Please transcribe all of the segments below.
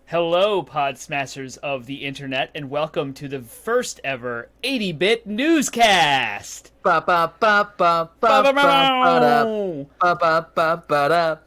Hello, pod smashers of the internet, and welcome to the first ever 80-bit newscast. Ba ba ba ba ba ba ba da Ba-ba-ba-bow. ba ba ba ba da.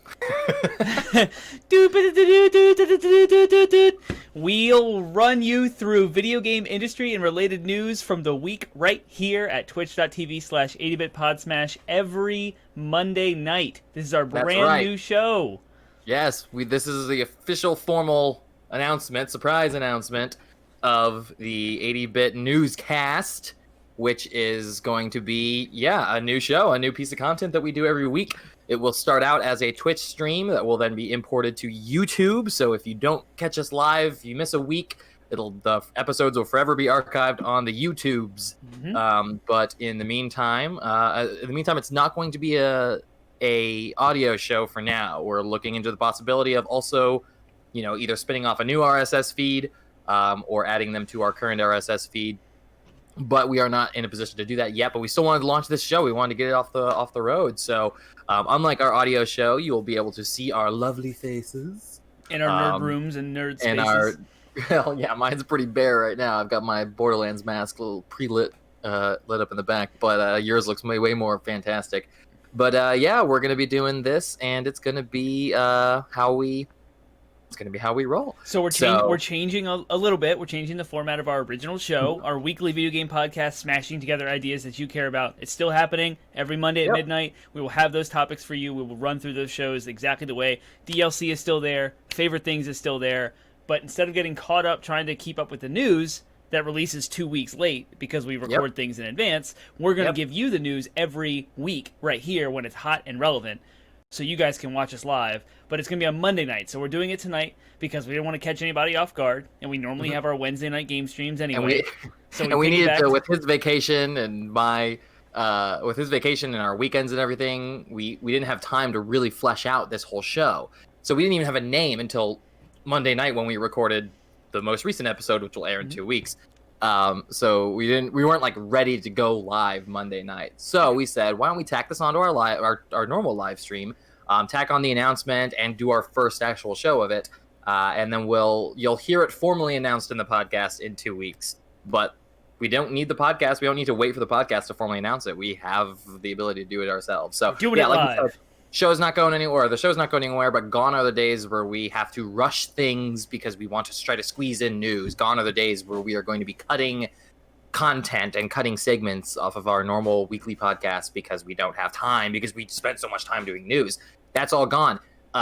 We'll run you through video game industry and related news from the week right here at twitch.tv/80bitpodsmash every Monday night. This is our That's brand right. new show. Yes, this is the official formal announcement, surprise announcement of the 80-bit newscast, which is going to be a new show, a new piece of content that we do every week. It will start out as a Twitch stream that will then be imported to YouTube. So if you don't catch us live, if you miss a week, the episodes will forever be archived on the YouTubes. But in the meantime, it's not going to be a audio show for now. We're looking into the possibility of also, either spinning off a new RSS feed or adding them to our current RSS feed. But we are not in a position to do that yet. But we still wanted to launch this show. We wanted to get it off the road. So unlike our audio show, you will be able to see our lovely faces In our nerd rooms and nerd spaces. Mine's pretty bare right now. I've got my Borderlands mask a little pre-lit, lit up in the back. But yours looks way more fantastic. But we're gonna be doing this, and it's gonna be how we roll. So we're changing a little bit. We're changing the format of our original show, our weekly video game podcast, smashing together ideas that you care about. It's still happening every Monday at midnight. We will have those topics for you. We will run through those shows exactly the way. DLC is still there. Favorite Things is still there. But instead of getting caught up trying to keep up with the news that releases 2 weeks late because we record things in advance, we're going to give you the news every week right here when it's hot and relevant, so you guys can watch us live. But it's going to be on Monday night, so we're doing it tonight because we didn't want to catch anybody off guard, and we normally have our Wednesday night game streams anyway. And we needed to, with his vacation and with his vacation and our weekends and everything, we didn't have time to really flesh out this whole show. So we didn't even have a name until Monday night when we recorded the most recent episode, which will air in 2 weeks. So we weren't like ready to go live Monday night. So we said, why don't we tack this onto our normal live stream, tack on the announcement and do our first actual show of it. And then you'll hear it formally announced in the podcast in 2 weeks. But we don't need the podcast. We don't need to wait for the podcast to formally announce it. We have the ability to do it ourselves. So doing it live. Show's not going anywhere. The show's not going anywhere, but gone are the days where we have to rush things because we want to try to squeeze in news. Gone are the days where we are going to be cutting content and cutting segments off of our normal weekly podcast because we don't have time, because we spent so much time doing news. That's all gone.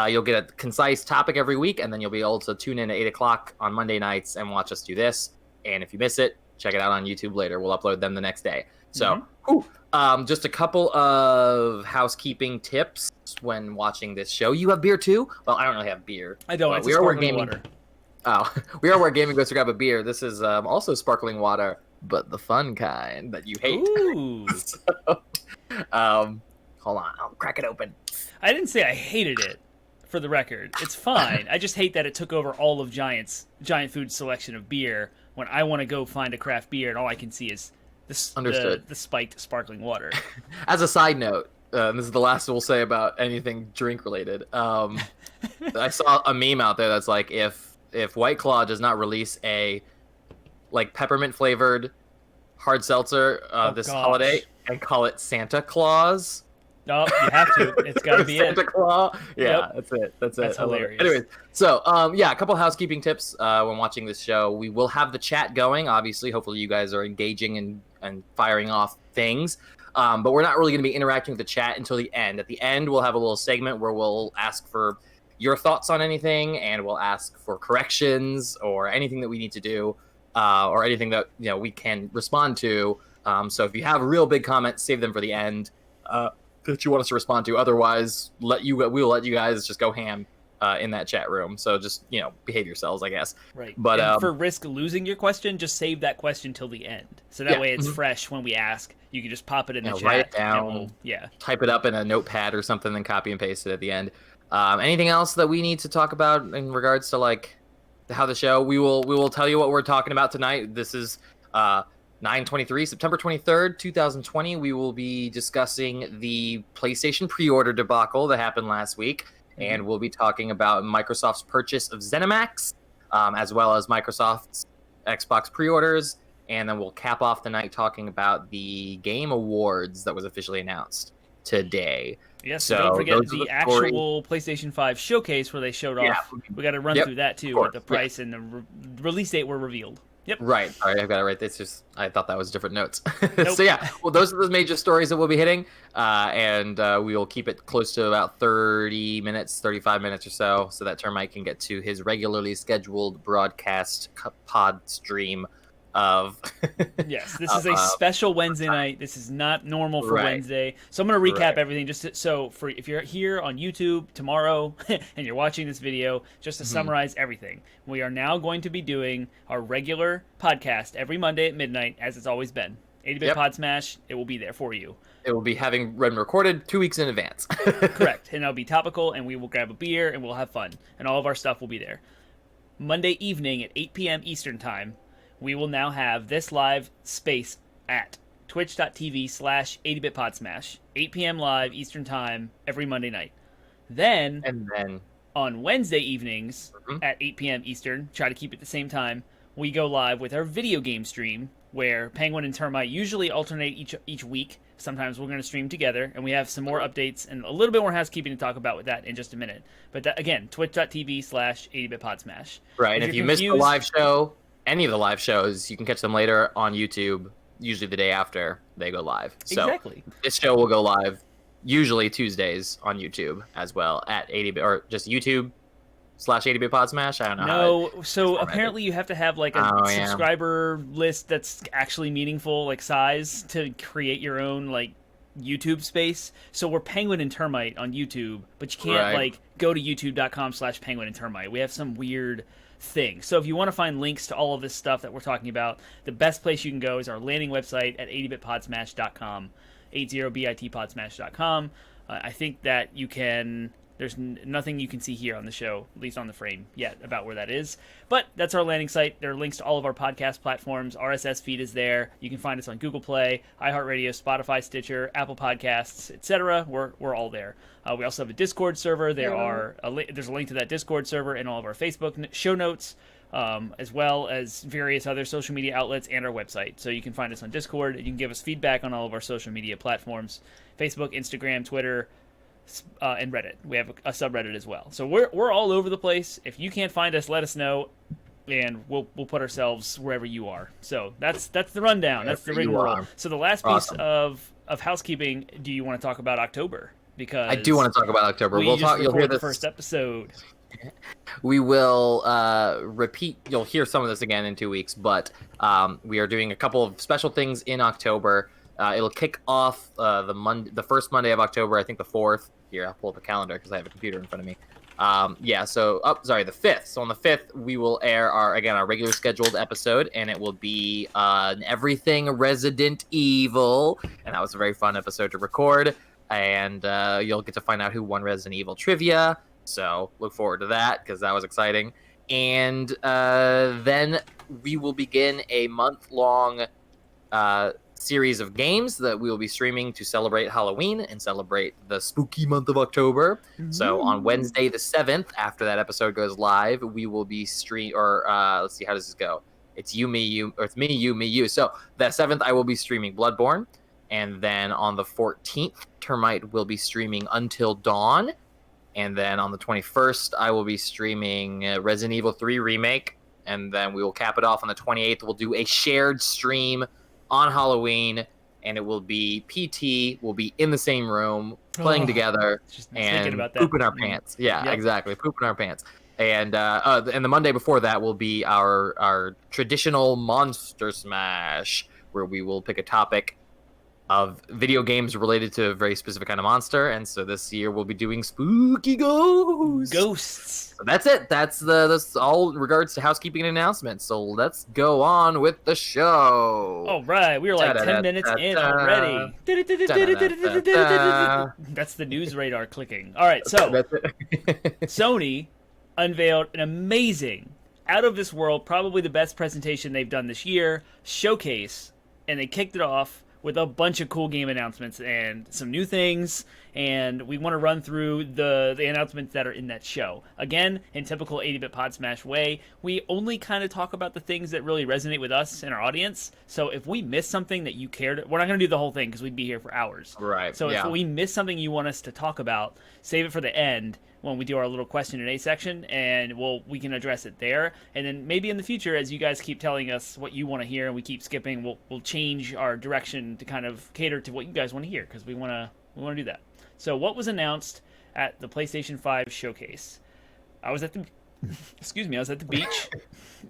You'll get a concise topic every week, and then you'll be able to tune in at 8 o'clock on Monday nights and watch us do this. And if you miss it, check it out on YouTube later. We'll upload them the next day. So, just a couple of housekeeping tips when watching this show. You have beer too? Well, I don't really have beer. I don't. We are where gaming. Water. Oh, we are where gaming goes to grab a beer. This is also sparkling water, but the fun kind that you hate. Ooh. So, hold on, I'll crack it open. I didn't say I hated it. For the record, it's fine. I just hate that it took over all of Giant Food's selection of beer when I want to go find a craft beer and all I can see is the spiked sparkling water. As a side note, this is the last we'll say about anything drink related. I saw a meme out there that's like, if White Claw does not release a peppermint flavored hard seltzer this holiday and call it Santa Claus. No, you have to. It's got to be Santa Claus. Yeah, yep. That's it. That's hilarious. Anyways, so a couple housekeeping tips when watching this show. We will have the chat going. Obviously, hopefully you guys are engaging and firing off things. But we're not really going to be interacting with the chat until the end. At the end, we'll have a little segment where we'll ask for your thoughts on anything, and we'll ask for corrections or anything that we need to do, or anything that we can respond to. So if you have real big comments, save them for the end. That you want us to respond to. Otherwise, we will let you guys just go ham in that chat room. So just behave yourselves, I guess. Right. But for risk losing your question, just save that question till the end. So that way it's fresh when we ask. You can just pop it in the chat. Write it down. Type it up in a notepad or something, then copy and paste it at the end. Anything else that we need to talk about in regards to how the show? We will tell you what we're talking about tonight. This is 9/23, September 23rd, 2020, we will be discussing the PlayStation Preorder debacle that happened last week, and we'll be talking about Microsoft's purchase of Zenimax, as well as Microsoft's Xbox pre-orders, and then we'll cap off the night talking about the Game Awards that was officially announced today. Yes, so don't forget those are the stories. actual PlayStation 5 showcase where they showed off. We got to run through that too, with the price and the release date were revealed. Yep. Right. Sorry, I've got it right. It's just I thought that was different notes. Nope. So yeah, well, those are the major stories that we'll be hitting, and we will keep it close to about 30 minutes, 35 minutes or so that Termite can get to his regularly scheduled broadcast pod stream of. Yes, this is a special Wednesday night. This is not normal for Wednesday. So I'm going to recap everything if you're here on YouTube tomorrow and you're watching this video, just to summarize everything. We are now going to be doing our regular podcast every Monday at midnight, as it's always been. 80-bit Pod Smash, it will be there for you. It will be having been recorded 2 weeks in advance. Correct, and it'll be topical, and we will grab a beer, and we'll have fun, and all of our stuff will be there. Monday evening at 8 p.m. Eastern Time, we will now have this live space at twitch.tv/80bitpodsmash, 8 p.m. live Eastern Time every Monday night. Then on Wednesday evenings at 8 p.m. Eastern, try to keep it the same time, we go live with our video game stream, where Penguin and Termite usually alternate each week. Sometimes we're going to stream together, and we have some more updates and a little bit more housekeeping to talk about with that in just a minute. But that, again, twitch.tv/80bitpodsmash. Right, and if you missed the live show, any of the live shows, you can catch them later on YouTube, usually the day after they go live. So exactly. This show will go live usually Tuesdays on YouTube as well at 80bit, or just YouTube/80bit Pod Smash. I don't know. No, so apparently you have to have like a subscriber list that's actually meaningful, like size, to create your own like YouTube space. So we're Penguin and Termite on YouTube, but you can't like go to youtube.com/Penguin and Termite. We have some weird thing. So if you want to find links to all of this stuff that we're talking about, the best place you can go is our landing website at 80bitpodsmash.com, 80bitpodsmash.com. I think that you can... There's nothing you can see here on the show, at least on the frame yet, about where that is. But that's our landing site. There are links to all of our podcast platforms. RSS feed is there. You can find us on Google Play, iHeartRadio, Spotify, Stitcher, Apple Podcasts, etc. We're all there. We also have a Discord server. There's a link to that Discord server in all of our Facebook show notes, as well as various other social media outlets and our website. So you can find us on Discord. You can give us feedback on all of our social media platforms: Facebook, Instagram, Twitter, and Reddit. We have a subreddit as well. So we're all over the place. If you can't find us, let us know, and we'll put ourselves wherever you are. So that's the rundown. That's the rigmarole. So the last piece of housekeeping. Do you want to talk about October? Because I do want to talk about October. We'll talk. You'll hear the first episode. We will repeat. You'll hear some of this again in 2 weeks, but we are doing a couple of special things in October. It'll kick off the first Monday of October. I think the 4th. Here, I'll pull up a calendar because I have a computer in front of me. The 5th. So on the 5th, we will air our regular scheduled episode, and it will be an everything Resident Evil, and that was a very fun episode to record. And you'll get to find out who won Resident Evil trivia. So look forward to that because that was exciting. And then we will begin a month-long series of games that we will be streaming to celebrate Halloween and celebrate the spooky month of October. So on Wednesday the 7th, after that episode goes live, we will be let's see, how does this go? It's me, you. So that 7th, I will be streaming Bloodborne, and then on the 14th, Termite will be streaming Until Dawn, and then on the 21st, I will be streaming Resident Evil 3 Remake, and then we will cap it off on the 28th. We'll do a shared stream on Halloween, and it will be PT. We'll be in the same room playing together and pooping our pants. Yeah, exactly, pooping our pants. And the Monday before that will be our traditional Monster Smash, where we will pick a topic of video games related to a very specific kind of monster. And so this year we'll be doing spooky ghosts. So that's it. That's all in regards to housekeeping and announcements. So let's go on with the show. All right, we are like 10 minutes in already. That's the news radar clicking. All right, so Sony unveiled an amazing, out of this world, probably the best presentation they've done this year, showcase, and they kicked it off with a bunch of cool game announcements and some new things and we want to run through the announcements that are in that show. Again, in typical 80-bit Pod Smash way, we only kind of talk about the things that really resonate with us and our audience. So if we miss something that you cared, we're not going to do the whole thing because we'd be here for hours. Right. So if we miss something you want us to talk about, save it for the end when we do our little question and A section, and we can address it there. And then maybe in the future, as you guys keep telling us what you want to hear and we keep skipping, we'll change our direction to kind of cater to what you guys want to hear, because we want to do that. So what was announced at the PlayStation 5 showcase? I was at the beach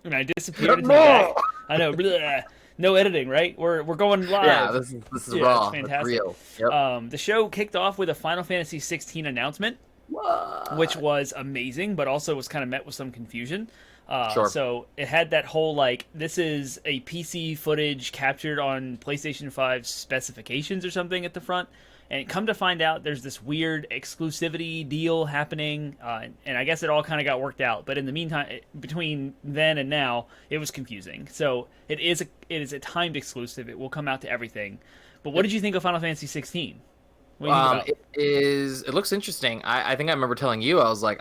and I disappeared into the back. I know. Bleh. No editing, right? We're going live. Yeah, this is raw. It's fantastic. It's real. Yep. The show kicked off with a Final Fantasy 16 announcement, which was amazing, but also was kind of met with some confusion. Sure. So it had that whole, like, this is a PC footage captured on PlayStation 5 specifications or something at the front. And come to find out, there's this weird exclusivity deal happening, and I guess it all kind of got worked out. But in the meantime, between then and now, it was confusing. So it is a timed exclusive. It will come out to everything. But what did you think of Final Fantasy 16? It looks interesting. I think I remember telling you, I was like,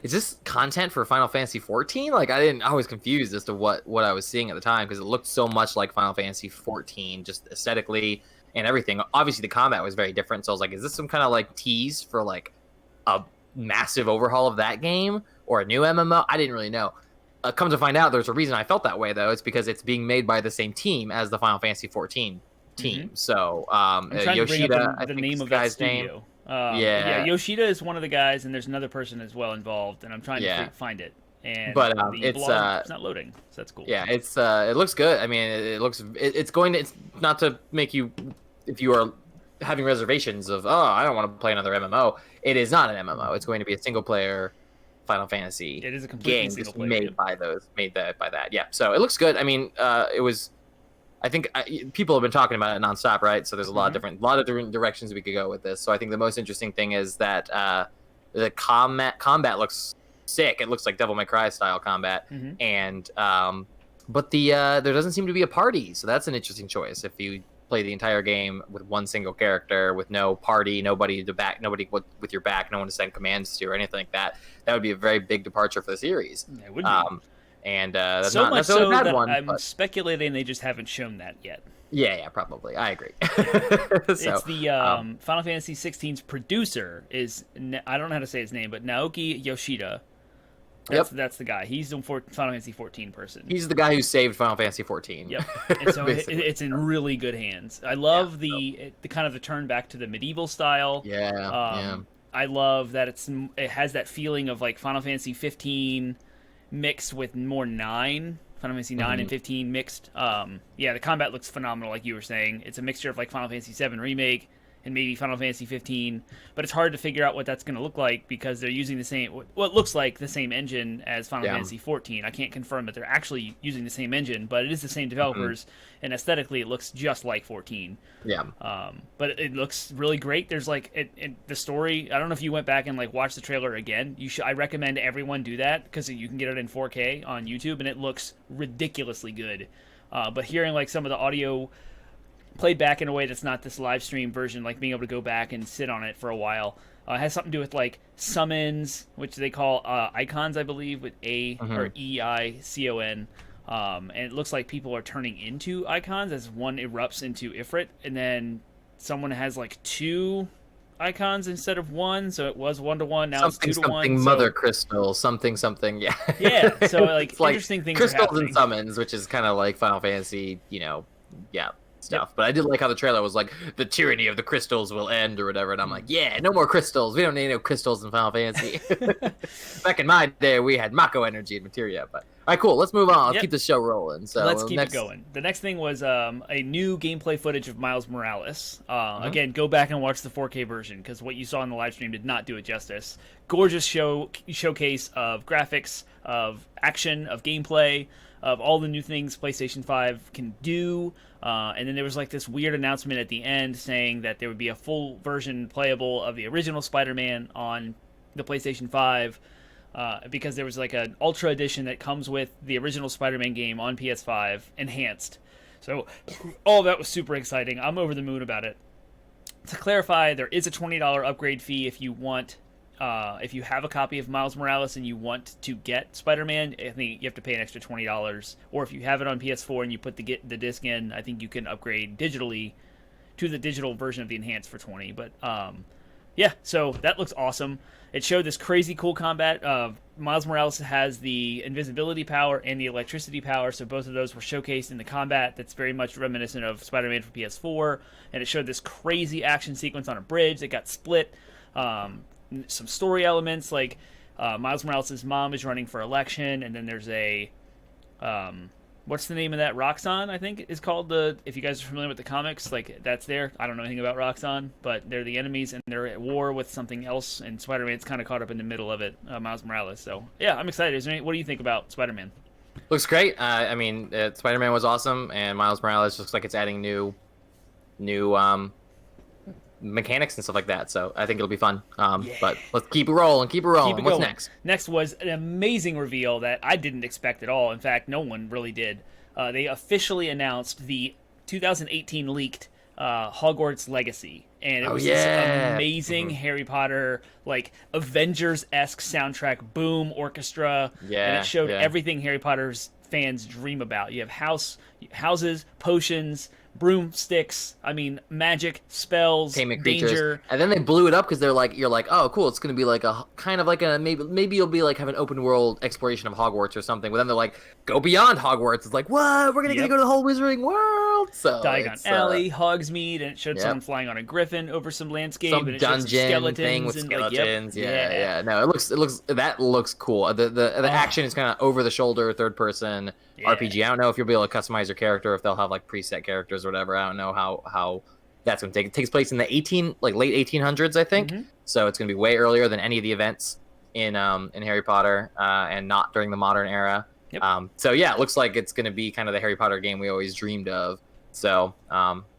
is this content for Final Fantasy 14? Like, I was confused as to what I was seeing at the time, because it looked so much like Final Fantasy 14, just aesthetically and everything. Obviously, the combat was very different, so I was like, is this some kind of like tease for like a massive overhaul of that game or a new MMO? I didn't really know. Come to find out, there's a reason I felt that way, though. It's because it's being made by the same team as the Final Fantasy 14 team. Mm-hmm. So Yoshida, the name of that studio. Yeah, Yoshida is one of the guys, and there's another person as well involved, and I'm trying to find it. But it's not loading, so that's cool. Yeah, it looks good. I mean, it's not to make you, if you are having reservations of, I don't want to play another MMO. It is not an MMO. It's going to be a single player Final Fantasy. It is a completely game single player made by that. Yeah, so it looks good. I mean, it was. I think people have been talking about it nonstop, right? So there's a lot of different directions we could go with this. So I think the most interesting thing is that the combat looks sick. It looks like Devil May Cry style combat, and but there doesn't seem to be a party, so that's an interesting choice. If you play the entire game with one single character, with no party, nobody with your back, no one to send commands to or anything like that, that would be a very big departure for the series. It would be. And that's so not much so a bad that one. I'm speculating they just haven't shown that yet. Yeah, probably. I agree. It's the Final Fantasy 16's producer is, I don't know how to say his name, but Naoki Yoshida. That's the guy. He's the Final Fantasy 14 person. He's the guy who saved Final Fantasy 14. Yep. And so it's in really good hands. I love the kind of the turn back to the medieval style. Yeah. I love that it has that feeling of like Final Fantasy 15 mixed with more 9. Final Fantasy 9 and 15 mixed. The combat looks phenomenal, like you were saying. It's a mixture of like Final Fantasy 7 Remake and maybe Final Fantasy 15, but it's hard to figure out what that's going to look like because they're using the same, what looks like the same engine as Final Fantasy 14. I can't confirm that they're actually using the same engine, but it is the same developers, and aesthetically it looks just like 14. Yeah. But it looks really great. There's like the story. I don't know if you went back and like watched the trailer again. I recommend everyone do that because you can get it in 4K on YouTube, and it looks ridiculously good. But hearing like some of the audio played back in a way that's not this live stream version, like being able to go back and sit on it for a while. It has something to do with like summons, which they call icons, I believe, with A or EICON. And it looks like people are turning into icons as one erupts into Ifrit, and then someone has like 2 icons instead of 1, so it was 1-to-1, now it's 2-to-1. Something Mother Crystal, something, yeah. Yeah, so like interesting things crystals are happening. And summons, which is kind of like Final Fantasy, stuff. But I did like how the trailer was like, the tyranny of the crystals will end or whatever, and I'm like, yeah, no more crystals. We don't need no crystals in Final Fantasy. Back in my day, we had Mako energy and materia. But all right, cool. Let's move on. Let's keep the show rolling. So let's keep it going. The next thing was a new gameplay footage of Miles Morales. Again, go back and watch the 4K version because what you saw in the live stream did not do it justice. Gorgeous showcase of graphics, of action, of gameplay, of all the new things PlayStation 5 can do. And then there was like this weird announcement at the end saying that there would be a full version playable of the original Spider-Man on the PlayStation 5 because there was like an Ultra Edition that comes with the original Spider-Man game on PS5 enhanced. So all that was super exciting. I'm over the moon about it. to clarify, there is a $20 upgrade fee if you want. If you have a copy of Miles Morales and you want to get Spider-Man, I think you have to pay an extra $20. Or if you have it on PS4 and you put the disc in, I think you can upgrade digitally to the digital version of the enhanced for 20. But yeah, so that looks awesome. It showed this crazy cool combat. Miles Morales has the invisibility power and the electricity power, so both of those were showcased in the combat. That's very much reminiscent of Spider-Man for PS4. And it showed this crazy action sequence on a bridge that got split. Some story elements, like Miles Morales' mom is running for election, and then there's a what's the name of that? Roxxon, I think, is called. If you guys are familiar with the comics, like, that's there. I don't know anything about Roxxon, but they're the enemies, and they're at war with something else, and Spider-Man's kind of caught up in the middle of it, Miles Morales. So, yeah, I'm excited. What do you think about Spider-Man? Looks great. I mean, Spider-Man was awesome, and Miles Morales looks like it's adding new mechanics and stuff like that, so I think it'll be fun. But let's keep it rolling. What's next? Next was an amazing reveal that I didn't expect at all. In fact, no one really did. They officially announced the 2018 leaked Hogwarts Legacy, and it was this amazing Harry Potter, like, Avengers-esque soundtrack, boom orchestra, and it showed everything Harry Potter's fans dream about. You have houses, potions, broomsticks, I mean, magic, spells, danger. And then they blew it up because you're like, oh, cool, it's going to be like a kind of like a maybe you'll be like have an open world exploration of Hogwarts or something. But then they're like, go beyond Hogwarts. It's like, what? We're going to go to the whole Wizarding World. So Diagon Alley, Hogsmeade, and it showed someone flying on a griffin over some landscape. Some and it dungeon showed some skeletons thing with skeletons. Yeah. No, that looks cool. The action is kind of over the shoulder, third person RPG. I don't know if you'll be able to customize your character, if they'll have like preset characters or whatever. I don't know how that's going to take. It takes place in the late 1800s, I think. So it's going to be way earlier than any of the events in Harry Potter, and not during the modern era. So yeah, it looks like it's going to be kind of the Harry Potter game we always dreamed of. So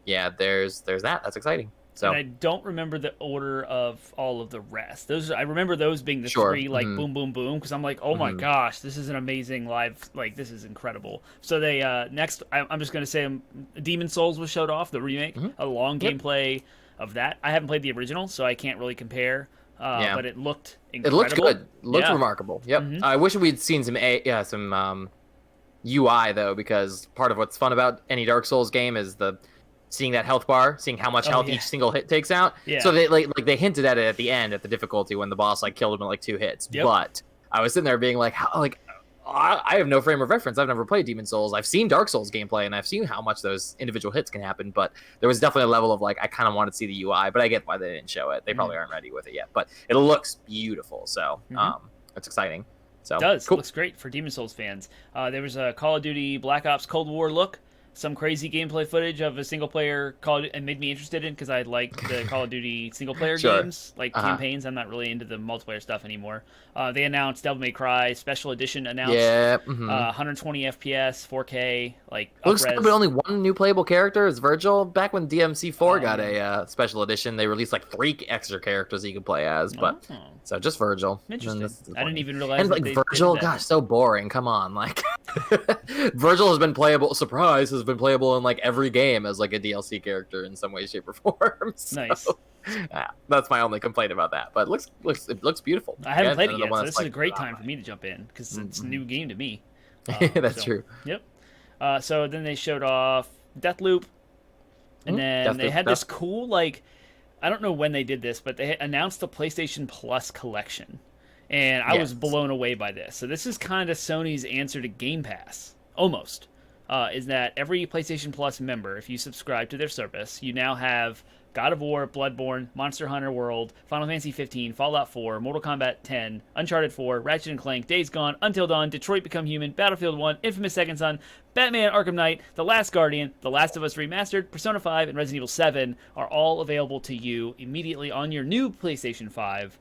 yeah, there's that. That's exciting. So, and I don't remember the order of all of the rest. I remember those being the three, like, boom, boom, boom, because I'm like, oh my gosh, this is an amazing live, like, this is incredible. So they, next, I'm just going to say Demon Souls was showed off, the remake, a long gameplay of that. I haven't played the original, so I can't really compare, but it looked incredible. It looked good. It looked remarkable. I wish we'd seen some UI, though, because part of what's fun about any Dark Souls game is seeing that health bar, seeing how much health each single hit takes out. So they hinted at it at the end at the difficulty when the boss killed him in like 2 hits. But I was sitting there being like, I have no frame of reference. I've never played Demon Souls. I've seen Dark Souls gameplay and I've seen how much those individual hits can happen. But there was definitely a level of like, I kind of wanted to see the UI, but I get why they didn't show it. They probably aren't ready with it yet. But it looks beautiful. So it's exciting. So it does. Cool. It looks great for Demon Souls fans. There was a Call of Duty Black Ops Cold War look. Some crazy gameplay footage of a single-player Call of Duty, and made me interested in, because I like the Call of Duty single-player games, like campaigns. I'm not really into the multiplayer stuff anymore. They announced Devil May Cry Special Edition announced. 120 FPS, 4K, like looks good, but only one new playable character is Virgil. Back when DMC4 got a special edition, they released like 3 extra characters you could play as, but so just Virgil. Interesting. I didn't even realize. And like Virgil, gosh, so boring. Come on, like Virgil has been playable. Surprise, has been playable in like every game as like a DLC character in some way, shape, or form. So, nice. That's my only complaint about that, but it looks beautiful. I haven't played it yet, so this is a great time for me to jump in because it's a new game to me. That's true. Yep. So then they showed off Deathloop, and then they had this cool, like, I don't know when they did this, but they announced the PlayStation Plus collection, and I was blown away by this. So this is kind of Sony's answer to Game Pass, almost. Is that every PlayStation Plus member, if you subscribe to their service, you now have God of War, Bloodborne, Monster Hunter World, Final Fantasy 15, Fallout 4, Mortal Kombat 10, Uncharted 4, Ratchet & Clank, Days Gone, Until Dawn, Detroit Become Human, Battlefield 1, Infamous Second Son, Batman Arkham Knight, The Last Guardian, The Last of Us Remastered, Persona 5, and Resident Evil 7 are all available to you immediately on your new PlayStation 5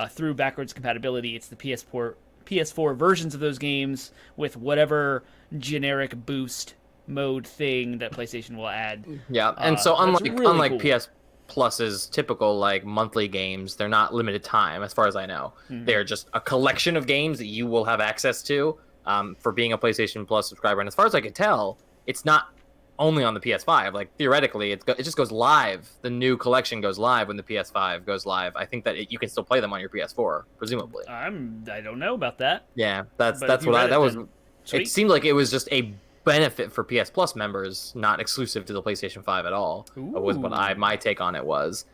through backwards compatibility. It's the PS4 versions of those games with whatever generic boost mode thing that PlayStation will add. Yeah, and so unlike cool. PS Plus's typical like monthly games, they're not limited time as far as I know. They're just a collection of games that you will have access to for being a PlayStation Plus subscriber. And as far as I can tell, it's not only on the PS5. Like theoretically, it just goes live. The new collection goes live when the PS5 goes live. I think that you can still play them on your PS4, presumably. I don't know about that. Yeah, that's But what that was. sweet. It seemed like it was just a benefit for PS Plus members, not exclusive to the PlayStation 5 at all. Was what my take on it was.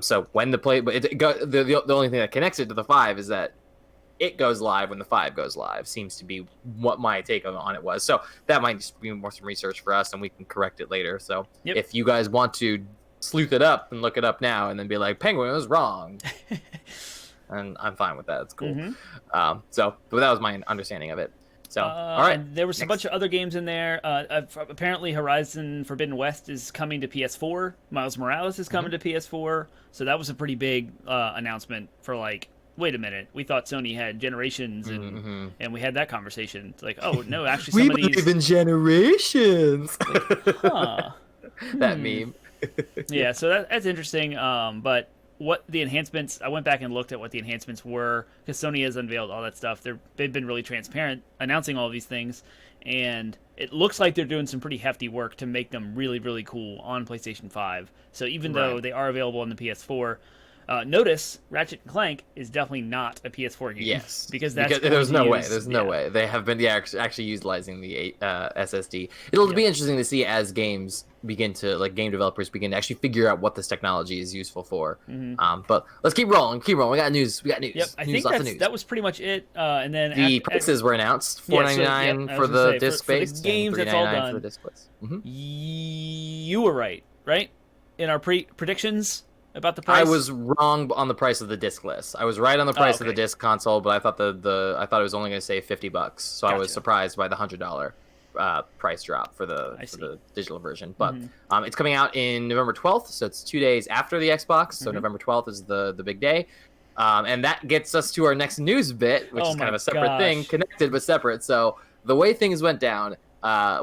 So when the the only thing that connects it to the 5 is that it goes live when the 5 goes live. Seems to be what my take on it was. So that might just be more some research for us, and we can correct it later. So if you guys want to sleuth it up and look it up now, and then be like, Penguin was wrong, and I'm fine with that. It's cool. But that was my understanding of it. So, all right. And there was a bunch of other games in there. Apparently, Horizon Forbidden West is coming to PS4. Miles Morales is coming to PS4. So that was a pretty big announcement for like, wait a minute, we thought Sony had generations, and we had that conversation. It's like, oh no, actually, we believe in generations. Like, huh. That meme. Yeah, so that's interesting. But what the enhancements, I went back and looked at what the enhancements were, because Sony has unveiled all that stuff. They've been really transparent announcing all these things, and it looks like they're doing some pretty hefty work to make them really, really cool on PlayStation 5. So even though they are available on the PS4, notice Ratchet and Clank is definitely not a PS4 game. Yes, because there's no way. There's no way they have been actually utilizing the SSD. It'll be interesting to see as games begin to game developers begin to actually figure out what this technology is useful for. But let's keep rolling. We got news. Yep, I think that was pretty much it. And then the prices were announced: $4.99 for the disc space. For the games, that's all done. For the disc space. You were right in our predictions about the price. I was wrong on the price of the discless. I was right on the price of the disc console, but I thought I thought it was only going to say $50. So I was surprised by the $100 price drop for the digital version. But it's coming out in November 12th, so it's 2 days after the Xbox. So November 12th is the big day. And that gets us to our next news bit, which is kind of a separate thing, connected but separate. So the way things went down,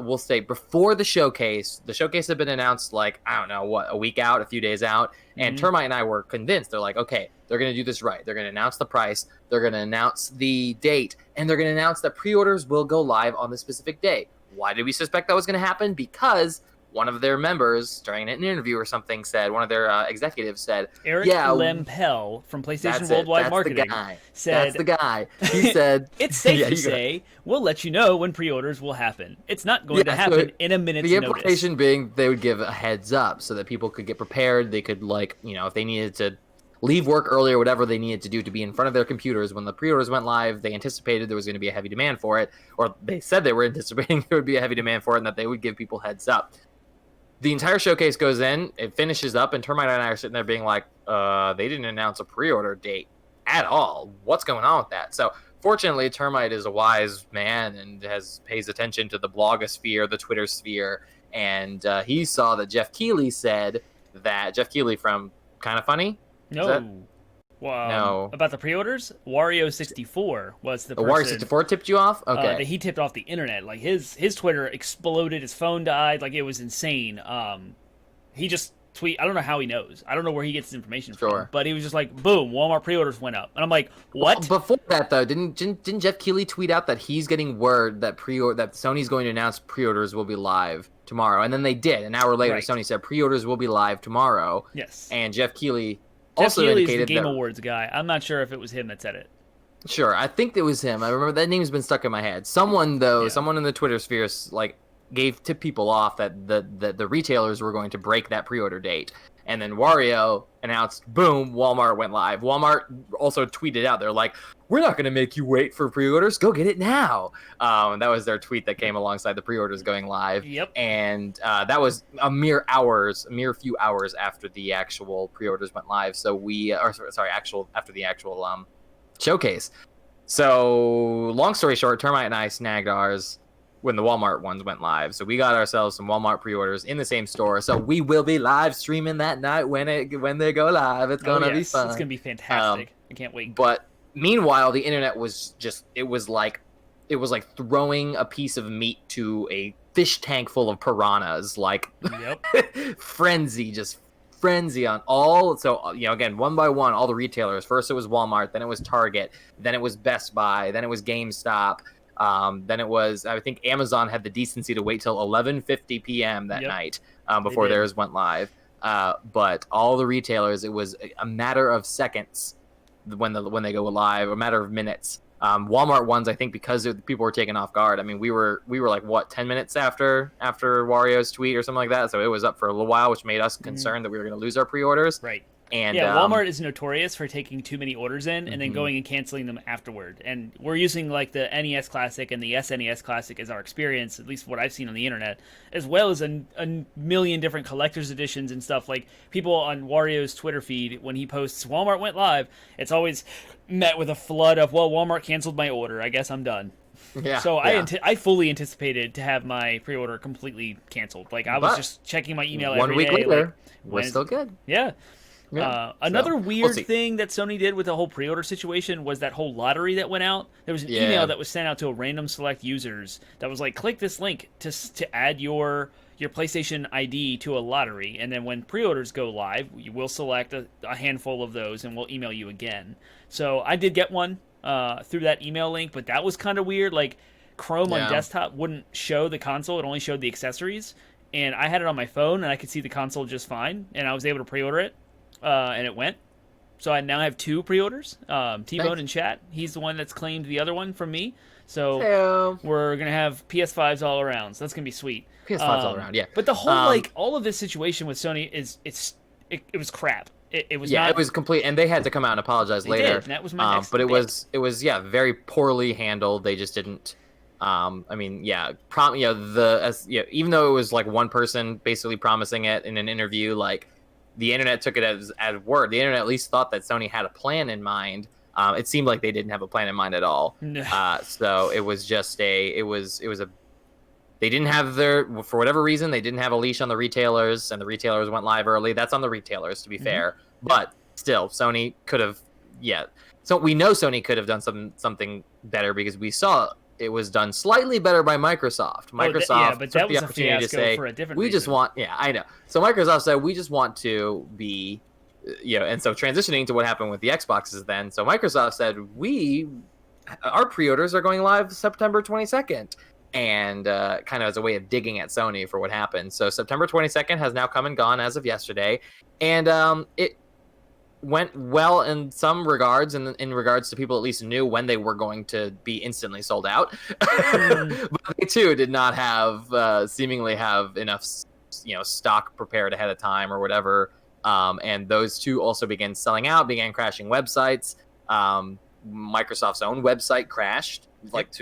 we'll say before the showcase had been announced a week out, a few days out, and Termite and I were convinced. They're like, okay, they're going to do this right. They're going to announce the price, they're going to announce the date, and they're going to announce that pre-orders will go live on the specific day. Why did we suspect that was going to happen? Because one of their members, during an interview or something, said, one of their executives said, Eric Lempel from PlayStation Worldwide Marketing said, that's the guy. He said, it's safe to say, we'll let you know when pre-orders will happen. It's not going to happen in a minute's notice. The implication being they would give a heads up so that people could get prepared. They could, if they needed to leave work early or whatever they needed to do to be in front of their computers when the pre-orders went live, they anticipated there was going to be a heavy demand for it, or they said they were anticipating there would be a heavy demand for it and that they would give people heads up. The entire showcase goes in, it finishes up, and Termite and I are sitting there being like, they didn't announce a pre-order date at all. What's going on with that? So fortunately, Termite is a wise man and pays attention to the blogosphere, the Twitter sphere, and he saw that Jeff Keighley said that, Jeff Keighley from Kinda Funny? No. About the pre-orders? Wario64 was the person. Wario64 tipped you off? Okay. That he tipped off the internet. Like, his Twitter exploded, his phone died, like, it was insane. He just I don't know how he knows. I don't know where he gets his information from. But he was just like, boom, Walmart pre-orders went up. And I'm like, what? Well, before that, though, didn't Jeff Keighley tweet out that he's getting word that that Sony's going to announce pre-orders will be live tomorrow? And then they did. An hour later, Sony said pre-orders will be live tomorrow. Yes. And Jeff Keighley is the Game Awards guy. I'm not sure if it was him that said it. Sure, I think it was him. I remember that name's been stuck in my head. Someone in the Twitter sphere, tipped people off that the retailers were going to break that pre-order date. And then Wario announced, boom, Walmart went live. Walmart also tweeted out, they're like, we're not going to make you wait for pre-orders. Go get it now. That was their tweet that came alongside the pre-orders going live. Yep. And that was a mere few hours after the actual pre-orders went live. So after the actual showcase. So long story short, Termite and I snagged ours when the Walmart ones went live. So we got ourselves some Walmart pre-orders in the same store. So we will be live streaming that night when they go live. It's going to be fun. It's going to be fantastic. I can't wait. But meanwhile, the internet was it was like throwing a piece of meat to a fish tank full of piranhas, frenzy on all. So, again, one by one, all the retailers. First it was Walmart, then it was Target, then it was Best Buy, then it was GameStop. Then it was, I think Amazon had the decency to wait till 11:50 p.m. that night before theirs went live. But all the retailers, it was a matter of seconds when they go live, a matter of minutes. Walmart ones, I think, because people were taken off guard. I mean, we were like, what, 10 minutes after Wario's tweet or something like that. So it was up for a little while, which made us concerned that we were going to lose our pre-orders. Right. And yeah, Walmart is notorious for taking too many orders in and then going and canceling them afterward. And we're using like the NES Classic and the SNES Classic as our experience, at least what I've seen on the internet, as well as a million different collector's editions and stuff. Like people on Wario's Twitter feed, when he posts Walmart went live, it's always met with a flood of, well, Walmart canceled my order. I guess I'm done. Yeah. So I fully anticipated to have my pre-order completely canceled. Like I was just checking my email every day. 1 week later, like, we're still good. Yeah. Yeah, another weird thing that Sony did with the whole pre-order situation was that whole lottery that went out. There was an email that was sent out to a random select users that was like, click this link to add your PlayStation ID to a lottery, and then when pre-orders go live, you will select a handful of those, and we'll email you again. So I did get one through that email link, but that was kind of weird. Like Chrome on desktop wouldn't show the console; it only showed the accessories, and I had it on my phone, and I could see the console just fine, and I was able to pre-order it. And it went. So I now have 2 pre-orders. T-Bone in chat, he's the one that's claimed the other one from me. So we're going to have PS5s all around. So that's going to be sweet. PS5s all around, yeah. But the whole, all of this situation with Sony it was crap. It was it was complete, and they had to come out and apologize later. Did, and that was my next but it was very poorly handled. They just didn't. Even though it was like one person basically promising it in an interview, like the internet took it as word. The internet at least thought that Sony had a plan in mind. It seemed like they didn't have a plan in mind at all. So it was just they didn't have for whatever reason, they didn't have a leash on the retailers, and the retailers went live early. That's on the retailers, to be fair. But still, Sony could have, So we know Sony could have done something better because we saw it was done slightly better by Microsoft. Microsoft but that took the was opportunity a fiasco to say, for a different we reason. just want, I know. So Microsoft said, we just want to be, and so transitioning to what happened with the Xboxes then. So Microsoft said, our pre-orders are going live September 22nd. And kind of as a way of digging at Sony for what happened. So September 22nd has now come and gone as of yesterday. And it went well in some regards, and in regards to people at least knew when they were going to be instantly sold out. But they too did not seemingly have enough stock prepared ahead of time or whatever. And those two also began selling out, began crashing websites. Microsoft's own website crashed,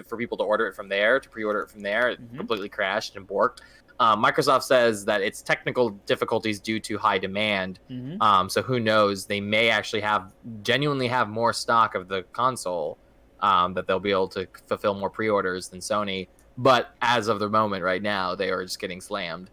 for people to order it from there, to pre-order it from there. It completely crashed and borked. Microsoft says that it's technical difficulties due to high demand. So who knows? They may actually genuinely have more stock of the console that they'll be able to fulfill more pre-orders than Sony. But as of the moment right now, they are just getting slammed.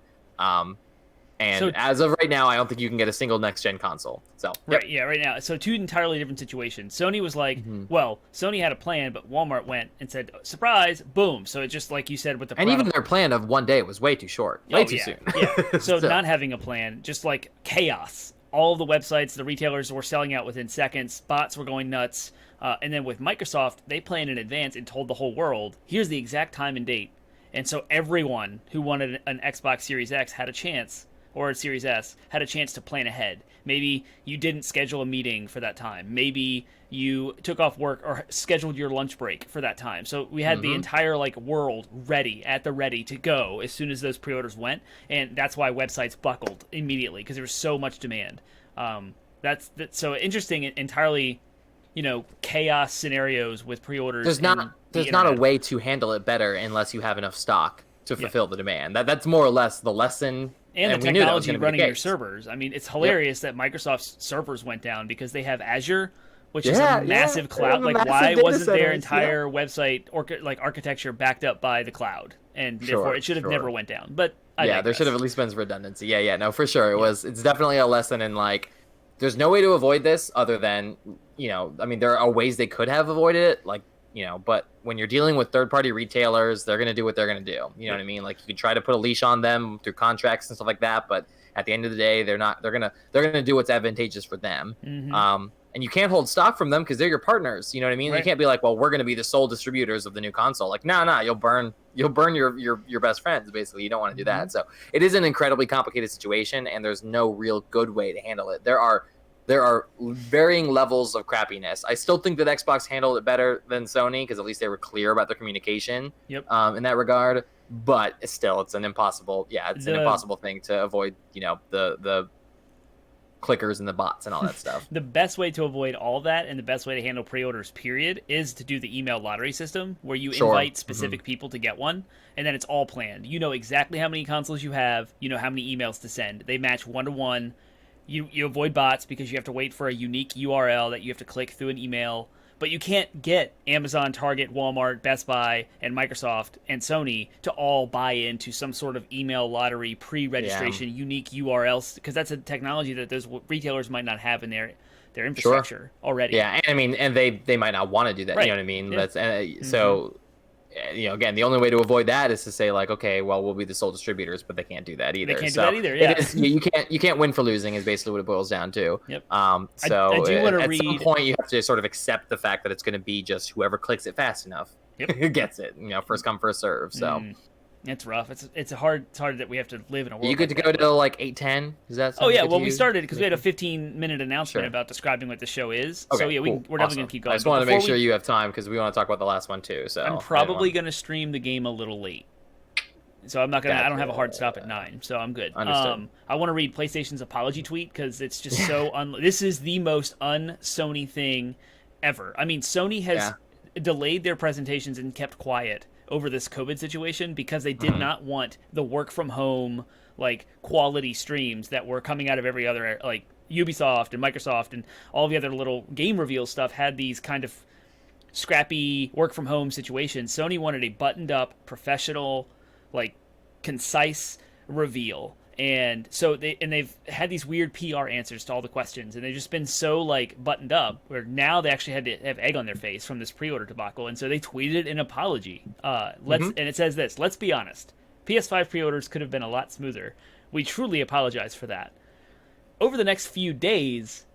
As of right now, I don't think you can get a single next-gen console. So right now. So 2 entirely different situations. Sony was like, well, Sony had a plan, but Walmart went and said, surprise, boom. So it just like you said with the and even their plan of one day was way too short, way too soon. So not having a plan, just like chaos. All the websites, the retailers were selling out within seconds. Bots were going nuts. And then with Microsoft, they planned in advance and told the whole world, here's the exact time and date. And so everyone who wanted an Xbox Series X had a chance, or a Series S, had a chance to plan ahead. Maybe you didn't schedule a meeting for that time. Maybe you took off work or scheduled your lunch break for that time. So we had the entire world at the ready to go as soon as those pre-orders went, and that's why websites buckled immediately because there was so much demand. That's so interesting. Entirely, chaos scenarios with pre-orders. There's not a way to handle it better unless you have enough stock to fulfill the demand. That's more or less the lesson. And the technology running your servers. I mean, it's hilarious that Microsoft's servers went down because they have Azure, which is a massive cloud. Why wasn't their entire website architecture backed up by the cloud? And therefore, it should have never went down. But there should have at least been some redundancy. No, for sure. It's definitely a lesson in there's no way to avoid this other than, there are ways they could have avoided it, but when you're dealing with third-party retailers, they're going to do what they're going to do. You know what I mean? You can try to put a leash on them through contracts and stuff like that, but at the end of the day, they're going to do what's advantageous for them. and you can't hold stock from them because they're your partners. You know what I mean? Right. You can't be like, well, we're going to be the sole distributors of the new console. Like, no, you'll burn your best friends. Basically, you don't want to do that. So it is an incredibly complicated situation, and there's no real good way to handle it. There are varying levels of crappiness. I still think that Xbox handled it better than Sony because at least they were clear about their communication. Yep. In that regard, but still, it's an impossible thing to avoid. You know, the clickers and the bots and all that stuff. The best way to avoid all that and the best way to handle pre-orders, period, is to do the email lottery system where you invite specific people to get one, and then it's all planned. You know exactly how many consoles you have. You know how many emails to send. They match 1-to-1. You avoid bots because you have to wait for a unique URL that you have to click through an email. But you can't get Amazon, Target, Walmart, Best Buy, and Microsoft and Sony to all buy into some sort of email lottery pre-registration unique URLs, because that's a technology that those retailers might not have in their infrastructure already. Yeah, and I mean, and they might not want to do that. Right. You know what I mean? Yeah. That's so. You know, again, the only way to avoid that is to say like, okay, well, we'll be the sole distributors, but they can't do that either. They can't do that either. Yeah, you can't win for losing is basically what it boils down to. Yep. So I do want to at read. some point, you have to sort of accept the fact that it's going to be just whoever clicks it fast enough gets it. You know, first come, first serve. So. It's rough. It's hard that we have to live in a world. You get like to go to like 8:10. Is that? Oh yeah. Well, we started because we had a 15-minute announcement about describing what the show is. Okay, so yeah, cool. we're definitely gonna keep going. I just wanted to make sure you have time because we want to talk about the last one too. So I'm probably gonna stream the game a little late. So I'm not gonna. I don't have a hard stop at 9, so I'm good. Understood. I want to read PlayStation's apology tweet because it's just so. This is the most un-Sony thing ever. I mean, Sony has delayed their presentations and kept quiet over this COVID situation because they did not want the work from home like quality streams that were coming out of every other like Ubisoft and Microsoft and all the other little game reveal stuff had these kind of scrappy work from home situations. Sony wanted a buttoned up, professional, like concise reveal. And so they've had these weird PR answers to all the questions, and they've just been so like buttoned up where now they actually had to have egg on their face from this pre-order debacle, and so they tweeted an apology. And it says this: "Let's be honest, PS5 pre-orders could have been a lot smoother. We truly apologize for that. Over the next few days,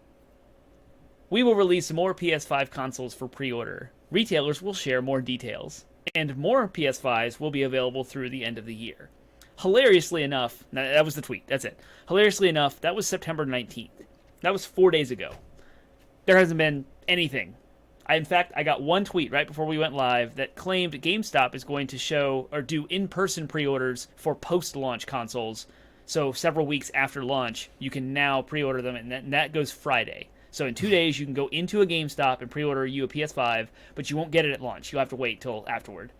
we will release more PS5 consoles for pre-order. Retailers will share more details, and more PS5s will be available through the end of the year." Hilariously enough, that was the tweet. That's it. Hilariously enough, that was September 19th. That was 4 days ago. There hasn't been anything. In fact, I got one tweet right before we went live that claimed GameStop is going to show or do in-person pre-orders for post-launch consoles. So several weeks after launch, you can now pre-order them, and that goes Friday. So in 2 days, you can go into a GameStop and pre-order you a PS5, but you won't get it at launch. You'll have to wait till afterward.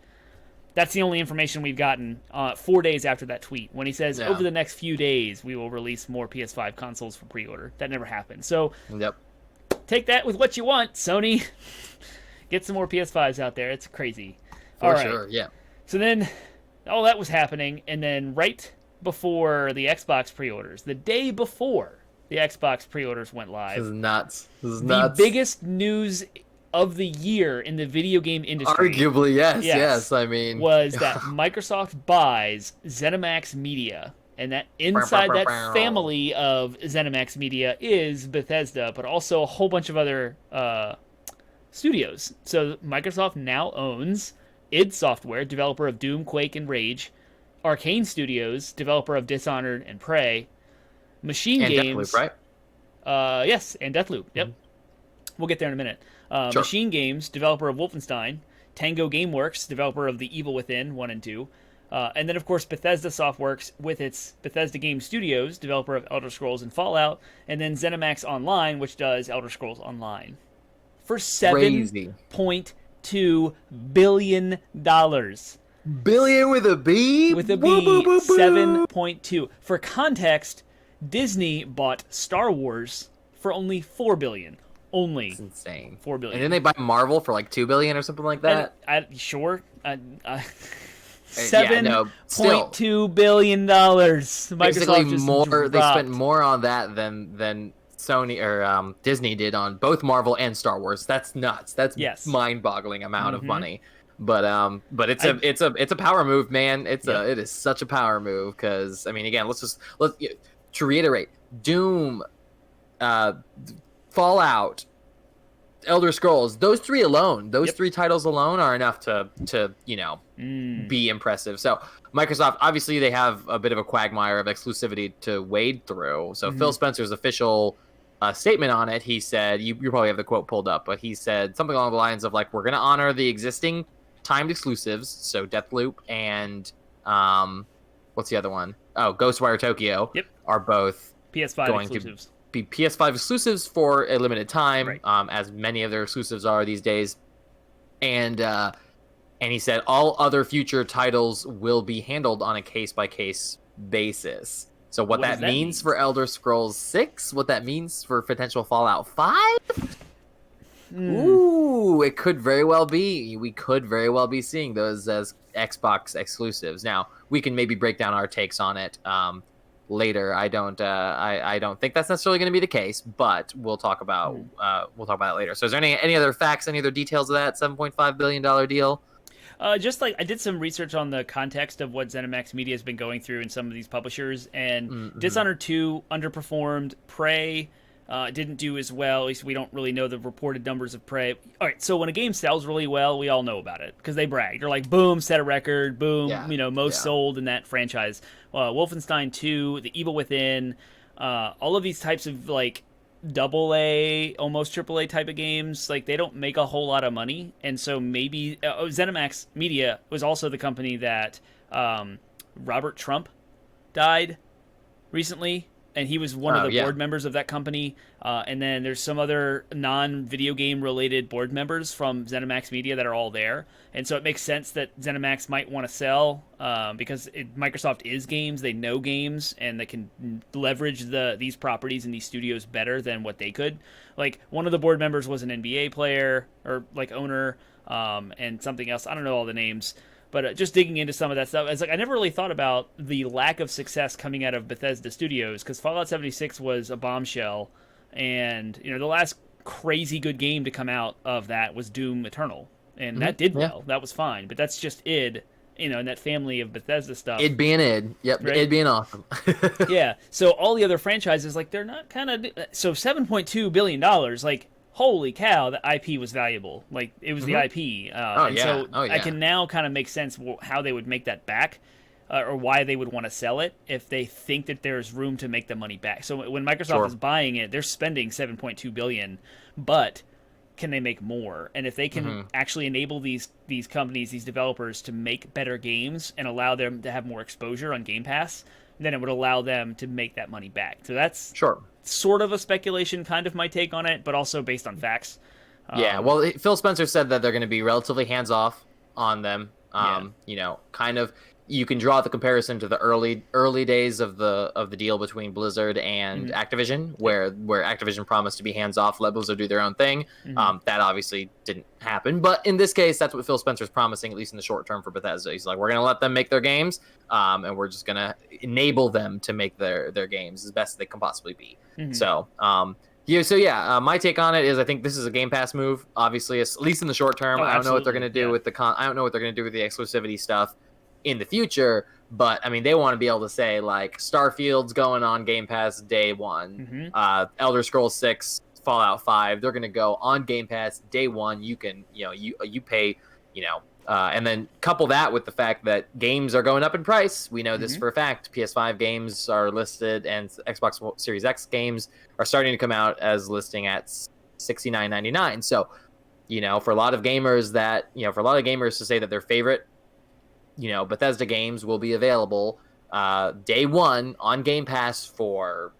That's the only information we've gotten 4 days after that tweet. When he says, over the next few days, we will release more PS5 consoles for pre-order. That never happened. So take that with what you want, Sony. Get some more PS5s out there. It's crazy. For sure, yeah. So then all that was happening, and then right before the Xbox pre-orders, the day before the Xbox pre-orders went live. This is nuts. The biggest news of the year in the video game industry. Arguably, yes. I mean, was that Microsoft buys Zenimax Media, and that inside that family of Zenimax Media is Bethesda, but also a whole bunch of other studios. So Microsoft now owns id Software, developer of Doom, Quake, and Rage, Arcane Studios, developer of Dishonored and Prey, Machine Games, Deathloop, right? Yes, and Deathloop. Yep, we'll get there in a minute. Machine Games, developer of Wolfenstein, Tango Gameworks, developer of The Evil Within 1 and 2, and then, of course, Bethesda Softworks with its Bethesda Game Studios, developer of Elder Scrolls and Fallout, and then ZeniMax Online, which does Elder Scrolls Online. For $7.2 billion. Billion with a B? With a B, 7.2. For context, Disney bought Star Wars for only $4 billion. Only. It's insane. $4 billion. And then they buy Marvel for like $2 billion or something like that. Sure. $7.2 billion. Basically, Microsoft they spent more on that than Sony or Disney did on both Marvel and Star Wars. That's nuts. That's mind-boggling amount of money. But it's a power move, man. It is such a power move because I mean, again, to reiterate, Doom, Fallout, Elder Scrolls, those three alone, those Yep. three titles alone are enough to be impressive. So Microsoft, obviously, they have a bit of a quagmire of exclusivity to wade through. So Phil Spencer's official statement on it, he said, you probably have the quote pulled up, but he said something along the lines of like, we're going to honor the existing timed exclusives, so Deathloop and what's the other one? Oh, Ghostwire Tokyo are both PS5 going exclusives. to be PS5 exclusives for a limited time, Right. as many of their exclusives are these days. And he said all other future titles will be handled on a case-by-case basis. So what that means for Elder Scrolls 6, what that means for potential Fallout 5? Ooh, it could very well be. We could very well be seeing those as Xbox exclusives. Now, we can maybe break down our takes on it later. I don't think that's necessarily going to be the case, but we'll talk about it later. So is there any other facts, any other details of that $7.5 billion deal? Just like I did some research on the context of what Zenimax Media has been going through in some of these publishers, and Dishonored 2 underperformed. Prey didn't do as well. At least we don't really know the reported numbers of Prey. All right, so when a game sells really well, we all know about it because they brag. They're like, boom, set a record, boom, most sold in that franchise. Wolfenstein 2, The Evil Within, all of these types of like AA, almost AAA type of games, like they don't make a whole lot of money, and so maybe Zenimax Media was also the company that Robert Trump died recently, and he was one of the board members of that company. And then there's some other non-video game related board members from ZeniMax Media that are all there. And so it makes sense that ZeniMax might want to sell because Microsoft is games. They know games, and they can leverage these properties and these studios better than what they could. Like, one of the board members was an NBA player or like owner and something else. I don't know all the names. But just digging into some of that stuff, it's like I never really thought about the lack of success coming out of Bethesda Studios, because Fallout 76 was a bombshell, and the last crazy good game to come out of that was Doom Eternal, and that did well. That was fine, but that's just id, in that family of Bethesda stuff. Id being id, yep, right? Id being awesome. Yeah, so all the other franchises, like they're not kind of so $7.2 billion, like. Holy cow, the IP was valuable. Like, it was the IP. So I can now kind of make sense how they would make that back or why they would want to sell it if they think that there's room to make the money back. So when Microsoft is buying it, they're spending $7.2 billion, but can they make more? And if they can actually enable these companies, these developers, to make better games and allow them to have more exposure on Game Pass, then it would allow them to make that money back. So that's sort of a speculation, kind of my take on it, but also based on facts. Well, Phil Spencer said that they're going to be relatively hands-off on them. Kind of, you can draw the comparison to the early days of the deal between Blizzard and Activision, where Activision promised to be hands-off, let Blizzard do their own thing. That obviously didn't happen, but in this case, that's what Phil Spencer's promising, at least in the short term, for Bethesda. He's like, we're going to let them make their games, and we're just going to enable them to make their games as best they can possibly be. So, my take on it is I think this is a Game Pass move, obviously, at least in the short term. I don't know what they're going to do with I don't know what they're going to do with the exclusivity stuff in the future, but I mean, they want to be able to say like Starfield's going on Game Pass day one, Elder Scrolls 6, Fallout 5, they're going to go on Game Pass day one. You can, you pay, and then couple that with the fact that games are going up in price. We know this for a fact. PS5 games are listed, and Xbox Series X games are starting to come out as listing at $69.99. So, for a lot of gamers to say that their favorite, Bethesda games will be available day one on Game Pass for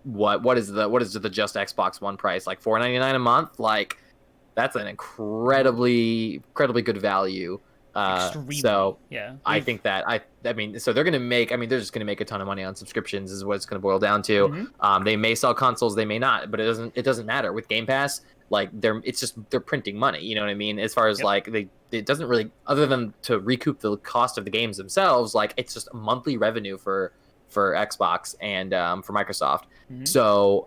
what is the just Xbox One price, like $4.99 a month? Like, that's an incredibly good value. So yeah, I think that I mean, so they're going to make. I mean, they're just going to make a ton of money on subscriptions, is what it's going to boil down to. They may sell consoles, they may not, but it doesn't matter with Game Pass. Like, they're printing money. You know what I mean? As far as like it doesn't really, other than to recoup the cost of the games themselves. Like, it's just monthly revenue for Xbox and for Microsoft. So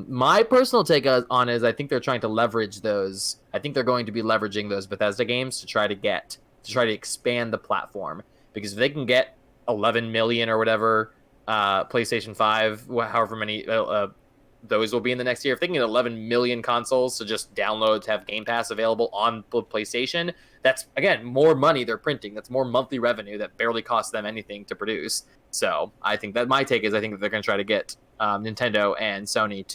my personal take on it is I think they're trying to leverage those. I think they're going to be leveraging those Bethesda games to try to expand the platform, because if they can get 11 million or whatever PlayStation 5, however many those will be in the next year. If they can get 11 million consoles to just download to have Game Pass available on PlayStation, that's, again, more money they're printing. That's more monthly revenue that barely costs them anything to produce. So I think that my take is I think that they're going to try to get Nintendo and Sony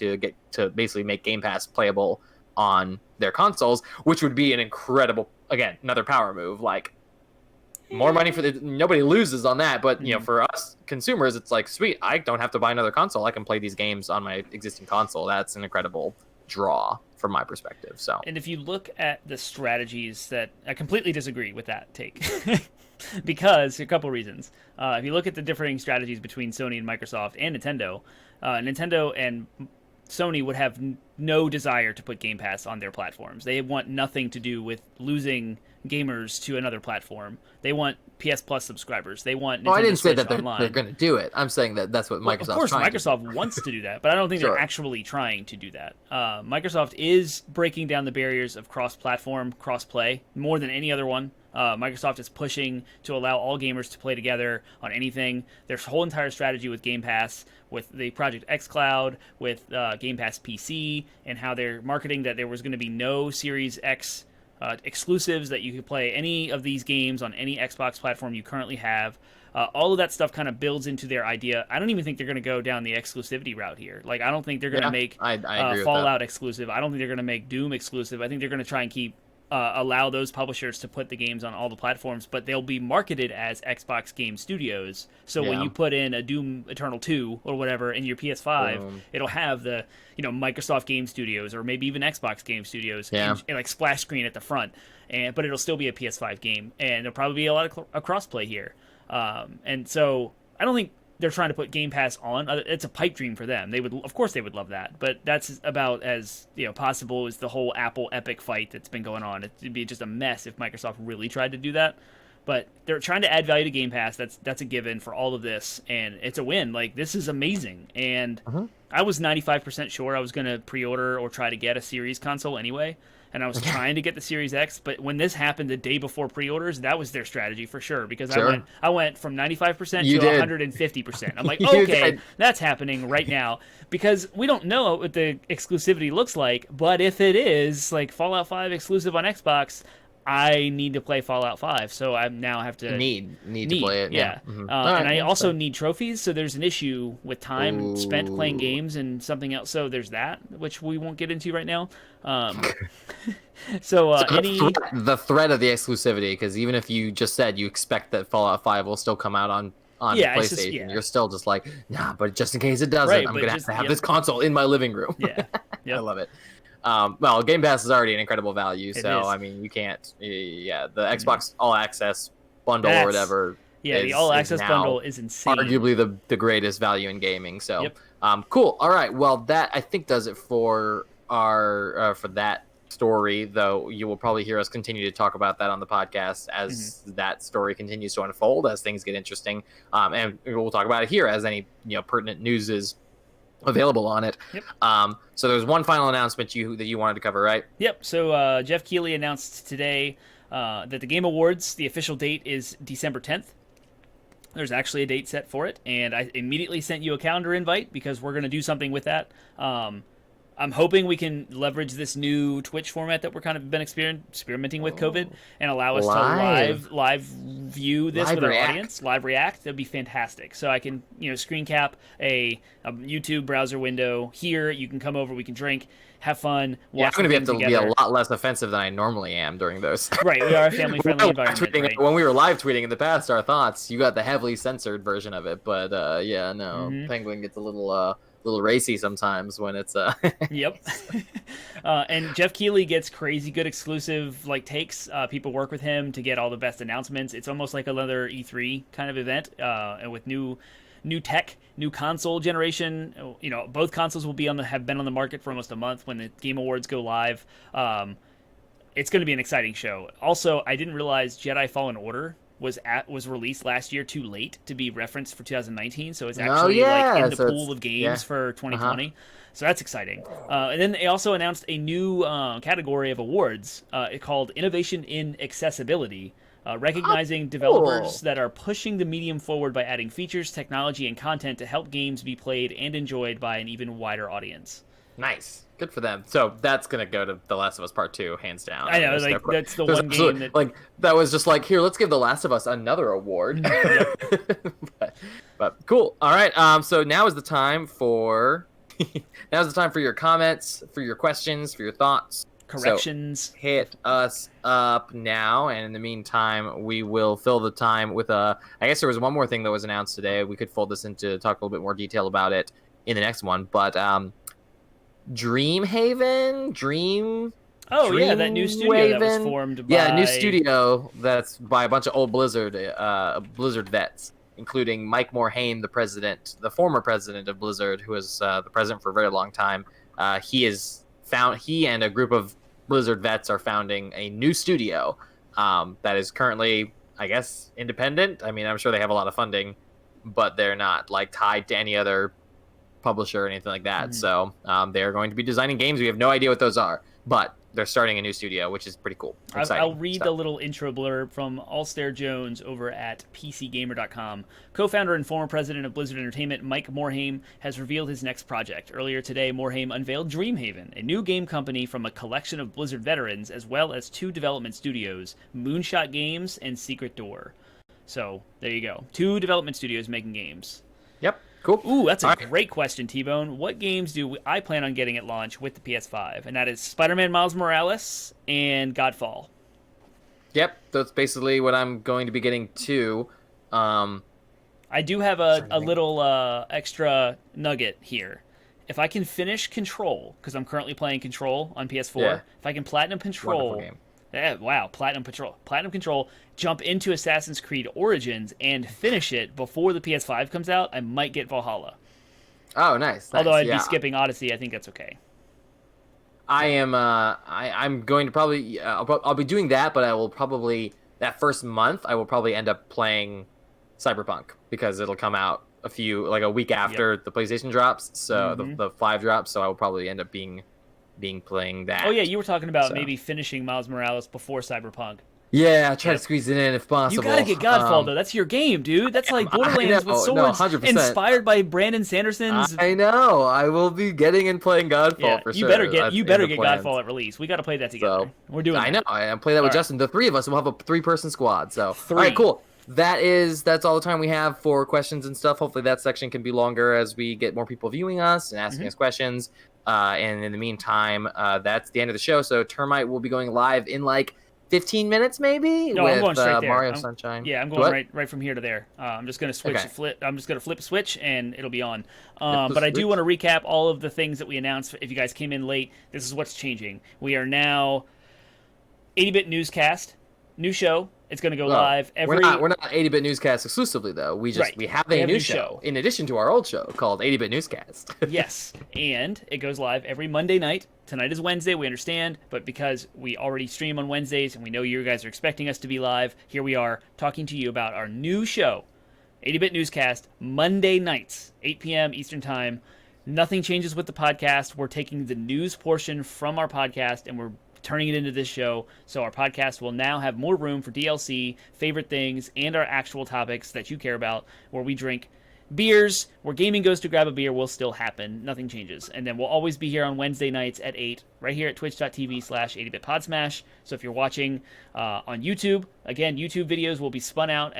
to basically make Game Pass playable on their consoles, which would be an incredible, again, another power move. Like, more money for nobody loses on that, but for us consumers, it's like, sweet, I don't have to buy another console. I can play these games on my existing console. That's an incredible draw from my perspective. So, and if you look at the strategies that I completely disagree with that take, because a couple reasons. If you look at the differing strategies between Sony and Microsoft and Nintendo and Sony would have no desire to put Game Pass on their platforms. They want nothing to do with losing gamers to another platform. They want PS Plus subscribers. They want Nintendo I didn't Switch say that online. they're going to do it. I'm saying that that's what Microsoft's of course, trying Microsoft wants to do that, but I don't think Sure. they're actually trying to do that. Microsoft is breaking down the barriers of cross-platform, cross-play more than any other one. Microsoft is pushing to allow all gamers to play together on anything. Their whole entire strategy with Game Pass, with the Project X Cloud, with Game Pass PC, and how they're marketing that there was going to be no Series X exclusives, that you could play any of these games on any Xbox platform you currently have. All of that stuff kind of builds into their idea. I don't even think they're going to go down the exclusivity route here. Like, I don't think they're going to make I agree with Fallout exclusive. I don't think they're going to make Doom exclusive. I think they're going to try and keep allow those publishers to put the games on all the platforms, but they'll be marketed as Xbox Game Studios. So when you put in a Doom Eternal 2 or whatever in your PS5, it'll have the Microsoft Game Studios or maybe even Xbox Game Studios and like splash screen at the front, but it'll still be a PS5 game, and there'll probably be a lot of crossplay here. And so I don't think they're trying to put Game Pass on. It's a pipe dream for them. Of course they would love that, but that's about as possible as the whole Apple Epic fight that's been going on. It'd be just a mess if Microsoft really tried to do that. But they're trying to add value to Game Pass. That's a given for all of this, and it's a win. Like, this is amazing. And I was 95% sure I was going to pre-order or try to get a Series console anyway. And I was trying to get the Series X, but when this happened the day before pre-orders, that was their strategy for sure. Because I went from 95% to 150%. I'm like, okay, that's happening right now. Because we don't know what the exclusivity looks like, but if it is like Fallout 5 exclusive on Xbox, I need to play Fallout 5, so I now have to need to play it. Yeah, Mm-hmm. And I also need trophies. So there's an issue with time spent playing games and something else. So there's that, which we won't get into right now. So the threat of the exclusivity, because even if you just said you expect that Fallout 5 will still come out on PlayStation, you're still just like, nah. But just in case it doesn't, I'm gonna have to have this console in my living room. Yeah, I love it. Well, Game Pass is already an incredible value, so I mean, you can't. Yeah, the Xbox All Access bundle or whatever. Yeah, the All Access bundle is insane. Arguably the greatest value in gaming. So, cool. All right. Well, that I think does it for our for that story. Though you will probably hear us continue to talk about that on the podcast as that story continues to unfold, as things get interesting, and we'll talk about it here as any pertinent news is available on it. So there's one final announcement that you wanted to cover, right? Yep. So Jeff Keighley announced today that the Game Awards, the official date is December 10th. There's actually a date set for it, and I immediately sent you a calendar invite because we're going to do something with that. I'm hoping we can leverage this new Twitch format that we're kind of been experimenting with COVID and allow us to live view this with our audience, live react. That'd be fantastic. So I can, screen cap a YouTube browser window here. You can come over, we can drink, have fun. Yeah, I'm going to be a lot less offensive than I normally am during those. Right, we are a family-friendly environment. Right? When we were live tweeting in the past our thoughts, you got the heavily censored version of it, but Penguin gets a little racy sometimes when it's Yep. And Jeff Keighley gets crazy good exclusive takes. People work with him to get all the best announcements. It's almost like another E3 kind of event, and with new tech, new console generation. Both consoles will have been on the market for almost a month when the Game Awards go live. It's going to be an exciting show. Also, I didn't realize Jedi Fallen Order was released last year too late to be referenced for 2019, so it's actually in the pool of games for 2020. So that's exciting. And then they also announced a new category of awards called Innovation in Accessibility. recognizing developers that are pushing the medium forward by adding features, technology, and content to help games be played and enjoyed by an even wider audience. Nice. Good for them. So that's gonna go to The Last of Us Part 2, hands down. I know, like, that's the one game that... Like, that was just like, here, let's give The Last of Us another award. but cool. All right, so now is the time for... now's the time for your comments, for your questions, for your thoughts. Corrections. So hit us up now, and in the meantime, we will fill the time with a... I guess there was one more thing that was announced today. We could fold this into talk a little bit more detail about it in the next one, but... Dreamhaven? Yeah, that new studio that was formed by... Yeah, a new studio that's by a bunch of old Blizzard vets, including Mike Morhaime, the former president of Blizzard, who was the president for a very long time. He and a group of Blizzard vets are founding a new studio that is currently, I guess, independent. I mean, I'm sure they have a lot of funding, but they're not like tied to any other publisher or anything like that. So they're going to be designing games. We have no idea what those are, but they're starting a new studio, which is pretty cool. I'll read the little intro blurb from Alastair Jones over at PCGamer.com. Co-founder and former president of Blizzard Entertainment, Mike Morhaime, has revealed his next project. Earlier today, Morhaime unveiled Dreamhaven, a new game company from a collection of Blizzard veterans, as well as 2 development studios, Moonshot Games and Secret Door. So, there you go. 2 development studios making games. Yep. Cool. Ooh, that's a great question, T-Bone. What games do I plan on getting at launch with the PS5? And that is Spider-Man Miles Morales and Godfall. Yep, that's basically what I'm going to be getting too. I do have a little extra nugget here. If I can finish Control, because I'm currently playing Control on PS4, if I can Platinum Control... Wonderful game. Yeah, wow, Platinum Control, jump into Assassin's Creed Origins and finish it before the PS5 comes out, I might get Valhalla. Oh, nice. Although I'd be skipping Odyssey, I think that's okay. I'm going to probably... I'll be doing that, but I will probably... That first month, I will probably end up playing Cyberpunk, because it'll come out a week after the PlayStation drops, so the 5 drops, so I will probably end up being playing that. Oh yeah, you were talking about maybe finishing Miles Morales before Cyberpunk. Yeah, try to squeeze it in if possible. You gotta get Godfall though. That's your game, dude. That's like Borderlands with swords, 100%. inspired by Brandon Sanderson's. I know. I will be getting and playing Godfall for sure. You better get Godfall at release. We got to play that together. We're doing. I know. I play that with Justin. The 3 of us will have a 3-person squad. So 3. All right, cool. That's all the time we have for questions and stuff. Hopefully that section can be longer as we get more people viewing us and asking us questions. And in the meantime, that's the end of the show. So Termite will be going live in like 15 minutes, maybe. No, with, I'm going straight there. Mario Sunshine. Yeah, I'm going right from here to there. I'm just gonna flip a switch, and it'll be on. But I do want to recap all of the things that we announced. If you guys came in late, this is what's changing. We are now 80-bit newscast, new show. It's going to go live every... We're not 80-bit newscast exclusively, though. We have a new show in addition to our old show called 80-bit newscast. Yes, and it goes live every Monday night. Tonight is Wednesday, we understand, but because we already stream on Wednesdays and we know you guys are expecting us to be live, here we are talking to you about our new show, 80-bit newscast, Monday nights, 8 p.m. Eastern Time. Nothing changes with the podcast. We're taking the news portion from our podcast and we're turning it into this show, so our podcast will now have more room for DLC, favorite things, and our actual topics that you care about, where we drink beers, where gaming goes to grab a beer will still happen. Nothing changes. And then we'll always be here on Wednesday nights at 8, right here at twitch.tv/80bitpodsmash. So if you're watching on YouTube, again, YouTube videos will be spun out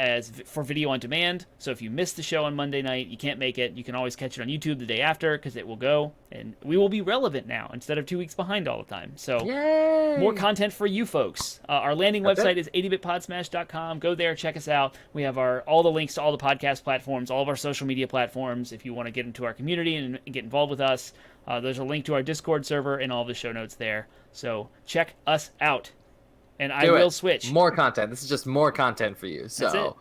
for video on demand. So if you missed the show on Monday night, you can't make it, you can always catch it on YouTube the day after, because it will go, and we will be relevant now instead of 2 weeks behind all the time. So yay! More content for you folks. Our landing website is 80bitpodsmash.com. Go there, check us out. We have all the links to all the podcast platforms, all of our social media platforms. If you want to get into our community and get involved with us, there's a link to our Discord server and all the show notes there. So check us out. And I will switch. More content. This is just more content for you. So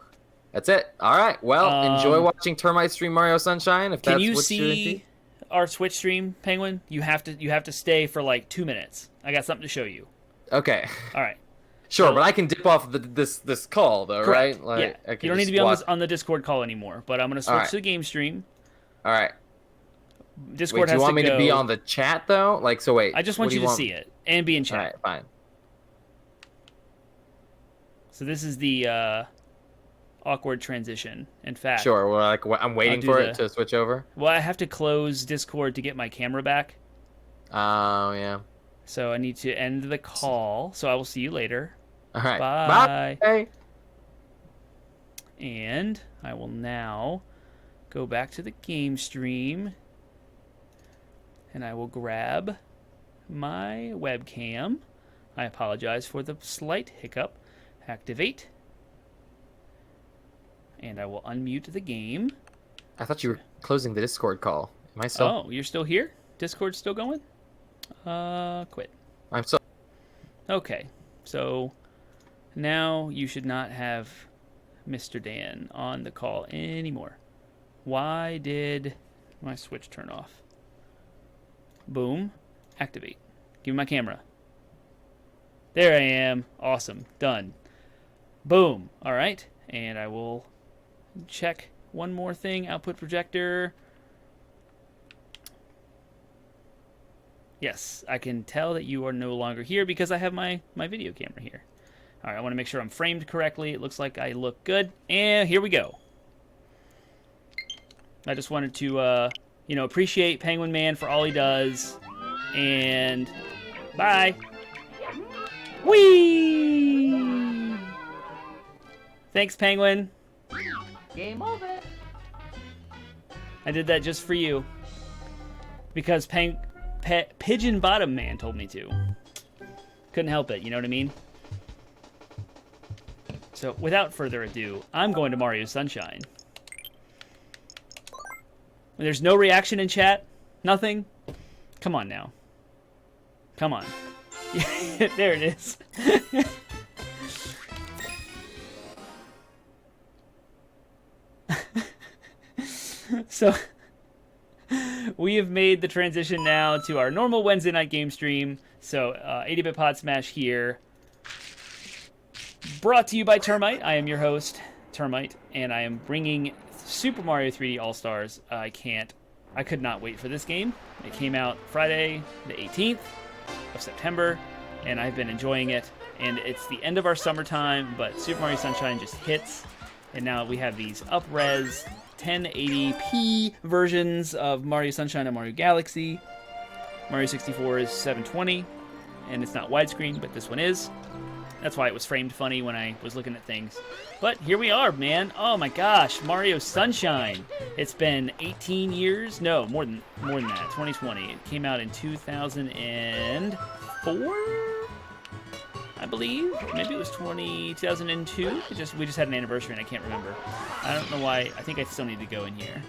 that's it. All right. Well, enjoy watching Termite stream Mario Sunshine. If can that's you what you're into. see our Twitch stream, Penguin? You have to stay for like 2 minutes. I got something to show you. Okay. All right. Sure, but I can dip off this call though, correct. right? Like, yeah. You don't need to be on the Discord call anymore. But I'm gonna switch to the game stream. All right. Discord do you want me to be on the chat though? Like, so wait. I just want you to see it and be in chat. All right, fine. So this is the awkward transition. In fact, Sure. Well, like I'm waiting for it to switch over. Well, I have to close Discord to get my camera back. Oh yeah. So I need to end the call. So I will see you later. All right. Bye. Bye. And I will now go back to the game stream. And I will grab my webcam. I apologize for the slight hiccup. Activate. And I will unmute the game. I thought you were closing the Discord call. Am I still? Oh, you're still here? Discord's still going? Quit. I'm still. Okay, so now you should not have Mr. Dan on the call anymore. Why did my switch turn off? Boom. Activate. Give me my camera. There I am. Awesome. Done. Boom. All right. And I will check one more thing. Output projector. Yes, I can tell that you are no longer here because I have my video camera here. All right, I want to make sure I'm framed correctly. It looks like I look good. And here we go. I just wanted to, appreciate Penguin Man for all he does. And bye. Whee! Thanks, Penguin. Game over. I did that just for you. Because Pigeon Bottom Man told me to. Couldn't help it, you know what I mean? So, without further ado, I'm going to Mario Sunshine. There's no reaction in chat? Nothing? Come on now. Come on. There it is. So, we have made the transition now to our normal Wednesday night game stream. So, 80-Bit Pod Smash here. Brought to you by Termite. I am your host, Termite, and I am bringing Super Mario 3D All-Stars. I could not wait for this game. It came out Friday, the 18th of September, and I've been enjoying it. And it's the end of our summertime, but Super Mario Sunshine just hits. And now we have these up-res 1080p versions of Mario Sunshine and Mario Galaxy. Mario 64 is 720, and it's not widescreen, but this one is. That's why it was framed funny when I was looking at things. But here we are, man. Oh my gosh, Mario Sunshine. It's been 18 years. No, more than that. 2020. It came out in 2004, I believe. Maybe it was 2002. We just had an anniversary, and I can't remember. I don't know why. I think I still need to go in here.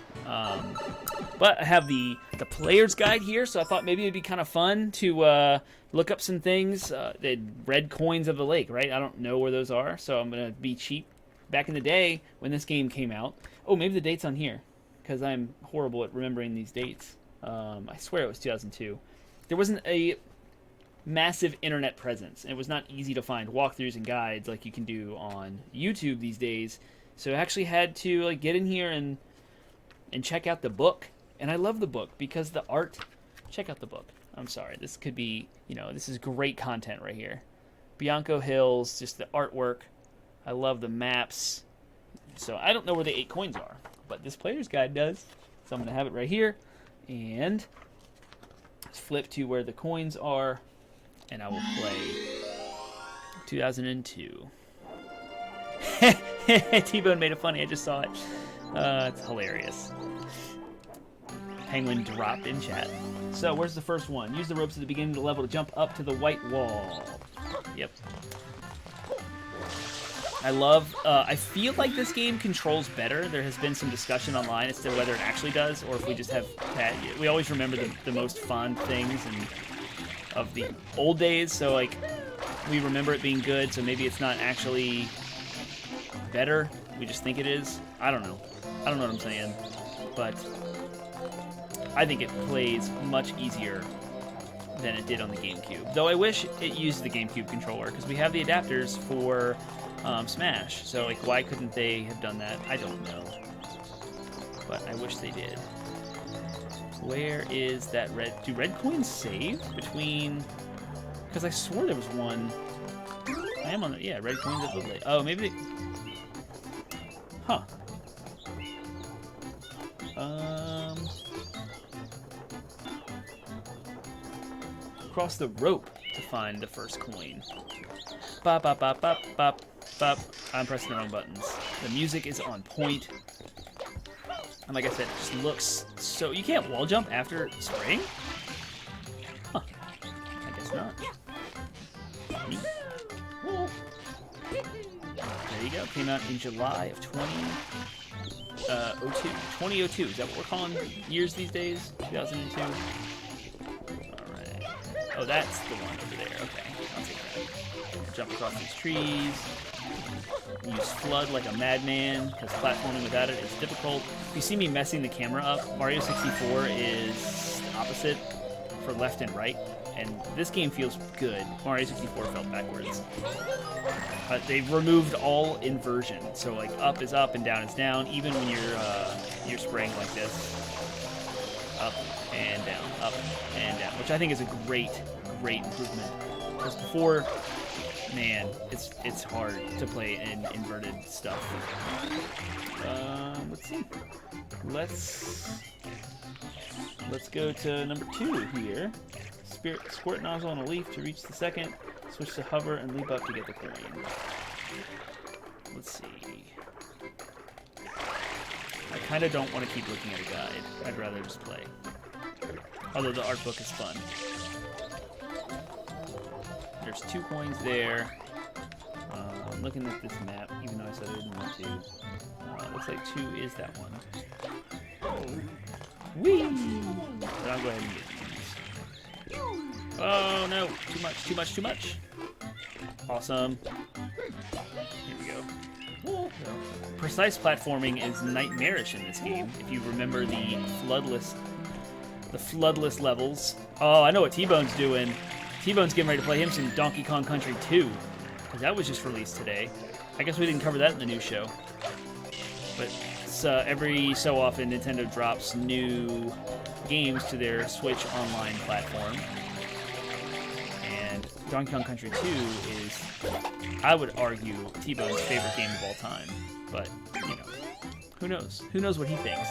But I have the player's guide here, so I thought maybe it'd be kind of fun to look up some things. The red coins of the lake, right? I don't know where those are, so I'm going to be cheap. Back in the day, when this game came out... Oh, maybe the date's on here, because I'm horrible at remembering these dates. I swear it was 2002. There wasn't a massive internet presence, and it was not easy to find walkthroughs and guides like you can do on YouTube these days. So I actually had to get in here and check out the book. And I love the book because the art... Check out the book. I'm sorry. This could be, this is great content right here. Bianco Hills, just the artwork. I love the maps. So I don't know where the 8 coins are, but this player's guide does. So I'm going to have it right here. And let's flip to where the coins are. And I will play 2002. T-Bone made it funny. I just saw it. It's hilarious. Penguin dropped in chat. So, where's the first one? Use the ropes at the beginning of the level to jump up to the white wall. Yep. I feel like this game controls better. There has been some discussion online as to whether it actually does, or if we just have we always remember the most fond things of the old days, so, we remember it being good, so maybe it's not actually better. We just think it is. I don't know. I don't know what I'm saying. But I think it plays much easier than it did on the GameCube. Though I wish it used the GameCube controller, because we have the adapters for Smash. So, why couldn't they have done that? I don't know. But I wish they did. Where is that red... Do red coins save between... Because I swore there was one... I am on the... Yeah, red coins at the lake. Oh, maybe they... Huh. Cross the rope to find the first coin. Bop, bop, bop, bop, bop, bop. I'm pressing the wrong buttons. The music is on point. And like I said, it just looks so... You can't wall jump after spraying? Huh. I guess not. Neat. There you go. Came out in July of 2002. Is that what we're calling years these days? 2002? Alright. Oh, that's the one over there. Okay. I'll take that. Jump across these trees. Use flood like a madman, because platforming without it is difficult. If you see me messing the camera up, Mario 64 is opposite for left and right, and this game feels good. Mario 64 felt backwards. But they've removed all inversion, so like up is up and down is down, even when you're spraying like this. Up and down, which I think is a great improvement. Because before, man, it's hard to play in inverted stuff. Let's see. Let's go to number 2 here. Squirt nozzle on a leaf to reach the second. Switch to hover and leap up to get the coin. Let's see. I kind of don't want to keep looking at a guide. I'd rather just play. Although the art book is fun. There's 2 coins there. I'm looking at this map, even though I said I didn't want to. Looks like 2 is that one. Whee! But I'll go ahead and get these. Oh no! Too much. Awesome. Here we go. Precise platforming is nightmarish in this game. If you remember the floodless levels. Oh, I know what T-Bone's doing. T-Bone's getting ready to play him some Donkey Kong Country 2. Because that was just released today. I guess we didn't cover that in the news show. But every so often, Nintendo drops new games to their Switch Online platform. And Donkey Kong Country 2 is, I would argue, T-Bone's favorite game of all time. But, you know, who knows? Who knows what he thinks?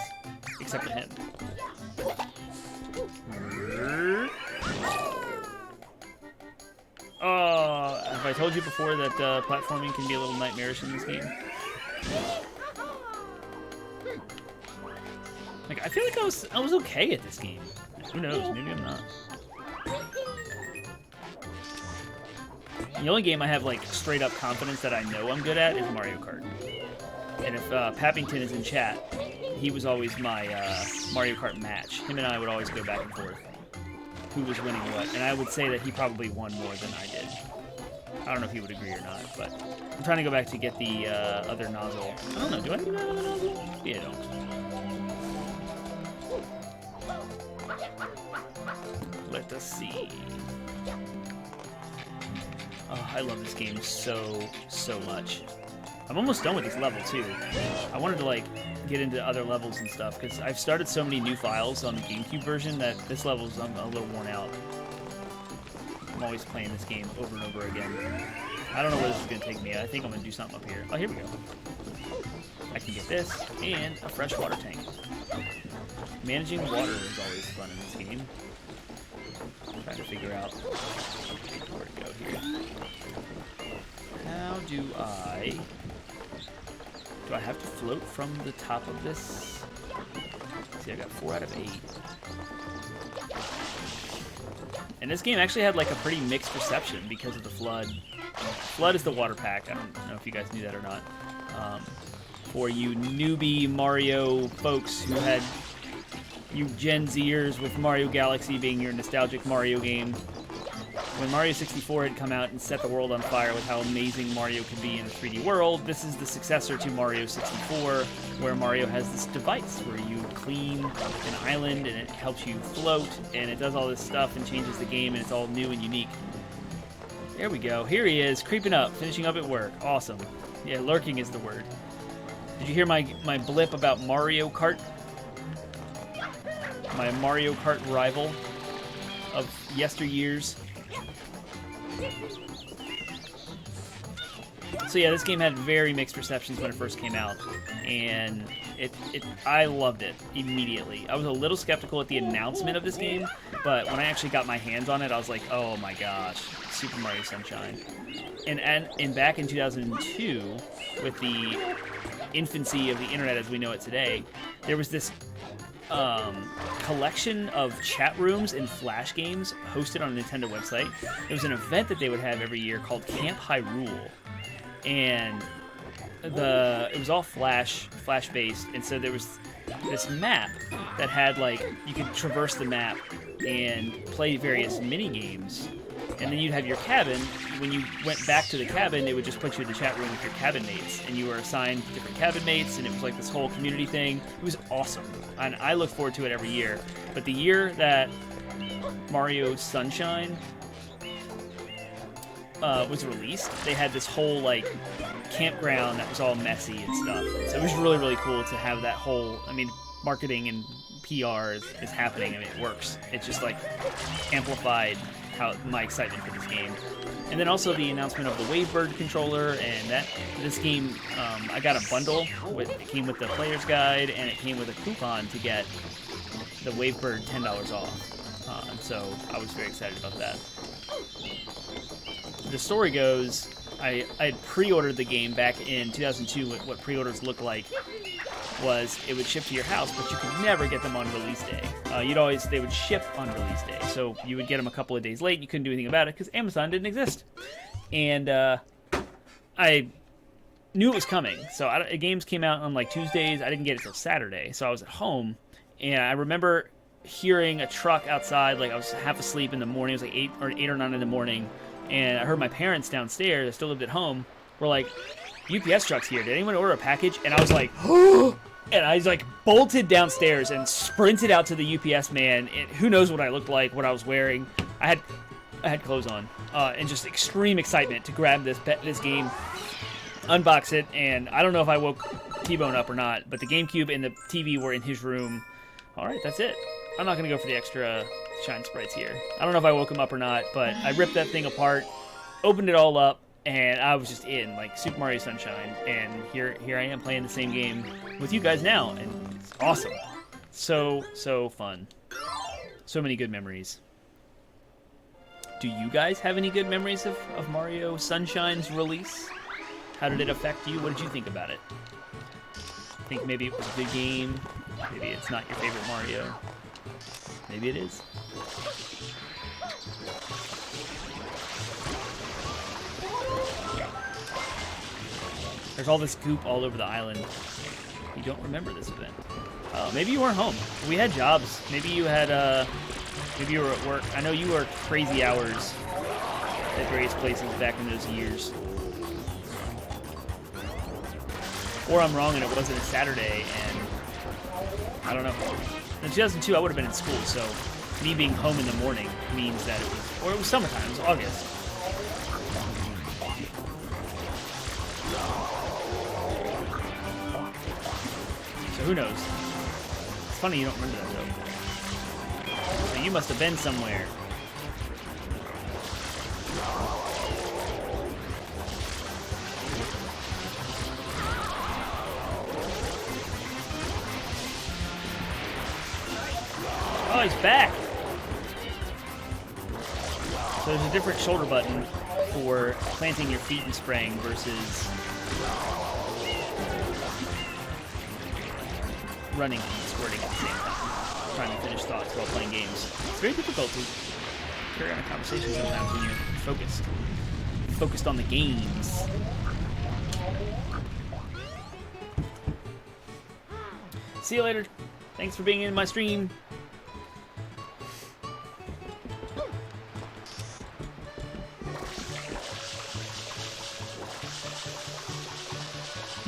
Except for him. Oh, have I told you before that platforming can be a little nightmarish in this game? Like, I feel like I was okay at this game. Who knows? Maybe I'm not. The only game I have, like, straight up confidence that I know I'm good at is Mario Kart. And if Pappington is in chat, he was always my Mario Kart match. Him and I would always go back and forth. Who was winning what, and I would say that he probably won more than I did. I don't know if he would agree or not, but I'm trying to go back to get the other nozzle. I don't know, do I need another nozzle? Yeah, I don't. Let us see. Oh, I love this game so much. I'm almost done with this level, too. I wanted to, like, get into other levels and stuff, because I've started so many new files on the GameCube version that this level's I'm a little worn out. I'm always playing this game over and over again. I don't know where this is going to take me. I think I'm going to do something up here. Oh, here we go. I can get this, and a fresh water tank. Managing water is always fun in this game. I'm trying to figure out where to go here. How do I... Do I have to float from the top of this? Let's see, I got 4 out of 8. And this game actually had like a pretty mixed reception because of the flood. Flood is the water pack. I don't know if you guys knew that or not. For you newbie Mario folks who had you Gen Zers with Mario Galaxy being your nostalgic Mario game. When Mario 64 had come out and set the world on fire with how amazing Mario could be in a 3D world, this is the successor to Mario 64, where Mario has this device where you clean an island and it helps you float, and it does all this stuff and changes the game, and it's all new and unique. There we go. Here he is, creeping up, finishing up at work. Awesome. Yeah, lurking is the word. Did you hear my blip about Mario Kart? My Mario Kart rival of yesteryears. So yeah, this game had very mixed receptions when it first came out, and I loved it immediately. I was a little skeptical at the announcement of this game, but when I actually got my hands on it, I was like, oh my gosh, Super Mario Sunshine. And back in 2002, with the infancy of the internet as we know it today, there was this collection of chat rooms and flash games hosted on a Nintendo website. It was an event that they would have every year called Camp Hyrule, and it was all flash based, and so there was this map that had, like, you could traverse the map and play various mini games, and then you'd have your cabin. When you went back to the cabin, it would just put you in the chat room with your cabin mates, and you were assigned different cabin mates, and it was like this whole community thing. It was awesome, and I look forward to it every year. But the year that Mario Sunshine was released, they had this whole, like, campground that was all messy and stuff. So it was really, really cool to have that whole, I mean, marketing and PR is happening. I mean, it works. It's just, like, amplified my excitement for this game. And then also the announcement of the Wavebird controller, and this game, I got a bundle. It came with the player's guide, and it came with a coupon to get the Wavebird $10 off. And so I was very excited about that. The story goes, I had pre-ordered the game back in 2002. What pre-orders looked like was it would ship to your house, but you could never get them on release day. They would ship on release day, so you would get them a couple of days late. And you couldn't do anything about it because Amazon didn't exist. And I knew it was coming, so games came out on, like, Tuesdays. I didn't get it till Saturday, so I was at home, and I remember hearing a truck outside. Like, I was half asleep in the morning. It was like 8 or 9 in the morning. And I heard my parents downstairs, I still lived at home, were like, UPS truck's here. Did anyone order a package? And I was like, oh! And I was like, bolted downstairs and sprinted out to the UPS man. And who knows what I looked like, what I was wearing. I had clothes on. And just extreme excitement to grab this game, unbox it. And I don't know if I woke T-Bone up or not, but the GameCube and the TV were in his room. All right, that's it. I'm not going to go for the extra shine sprites here. I don't know if I woke him up or not, but I ripped that thing apart, opened it all up, and I was just in, like, Super Mario Sunshine. And here I am playing the same game with you guys now, and it's awesome. So fun. So many good memories. Do you guys have any good memories of Mario Sunshine's release? How did it affect you? What did you think about it? Think maybe it was a good game? Maybe it's not your favorite Mario? Maybe it is. There's all this goop all over the island. You don't remember this event. Maybe you weren't home. We had jobs. Maybe you had, maybe you were at work. I know you worked crazy hours at various places back in those years. Or I'm wrong and it wasn't a Saturday, and I don't know. In 2002, I would have been in school, so me being home in the morning means that it was summertime, it was August. So who knows? It's funny you don't remember that, though. So you must have been somewhere. Oh, he's back! So there's a different shoulder button for planting your feet and spraying versus running and squirting at the same time, trying to finish thoughts while playing games. It's very difficult to carry on a conversation sometimes when you're focused on the games. See you later. Thanks for being in my stream.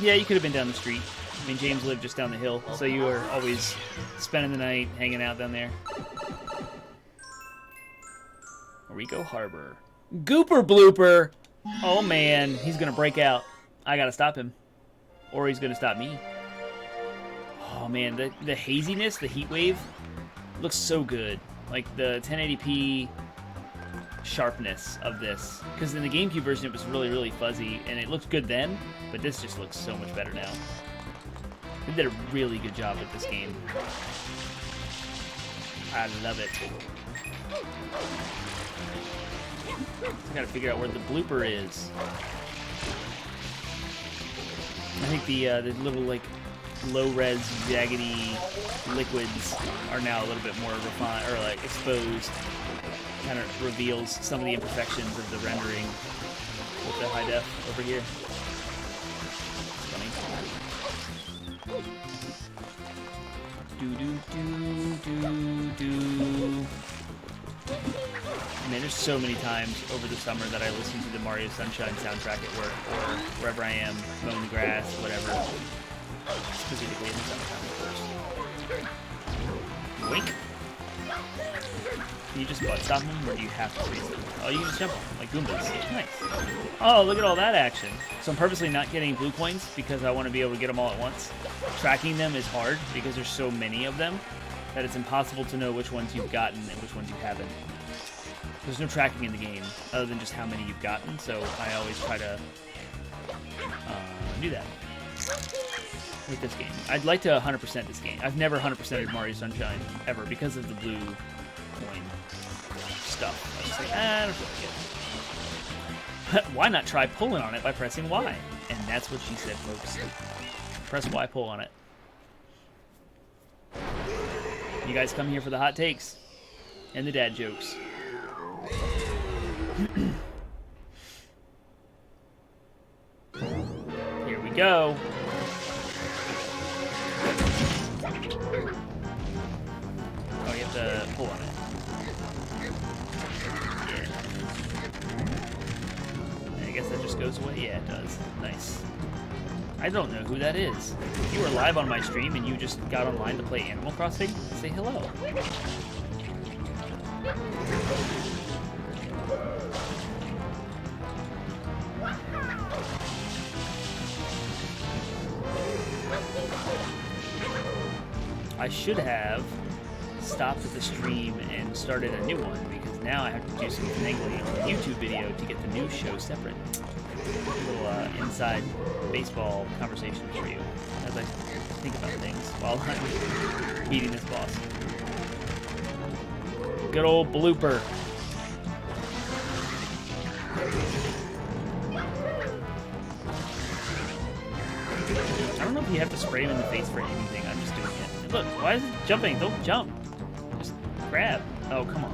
Yeah, you could have been down the street. I mean, James lived just down the hill, so you were always spending the night hanging out down there. Rico Harbor. Gooper blooper! Oh man, he's gonna break out. I gotta stop him. Or he's gonna stop me. Oh man, the haziness, the heat wave, looks so good. Like the 1080p sharpness of this, because in the GameCube version it was really, really fuzzy, and it looked good then, but this just looks so much better now. They did a really good job with this game. I love it. I gotta figure out where the blooper is. I think the little like low-res jaggedy liquids are now a little bit more refined or like exposed. Kind of reveals some of the imperfections of the rendering with the high def over here. It's funny. Man, there's so many times over the summer that I listen to the Mario Sunshine soundtrack at work or wherever I am, mowing the grass, whatever. Specifically in the summertime, of course. Wink. Can you just butt stop them, or do you have to freeze them? Oh, you can just jump them, like Goombas. Nice. Oh, look at all that action. So I'm purposely not getting blue coins because I want to be able to get them all at once. Tracking them is hard because there's so many of them that it's impossible to know which ones you've gotten and which ones you haven't. There's no tracking in the game other than just how many you've gotten, so I always try to do that with this game. I'd like to 100% this game. I've never 100%ed Mario Sunshine ever because of the blue coin stuff. I was just like, I don't feel like it. Why not try pulling on it by pressing Y? And that's what she said, folks. Press Y, pull on it. You guys come here for the hot takes and the dad jokes. Here we go. Oh, you have to pull on it. Yeah. I guess that just goes away. Yeah, it does. Nice. I don't know who that is. If you were live on my stream and you just got online to play Animal Crossing, say hello. I should have stopped at the stream and started a new one because now I have to do some finagling on the YouTube video to get the new show separate. A little inside baseball conversation for you as I think about things while I'm beating this boss. Good old blooper. I don't know if you have to spray him in the face for anything. I'm just doing it. Look, why is it jumping? Don't jump. Just grab. Oh, come on.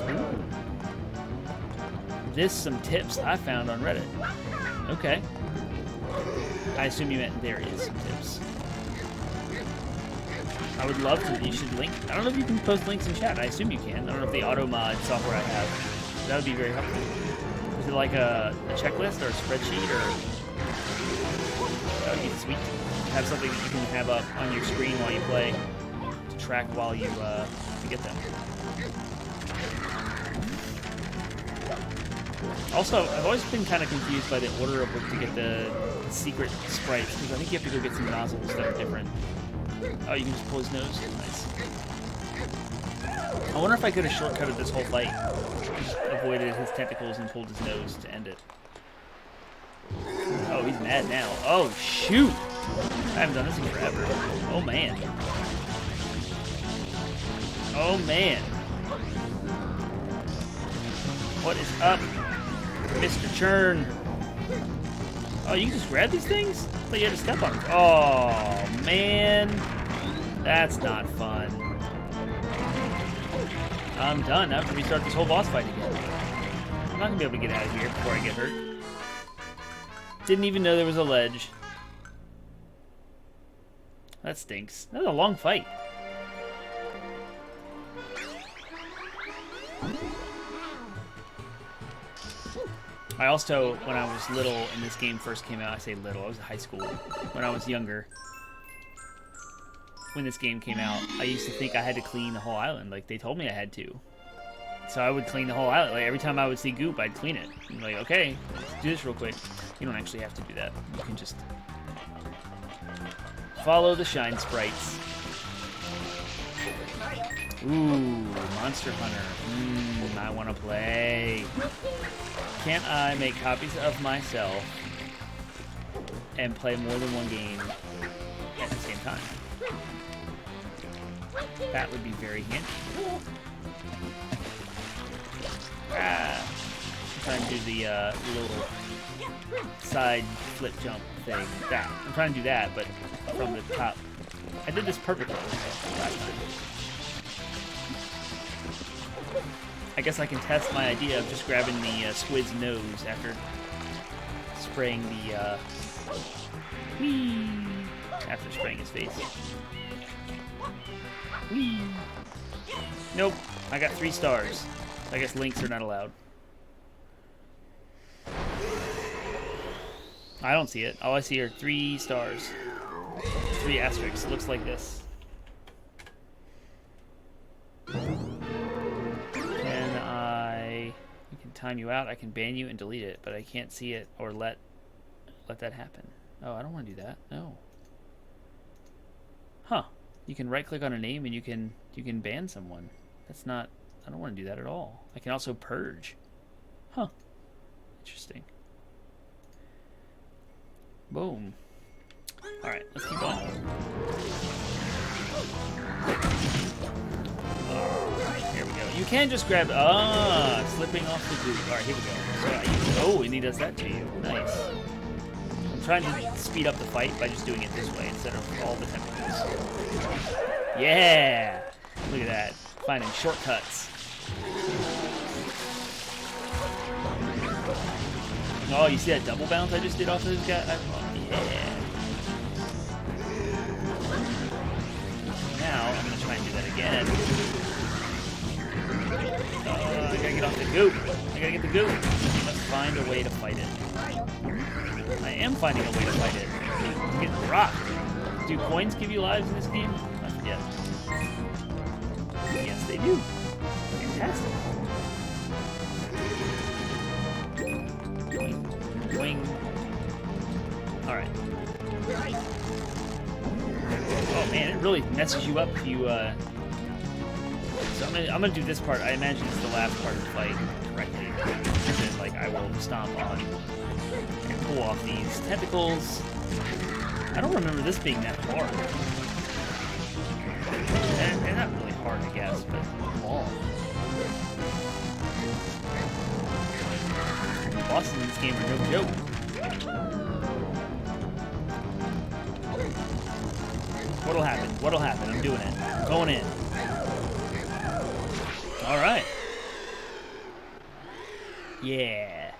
Ooh. This some tips I found on Reddit. Okay. I assume you meant there is some tips. I would love to. You should link. I don't know if you can post links in chat. I assume you can. I don't know if the auto mod software I have. That would be very helpful. Is it like a checklist or a spreadsheet or? That would be sweet. Have something that you can have up on your screen while you play to track while you get them. Also, I've always been kind of confused by the order of what to get the secret sprites because I think you have to go get some nozzles that are different. Oh, you can just pull his nose? Nice. I wonder if I could have shortcutted this whole fight. Just avoided his tentacles and pulled his nose to end it. Oh, he's mad now. Oh, shoot! I haven't done this in forever. Oh, man. Oh, man. What is up, Mr. Churn? Oh, you can just grab these things? I thought you had to step on them. Oh, man. That's not fun. I'm done. I have to restart this whole boss fight again. I'm not going to be able to get out of here before I get hurt. Didn't even know there was a ledge. That stinks. That was a long fight. I also, when I was little and this game first came out, I say little, I was in high school. When I was younger, when this game came out, I used to think I had to clean the whole island. Like, they told me I had to. So I would clean the whole island. Like, every time I would see goop, I'd clean it. I'm like, okay, let's do this real quick. You don't actually have to do that. You can just follow the shine sprites. Ooh, Monster Hunter. I want to play. Can't I make copies of myself and play more than one game at the same time? That would be very handy. I'm trying to do the little side flip jump thing. That. I'm trying to do that, but from the top. I did this perfectly last time. I guess I can test my idea of just grabbing the squid's nose after spraying the whee, after spraying his face. Whee. Nope, I got 3 stars. I guess links are not allowed. I don't see it. All I see are 3 stars. 3 asterisks. It looks like this. I can time you out. I can ban you and delete it, but I can't see it or let that happen. Oh, I don't want to do that. No. Huh. You can right-click on a name and you can ban someone. That's not. I don't want to do that at all. I can also purge. Huh. Interesting. Boom. All right, let's keep going. Here we go. You can just grab. Slipping off the boot. All right, here we go. Oh, and he does that to you. Nice. I'm trying to speed up the fight by just doing it this way instead of all the tentacles. Yeah. Look at that. Finding shortcuts. Oh, you see that double bounce I just did off of this guy? Yeah. Now, I'm going to try and do that again. I gotta get off the goop. I gotta get the goop. I must find a way to fight it. I am finding a way to fight it. I'm getting rocked. Do coins give you lives in this game? I forget. Yes, they do. Fantastic. Wing. Alright. Oh man, it really messes you up if you So I'm gonna do this part. I imagine it's the last part of the fight correctly. And then like I will stomp on and pull off these tentacles. I don't remember this being that hard. They're not really hard I guess, but long. Bosses in this game are no joke. What'll happen? What'll happen? I'm doing it. I'm going in. Alright. Yeah.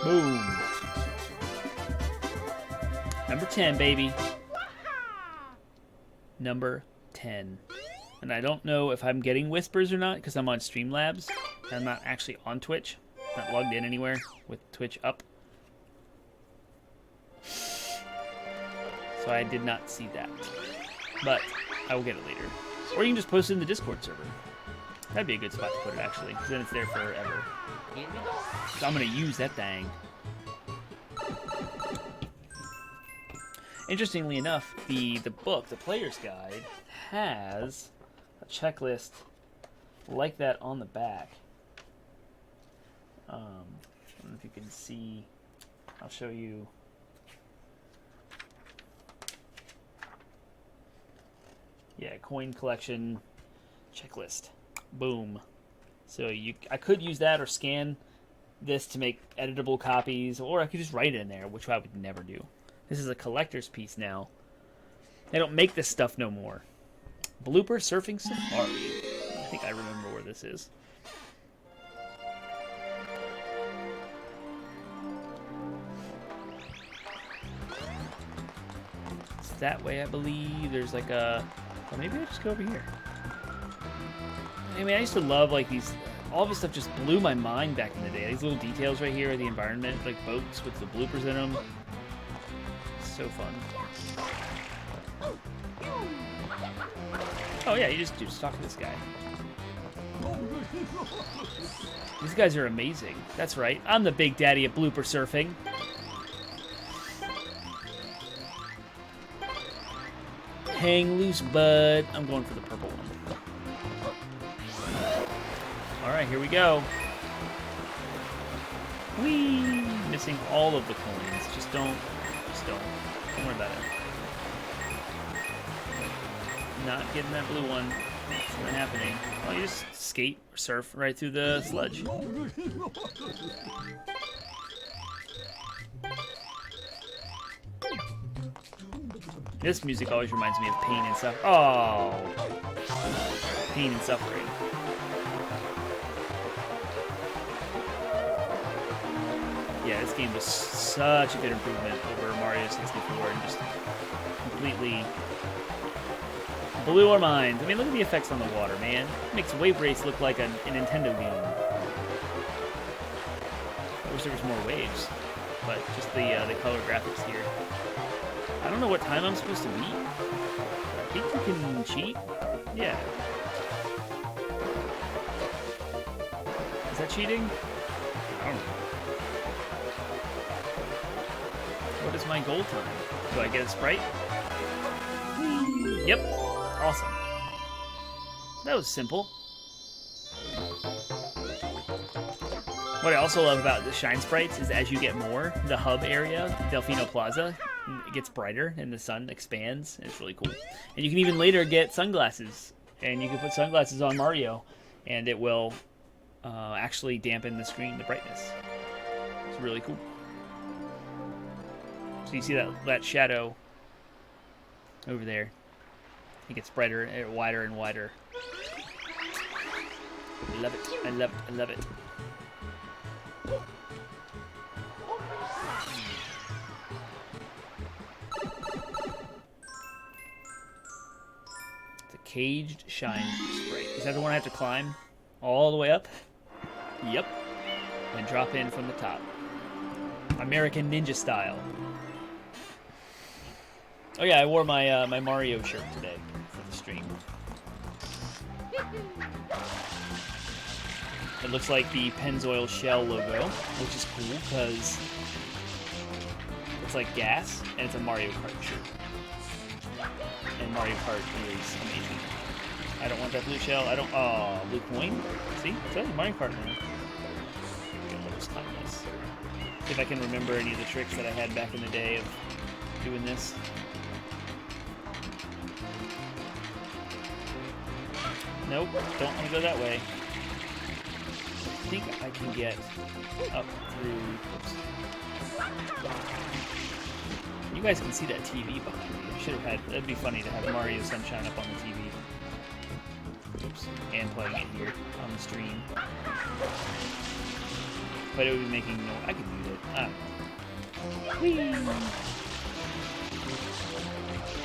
Boom. Number 10, baby. Number 10. And I don't know if I'm getting whispers or not because I'm on Streamlabs. And I'm not actually on Twitch. Not logged in anywhere with Twitch up. So I did not see that. But I will get it later. Or you can just post it in the Discord server. That'd be a good spot to put it, actually. Because then it's there forever. So I'm going to use that thing. Interestingly enough, the book, the player's guide, has a checklist like that on the back. I don't know if you can see. I'll show you. Yeah, coin collection checklist. Boom. So I could use that or scan this to make editable copies, or I could just write it in there, which I would never do. This is a collector's piece now. They don't make this stuff no more. Blooper Surfing Safari. I think I remember where this is. It's that way, I believe. There's like a... Or maybe I just go over here. I mean, I used to love like these... All this stuff just blew my mind back in the day. These little details right here, the environment, like boats with the bloopers in them. So fun. Oh yeah, you just talk to this guy. These guys are amazing. That's right. I'm the big daddy of blooper surfing. Hang loose, bud. I'm going for the purple one. All right, here we go. Whee! Missing all of the coins. Just don't worry about it. Not getting that blue one. It's not happening. Well, you just skate or surf right through the sludge. This music always reminds me of pain and suffering. Oh, pain and suffering. Yeah, this game was such a good improvement over Mario 64 and just completely blew our minds. I mean, look at the effects on the water, man. It makes Wave Race look like a Nintendo game. I wish there was more waves, but just the color graphics here. I don't know what time I'm supposed to beat. I think you can cheat. Yeah. Is that cheating? I don't know. What is my goal time? Do I get a Sprite? Yep. Awesome. That was simple. What I also love about the Shine Sprites is as you get more, the hub area, Delfino Plaza, it gets brighter and the sun expands. It's really cool. And you can even later get sunglasses. And you can put sunglasses on Mario and it will actually dampen the screen, the brightness. It's really cool. So you see that shadow over there. It gets brighter, wider and wider. I love it. I love it. I love it. It's a caged shine sprite. Is that the one I have to climb all the way up? Yep. And drop in from the top. American Ninja style. Oh yeah, I wore my my Mario shirt today for the stream. It looks like the Pennzoil Shell logo, which is cool because it's like gas and it's a Mario Kart shirt. And Mario Kart is amazing. I don't want that blue shell. I don't. Oh, blue coin. See, it's Mario Kart now. Let's time this. See if I can remember any of the tricks that I had back in the day of doing this. Nope, don't want to go that way. I think I can get up through... Oops. You guys can see that TV behind me. I should have had... That'd be funny to have Mario Sunshine up on the TV. Oops. And playing it here on the stream. But it would be making no... I could mute it. Whee!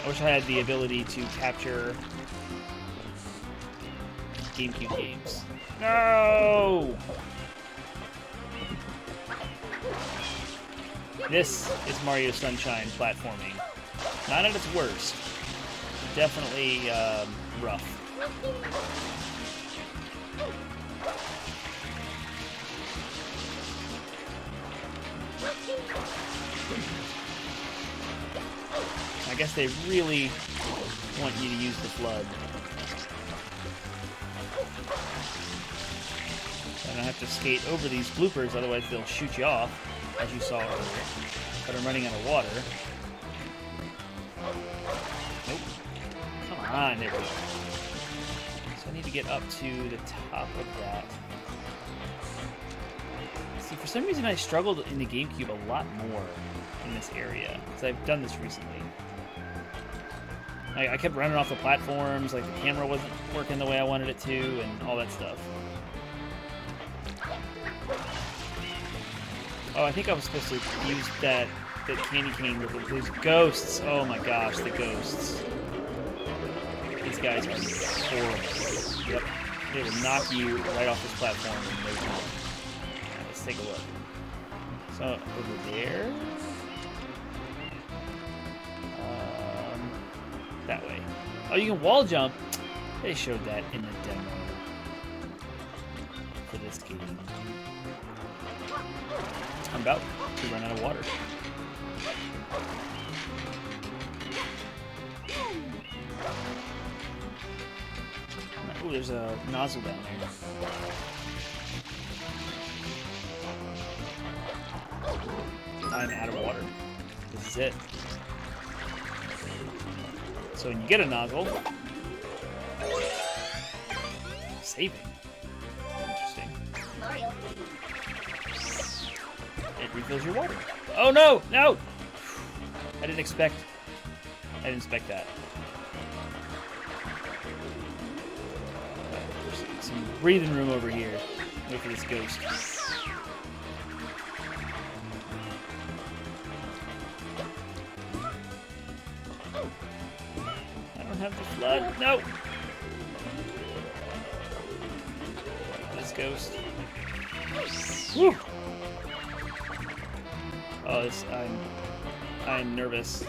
I wish I had the ability to capture... GameCube games. No! This is Mario Sunshine platforming. Not at its worst. Definitely rough. I guess they really want you to use the flood. I don't have to skate over these bloopers, otherwise they'll shoot you off, as you saw earlier. But I'm running out of water. Nope. Come on, there we go. So I need to get up to the top of that. See, for some reason I struggled in the GameCube a lot more in this area, because I've done this recently. I kept running off the platforms, like the camera wasn't working the way I wanted it to, and all that stuff. Oh, I think I was supposed to use that candy cane with those ghosts. Oh my gosh, the ghosts. These guys are horrible. Yep. They will knock you right off this platform and no time. Right, let's take a look. So, over there. That way. Oh, you can wall jump. They showed that in the demo. for this game. I'm about to run out of water. Oh, there's a nozzle down there. I'm out of water. This is it. So when you get a nozzle, saving. Interesting. It refills your water. Oh no! No! I didn't expect that. There's some breathing room over here. Wait for this ghost. I don't have the flood. No! This ghost. Woo! Oh, this, I'm nervous.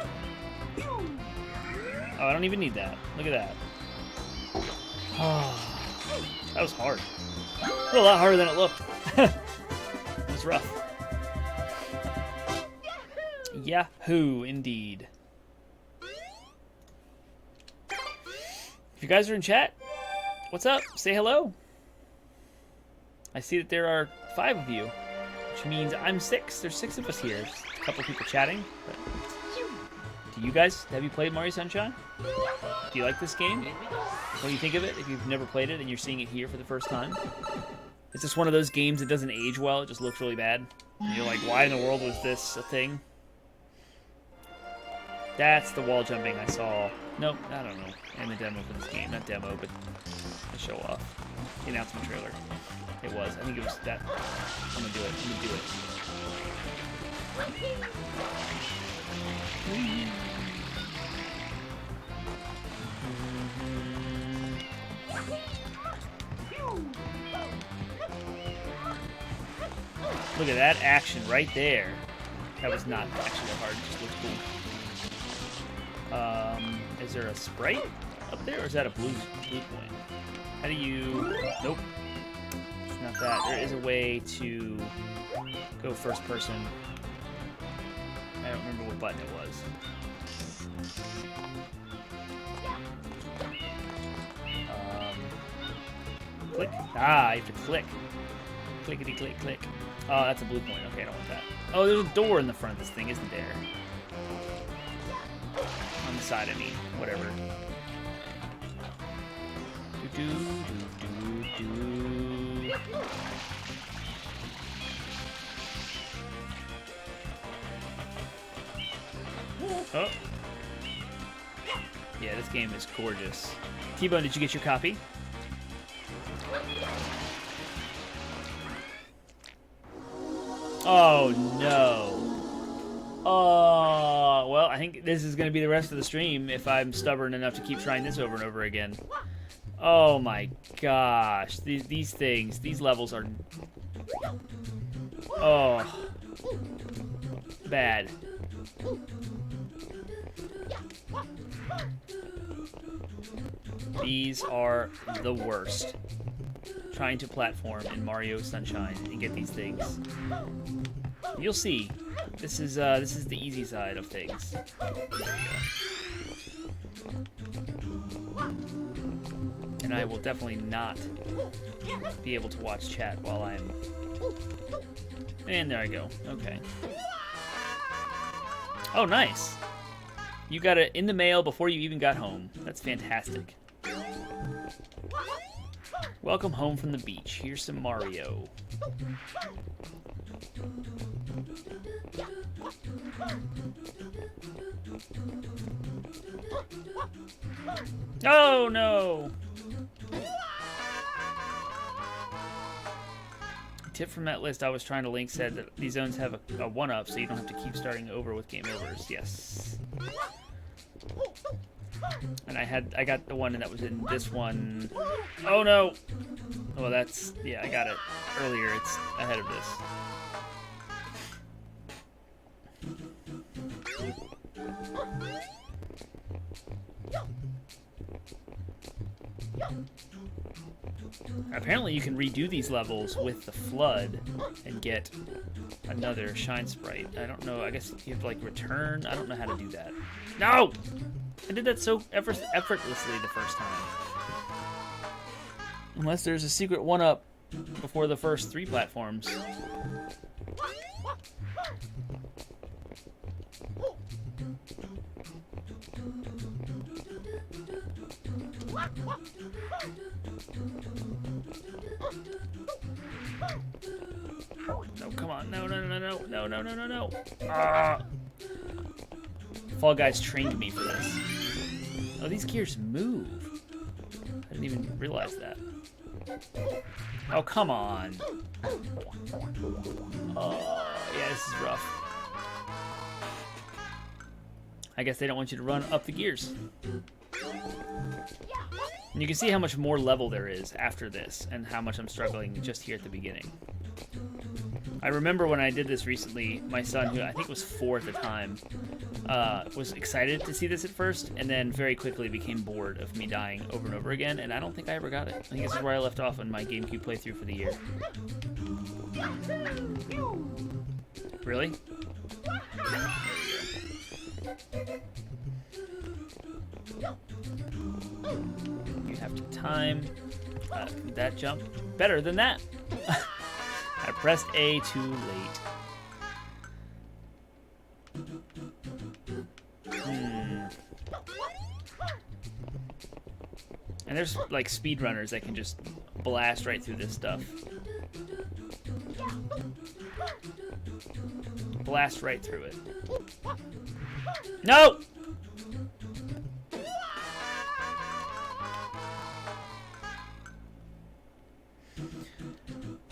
Oh, I don't even need that. Look at that. Oh, that was hard. A lot harder than it looked. It was rough. Yahoo, indeed. If you guys are in chat, what's up? Say hello. I see that there are 5 of you, which means I'm 6. There's 6 of us here. There's a couple people chatting. But do you guys, have you played Mario Sunshine? Do you like this game? What do you think of it if you've never played it and you're seeing it here for the first time? It's just one of those games that doesn't age well. It just looks really bad. And you're like, why in the world was this a thing? That's the wall jumping I saw. Nope, I don't know. In the demo for this game. Not demo, but the show off. The announcement trailer. It was. I think it was that. I'm gonna do it. I'm gonna do it. Look at that action right there. That was not actually that hard. It just looked cool. Is there a sprite up there, or is that a blue point? How do you... Nope. It's not that. There is a way to go first person. I don't remember what button it was. Click. Ah, you have to click. Clickety click click. Oh, that's a blue point. Okay, I don't want that. Oh, there's a door in the front of this thing, isn't there? On the side, I mean. Whatever. Do do do do do. Oh. Yeah, this game is gorgeous. T-Bone, did you get your copy? Oh, no. Oh, well, I think this is going to be the rest of the stream if I'm stubborn enough to keep trying this over and over again. Oh, my gosh. These things, these levels are... Oh. Bad. These are the worst. Trying to platform in Mario Sunshine and get these things. You'll see. This is the easy side of things. And I will definitely not be able to watch chat while I'm... And there I go. Okay. Oh, nice. You got it in the mail before you even got home. That's fantastic. Welcome home from the beach. Here's some Mario. Oh, no! Tip from that list I was trying to link said that these zones have a 1-up, so you don't have to keep starting over with game overs. Yes. And I got the one that was in this one. Oh no! Well, that's, yeah, I got it earlier. It's ahead of this. Apparently you can redo these levels with the flood and get another shine sprite. I don't know. I guess you have to like return. I don't know how to do that. No! I did that so effortlessly the first time. Unless there's a secret 1-up before the first 3 platforms. No, come on. No, no, no, no, no, no, no, no, no. Ah. Fall Guys trained me for this. Oh, these gears move. I didn't even realize that. Oh, come on. Oh, yeah, this is rough. I guess they don't want you to run up the gears. And you can see how much more level there is after this and how much I'm struggling just here at the beginning. I remember when I did this recently, my son, who I think was 4 at the time, was excited to see this at first, and then very quickly became bored of me dying over and over again, and I don't think I ever got it. I think this is where I left off on my GameCube playthrough for the year. Really? You have to time that jump better than that. I pressed A too late. And there's like speedrunners that can just blast right through this stuff. Blast right through it. No!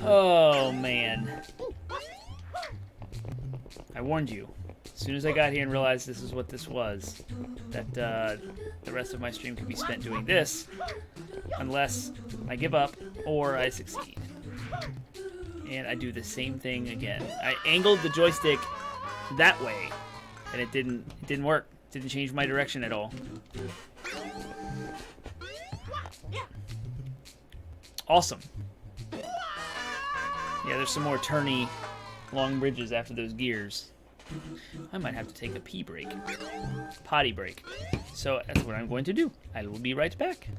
Oh, man. I warned you. As soon as I got here and realized this is what this was, that the rest of my stream could be spent doing this, unless I give up or I succeed. And I do the same thing again. I angled the joystick that way, and it didn't work. It didn't change my direction at all. Awesome. Yeah, there's some more turny long bridges after those gears. I might have to take a pee break. Potty break. So that's what I'm going to do. I will be right back.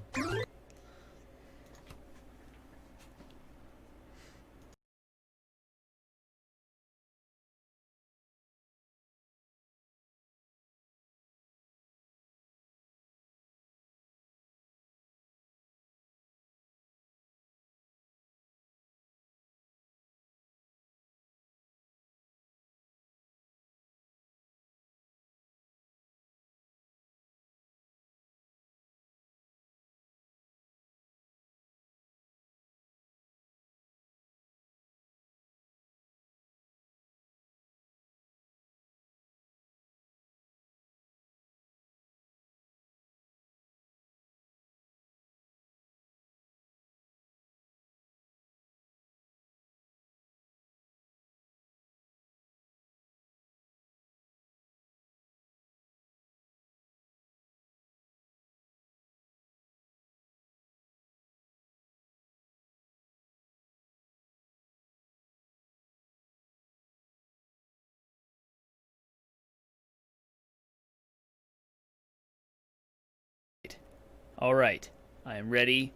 All right, I am ready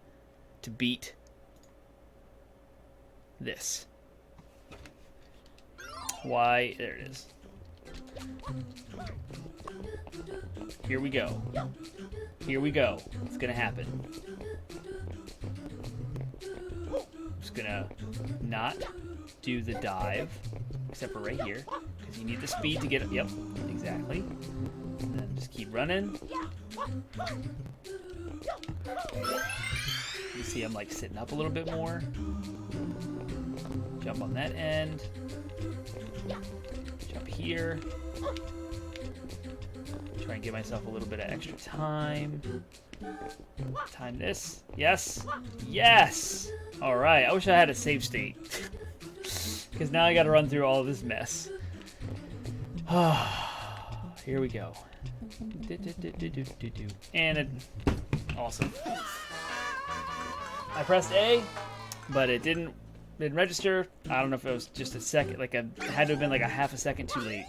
to beat this. Why? There it is. Here we go. Here we go. It's gonna happen. Just gonna not do the dive, except for right here, because you need the speed to get it. Yep, exactly. And then just keep running. You see I'm like sitting up a little bit more. Jump on that end. Jump here. Try and give myself a little bit of extra time. Time this. Yes. Yes! Alright, I wish I had a save state. Because now I gotta run through all of this mess. Here we go. And it... Awesome. I pressed A, but it didn't register. I don't know if it was just a second, like it had to have been like a half a second too late.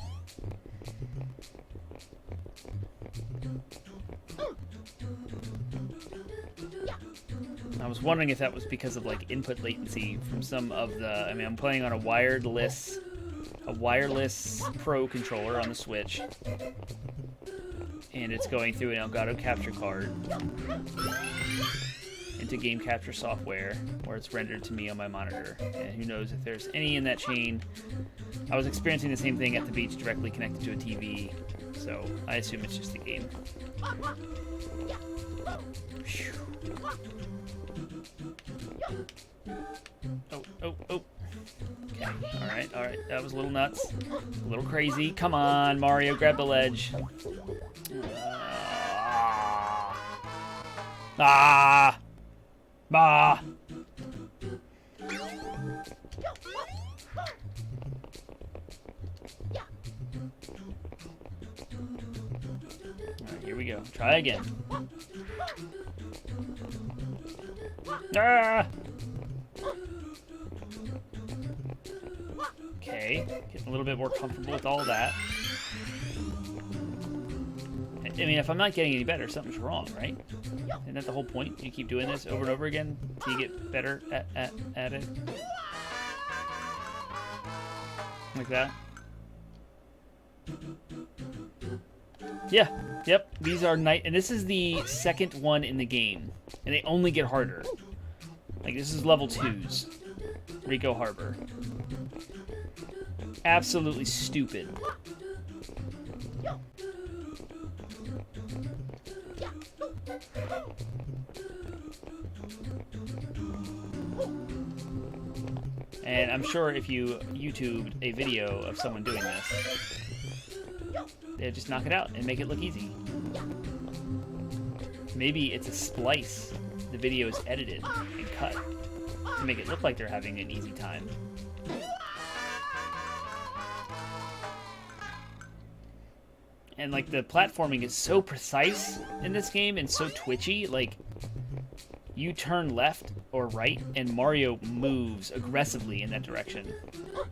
I was wondering if that was because of like input latency from some of the. I mean, I'm playing on a wireless Pro controller on the Switch, and it's going through an Elgato capture card into game capture software, where it's rendered to me on my monitor. And who knows if there's any in that chain. I was experiencing the same thing at the beach, directly connected to a TV, so I assume it's just the game. Whew. Oh. Okay, alright. That was a little nuts. A little crazy. Come on, Mario, grab the ledge. Bah! Alright, here we go. Try again. Ah! Okay, getting a little bit more comfortable with all of that. I mean, if I'm not getting any better, something's wrong, right? Isn't that the whole point? You keep doing this over and over again till you get better at it? Like that? Yeah, yep, these are night, and this is the second one in the game, and they only get harder. Like, this is level 2's. Rico Harbor. Absolutely stupid. And I'm sure if you YouTubed a video of someone doing this, they'd just knock it out and make it look easy. Maybe it's a splice. The video is edited and cut to make it look like they're having an easy time. And like the platforming is so precise in this game and so twitchy, like you turn left or right and Mario moves aggressively in that direction.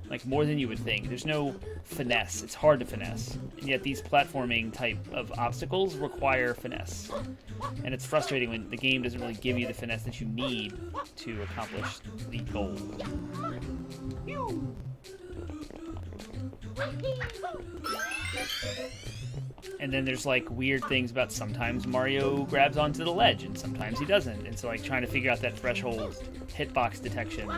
Like more than you would think. There's no finesse. It's hard to finesse. And yet these platforming type of obstacles require finesse. And it's frustrating when the game doesn't really give you the finesse that you need to accomplish the goal. And then there's like weird things about sometimes Mario grabs onto the ledge and sometimes he doesn't. And so like trying to figure out that threshold hitbox detection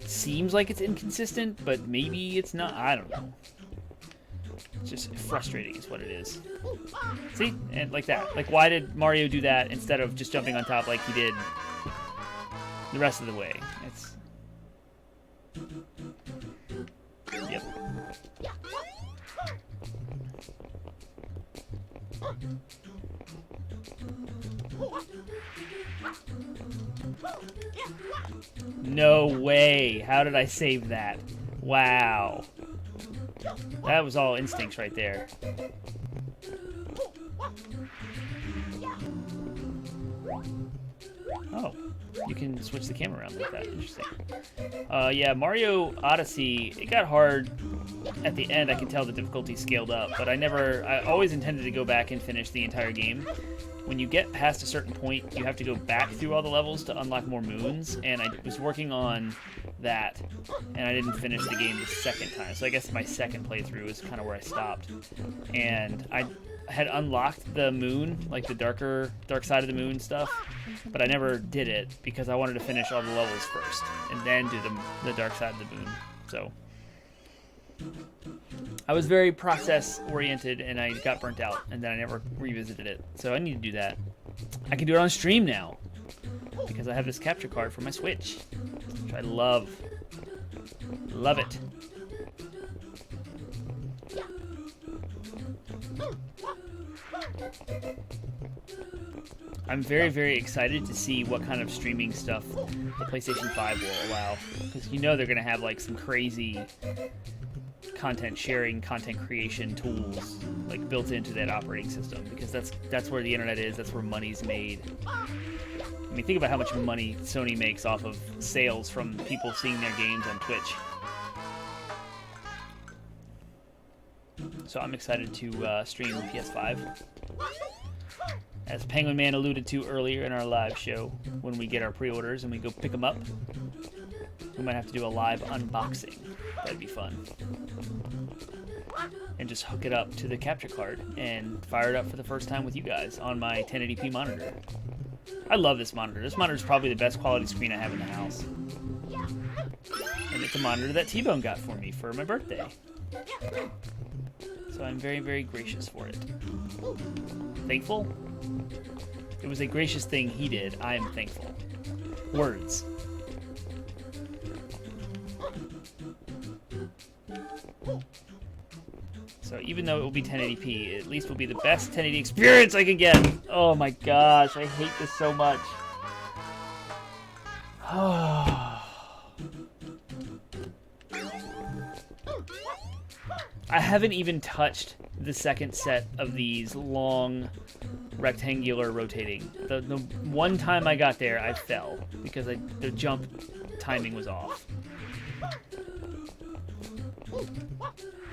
seems like it's inconsistent, but maybe it's not. I don't know. It's just frustrating is what it is. See? And like that. Like why did Mario do that instead of just jumping on top like he did the rest of the way? It's... Yep. No way. How did I save that? Wow. That was all instincts right there. Oh, you can switch the camera around like that. Interesting. Yeah, Mario Odyssey, it got hard at the end. I can tell the difficulty scaled up, but I always intended to go back and finish the entire game. When you get past a certain point, you have to go back through all the levels to unlock more moons, and I was working on that, and I didn't finish the game the second time. So I guess my second playthrough is kind of where I stopped. And I had unlocked the moon, like the dark side of the moon stuff, but I never did it because I wanted to finish all the levels first and then do the dark side of the moon. So I was very process oriented and I got burnt out and then I never revisited it. So I need to do that. I can do it on stream now because I have this capture card for my Switch, which I love. Love it. I'm very, very excited to see what kind of streaming stuff the PlayStation 5 will allow, because you know they're going to have like some crazy content sharing, content creation tools like built into that operating system, because that's where the internet is, that's where money's made. I mean, think about how much money Sony makes off of sales from people seeing their games on Twitch. So I'm excited to stream PS5. As Penguin Man alluded to earlier in our live show, when we get our pre-orders and we go pick them up, we might have to do a live unboxing. That'd be fun. And just hook it up to the capture card and fire it up for the first time with you guys on my 1080p monitor. I love this monitor. This monitor is probably the best quality screen I have in the house. And it's a monitor that T-Bone got for me for my birthday. So I'm very, very gracious for it. Thankful? It was a gracious thing he did. I am thankful. Words. So even though it will be 1080p, it at least will be the best 1080 experience I can get. Oh my gosh, I hate this so much. I haven't even touched the second set of these long rectangular rotating. The one time I got there, I fell because the jump timing was off.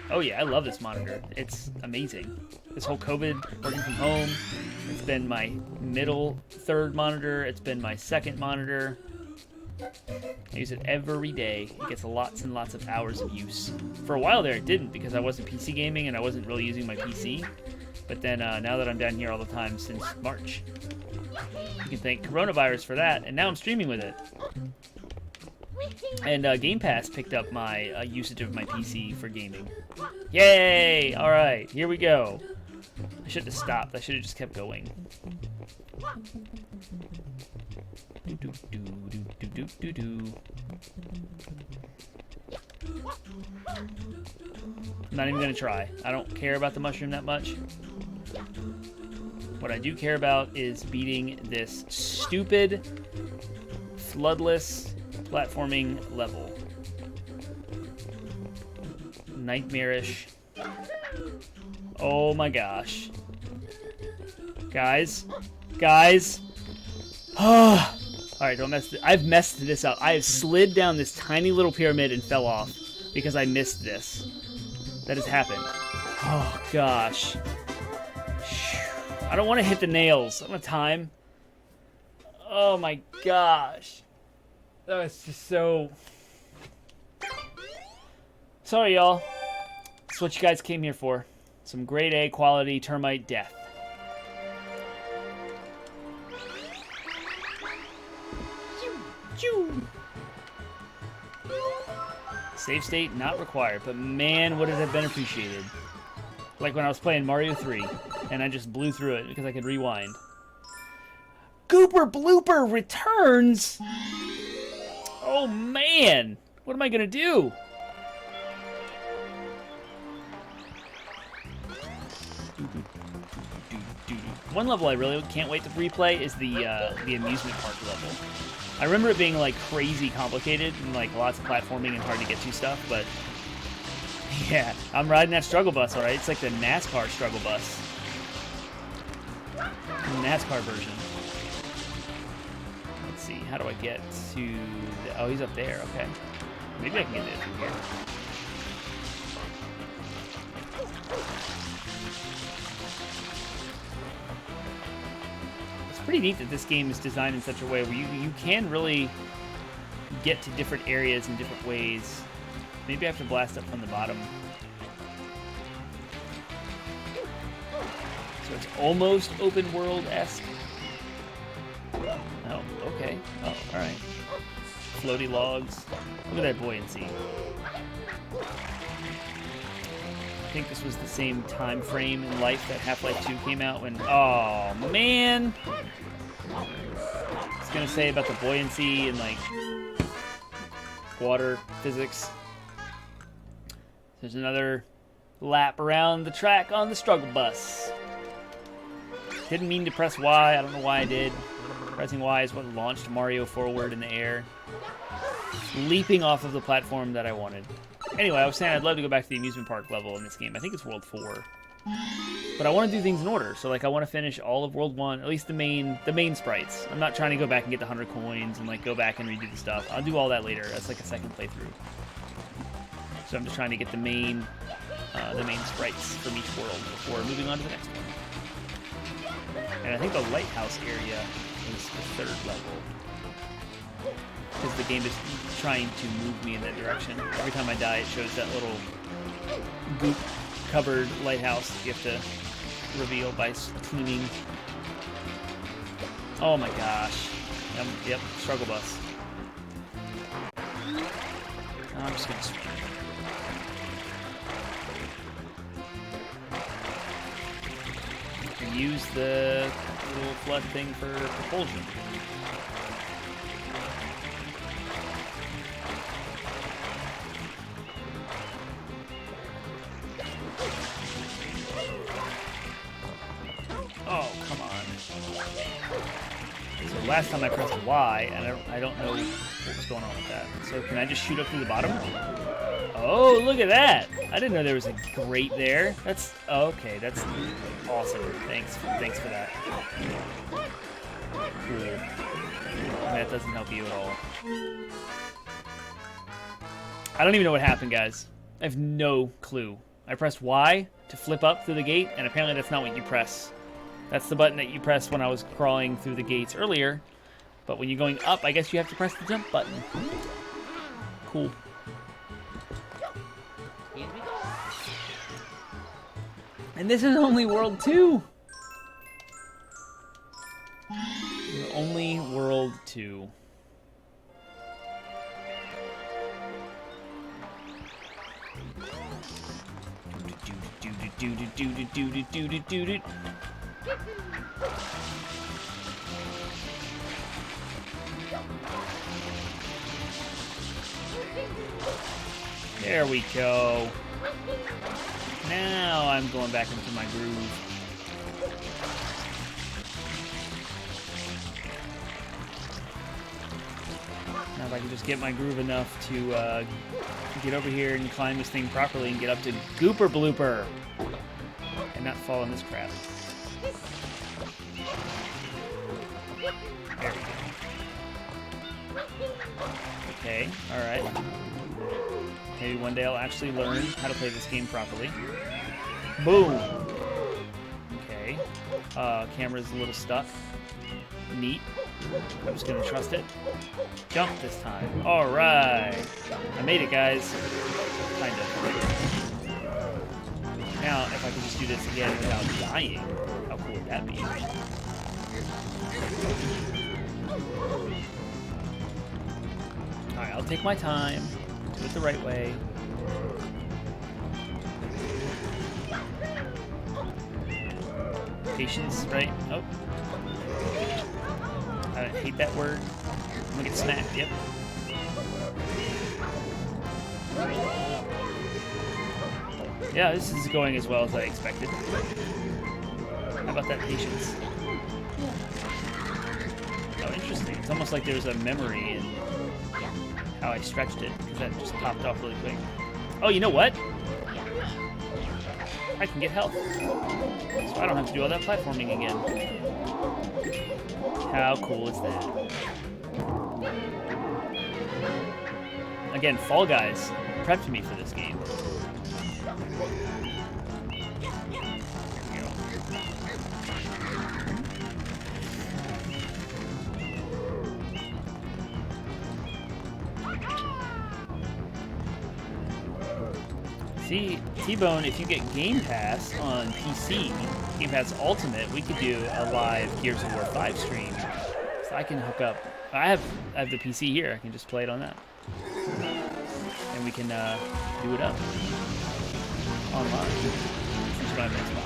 Oh yeah, I love this monitor. It's amazing. This whole COVID, working from home, it's been my middle third monitor. It's been my second monitor. I use it every day. It gets lots and lots of hours of use. For a while there, it didn't because I wasn't PC gaming and I wasn't really using my PC. But then now that I'm down here all the time since March, you can thank coronavirus for that. And now I'm streaming with it. And Game Pass picked up my usage of my PC for gaming. Yay! All right, here we go. I shouldn't have stopped. I should have just kept going. I'm not even gonna try. I don't care about the mushroom that much. What I do care about is beating this stupid, floodless platforming level. Nightmarish. Oh my gosh. Guys. Alright, don't mess I've messed this up. I have slid down this tiny little pyramid and fell off because I missed this. That has happened. Oh gosh. I don't want to hit the nails. I don't have time. Oh my gosh. That was just so... Sorry, y'all. That's what you guys came here for. Some grade A quality termite death. Save state not required, but man, would it have been appreciated. Like when I was playing Mario 3, and I just blew through it because I could rewind. Gooper Blooper returns! Oh man! What am I gonna do? One level I really can't wait to replay is the amusement park level. I remember it being like crazy complicated and like lots of platforming and hard to get to stuff, but yeah, I'm riding that struggle bus, alright? It's like the NASCAR struggle bus. The NASCAR version. Let's see, how do I get to the... Oh, he's up there, okay. Maybe I can get there through here. It's pretty neat that this game is designed in such a way where you can really get to different areas in different ways. Maybe I have to blast up from the bottom. So it's almost open world-esque. Oh, okay. Oh, alright. Floaty logs. Look at that buoyancy. I think this was the same time frame in life that Half-Life 2 came out when... Oh, man! I was gonna say about the buoyancy and, like, water physics. There's another lap around the track on the struggle bus. Didn't mean to press Y. I don't know why I did. Pressing Y is what launched Mario forward in the air, leaping off of the platform that I wanted. Anyway, I was saying I'd love to go back to the amusement park level in this game. I think it's World 4. But I want to do things in order. So like I want to finish all of World 1, at least the main sprites. I'm not trying to go back and get the 100 coins and like go back and redo the stuff. I'll do all that later. That's like a second playthrough. So I'm just trying to get the main sprites from each world before moving on to the next one. And I think the lighthouse area is the 3rd level. Because the game is trying to move me in that direction. Every time I die, it shows that little goop-covered lighthouse you have to reveal by cleaning. Oh my gosh. Yep, struggle bus. I'm just gonna swing. And use the little flood thing for propulsion. Oh, come on. So last time I pressed Y, and I don't know what was going on with that. So can I just shoot up through the bottom? Oh, look at that! I didn't know there was a grate there. That's okay. That's awesome. Thanks for that. Cool. That doesn't help you at all. I don't even know what happened, guys. I have no clue. I pressed Y to flip up through the gate, and apparently that's not what you press. That's the button that you pressed when I was crawling through the gates earlier. But when you're going up, I guess you have to press the jump button. Cool. Here we go. And this is only World 2. Only World 2. There we go. Now I'm going back into my groove. Now if I can just get my groove enough to get over here and climb this thing properly and get up to Gooper Blooper. And not fall in this crap. There we go. Okay, alright. Maybe one day I'll actually learn how to play this game properly. Boom! Okay. Camera's a little stuck. Neat. I'm just gonna trust it. Jump this time. Alright! I made it, guys. Kind of. Now, if I could just do this again without dying, how cool would that be? Alright, I'll take my time, do it the right way. Patience, right? Oh. I hate that word. I'm gonna get smacked, yep. Yeah, this is going as well as I expected. How about that patience? Oh, interesting. It's almost like there's a memory in how I stretched it, because that just popped off really quick. Oh, you know what? I can get health. So I don't have to do all that platforming again. How cool is that? Again, Fall Guys prepped me for this game. See, T-Bone, if you get Game Pass on PC, Game Pass Ultimate, we could do a live Gears of War 5 stream. So I can hook up. I have the PC here. I can just play it on that. And we can do it up online. Since we don't have Xbox.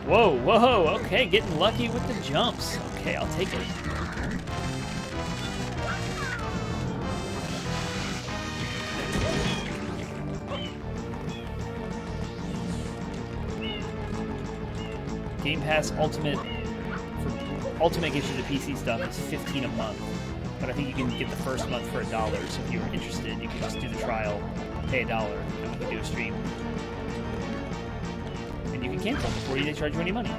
Whoa, whoa, okay, getting lucky with the jumps. Okay, I'll take it. Game Pass Ultimate gives you the PC stuff is $15 a month, but I think you can get the first month for $1. So if you were interested, you could just do the trial, pay $1, and we can do a stream. And you can cancel before they charge you any money.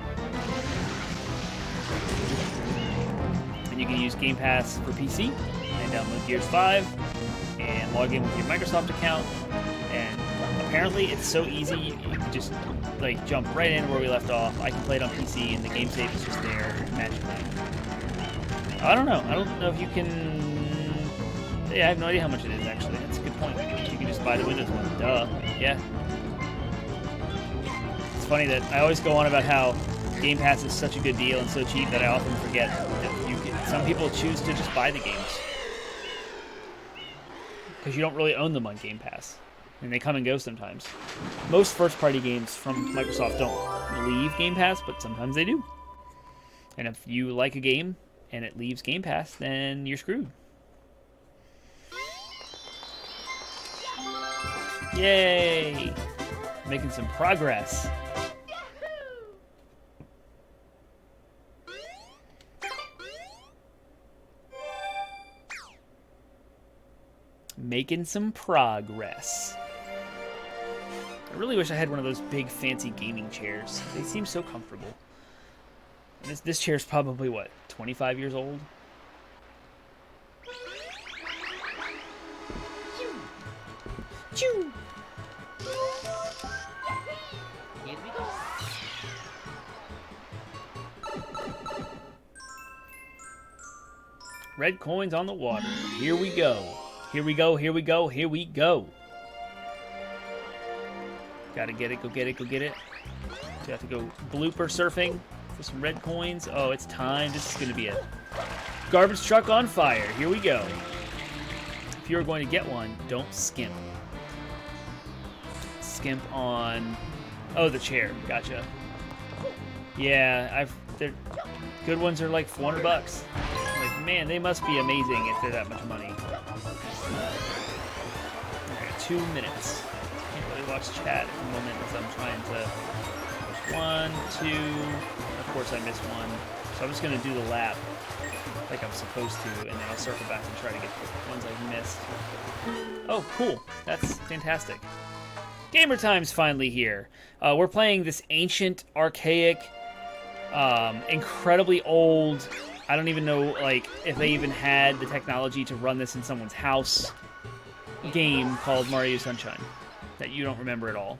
And you can use Game Pass for PC and download Gears 5 and log in with your Microsoft account. And apparently it's so easy, you can just like jump right in where we left off. I can play it on PC and the game save is just there magically. I don't know. I don't know if you can... Yeah, I have no idea how much it is actually. That's a good point. You can just buy the Windows one. Duh. Yeah. It's funny that I always go on about how Game Pass is such a good deal and so cheap that I often forget that some people choose to just buy the games. Because you don't really own them on Game Pass. And they come and go sometimes. Most first-party games from Microsoft don't leave Game Pass, but sometimes they do. And if you like a game and it leaves Game Pass, then you're screwed. Yay! Making some progress. Making some progress. I really wish I had one of those big fancy gaming chairs. They seem so comfortable. And this chair's probably, what, 25 years old? Choo! Here we go. Red coins on the water. Here we go. Here we go, here we go, here we go. Gotta get it, go get it, go get it. So you have to go blooper surfing for some red coins. Oh, it's time. This is gonna be a garbage truck on fire. Here we go. If you're going to get one, don't skimp. Skimp on... Oh, the chair. Gotcha. Yeah, good ones are like $400. Like, man, they must be amazing if they're that much money. Alright, 2 minutes. Can't really watch chat at the moment as I'm trying to... 1, 2... Of course I missed one. So I'm just going to do the lap like I'm supposed to, and then I'll circle back and try to get the ones I've missed. Oh, cool. That's fantastic. Gamer Time's finally here. We're playing this ancient, archaic, incredibly old... I don't even know, like, if they even had the technology to run this in someone's house game called Mario Sunshine that you don't remember at all.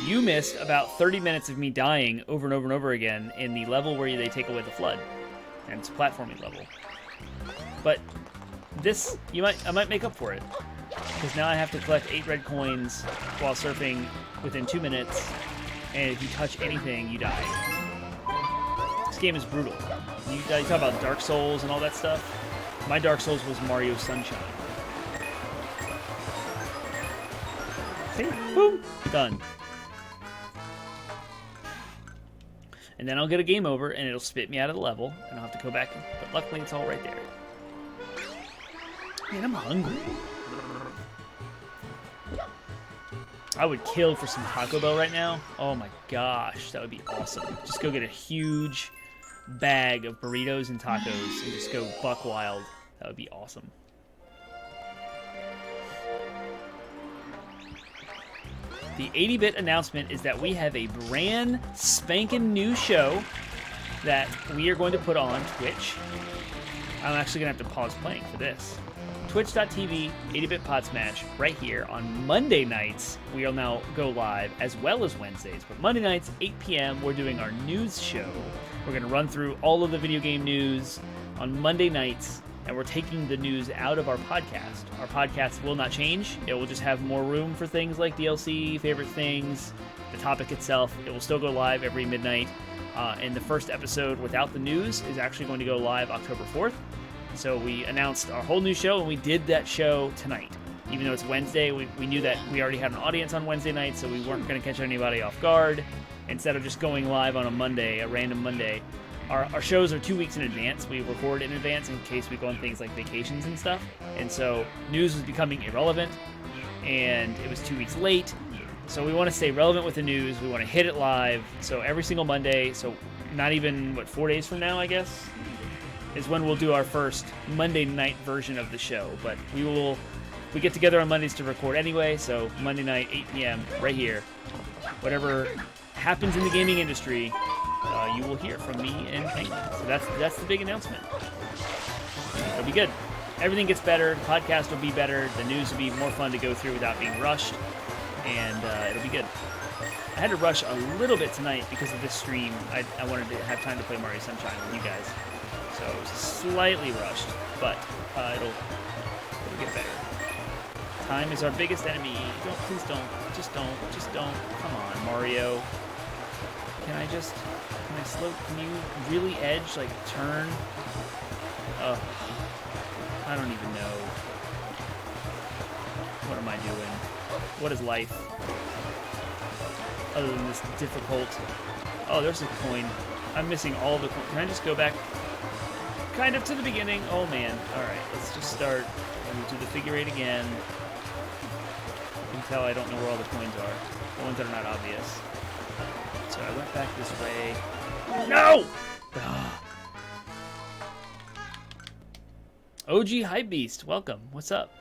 You missed about 30 minutes of me dying over and over and over again in the level where they take away the flood. And it's a platforming level. But this, I might make up for it. Because now I have to collect 8 red coins while surfing within 2 minutes. And if you touch anything, you die. This game is brutal. You talk about Dark Souls and all that stuff. My Dark Souls was Mario Sunshine. See? Boom! Done. And then I'll get a game over, and it'll spit me out of the level, and I'll have to go back. But luckily, it's all right there. Man, I'm hungry. I would kill for some Taco Bell right now. Oh my gosh, that would be awesome. Just go get a huge bag of burritos and tacos and just go buck wild. That would be awesome. The 80-bit announcement is that we have a brand spanking new show that we are going to put on Twitch. I'm actually going to have to pause playing for this. Twitch.tv, 80-bit Pod Smash, right here on Monday nights. We'll now go live, as well as Wednesdays. But Monday nights, 8 p.m., we're doing our news show. We're going to run through all of the video game news on Monday nights, and we're taking the news out of our podcast. Our podcast will not change. It will just have more room for things like DLC, favorite things, the topic itself. It will still go live every midnight. And the first episode without the news is actually going to go live October 4th. So we announced our whole new show, and we did that show tonight. Even though it's Wednesday, we knew that we already had an audience on Wednesday night, so we weren't going to catch anybody off guard. Instead of just going live on a Monday, a random Monday, our shows are 2 weeks in advance. We record in advance in case we go on things like vacations and stuff. And so news was becoming irrelevant, and it was 2 weeks late. So we want to stay relevant with the news. We want to hit it live. So every single Monday, so not even, 4 days from now, I guess, is when we'll do our first Monday night version of the show. But we get together on Mondays to record anyway, so Monday night, 8 p.m., right here. Whatever happens in the gaming industry, you will hear from me and Penguin. So that's the big announcement. It'll be good. Everything gets better. The podcast will be better. The news will be more fun to go through without being rushed. And it'll be good. I had to rush a little bit tonight because of this stream. I wanted to have time to play Mario Sunshine with you guys. So it was slightly rushed, but it'll get better. Time is our biggest enemy. Please don't. Just don't. Come on, Mario. Can I slow? Can you really edge, like, turn? I don't even know. What am I doing? What is life? Other than this difficult... Oh, there's a coin. I'm missing all the coins. Can I just go back kind of to the beginning? Oh, man. Alright, let's just start. We'll do the figure eight again. You can tell I don't know where all the coins are. The ones that are not obvious. So I went back this way. No! Ugh. OG Hypebeast, welcome. What's up?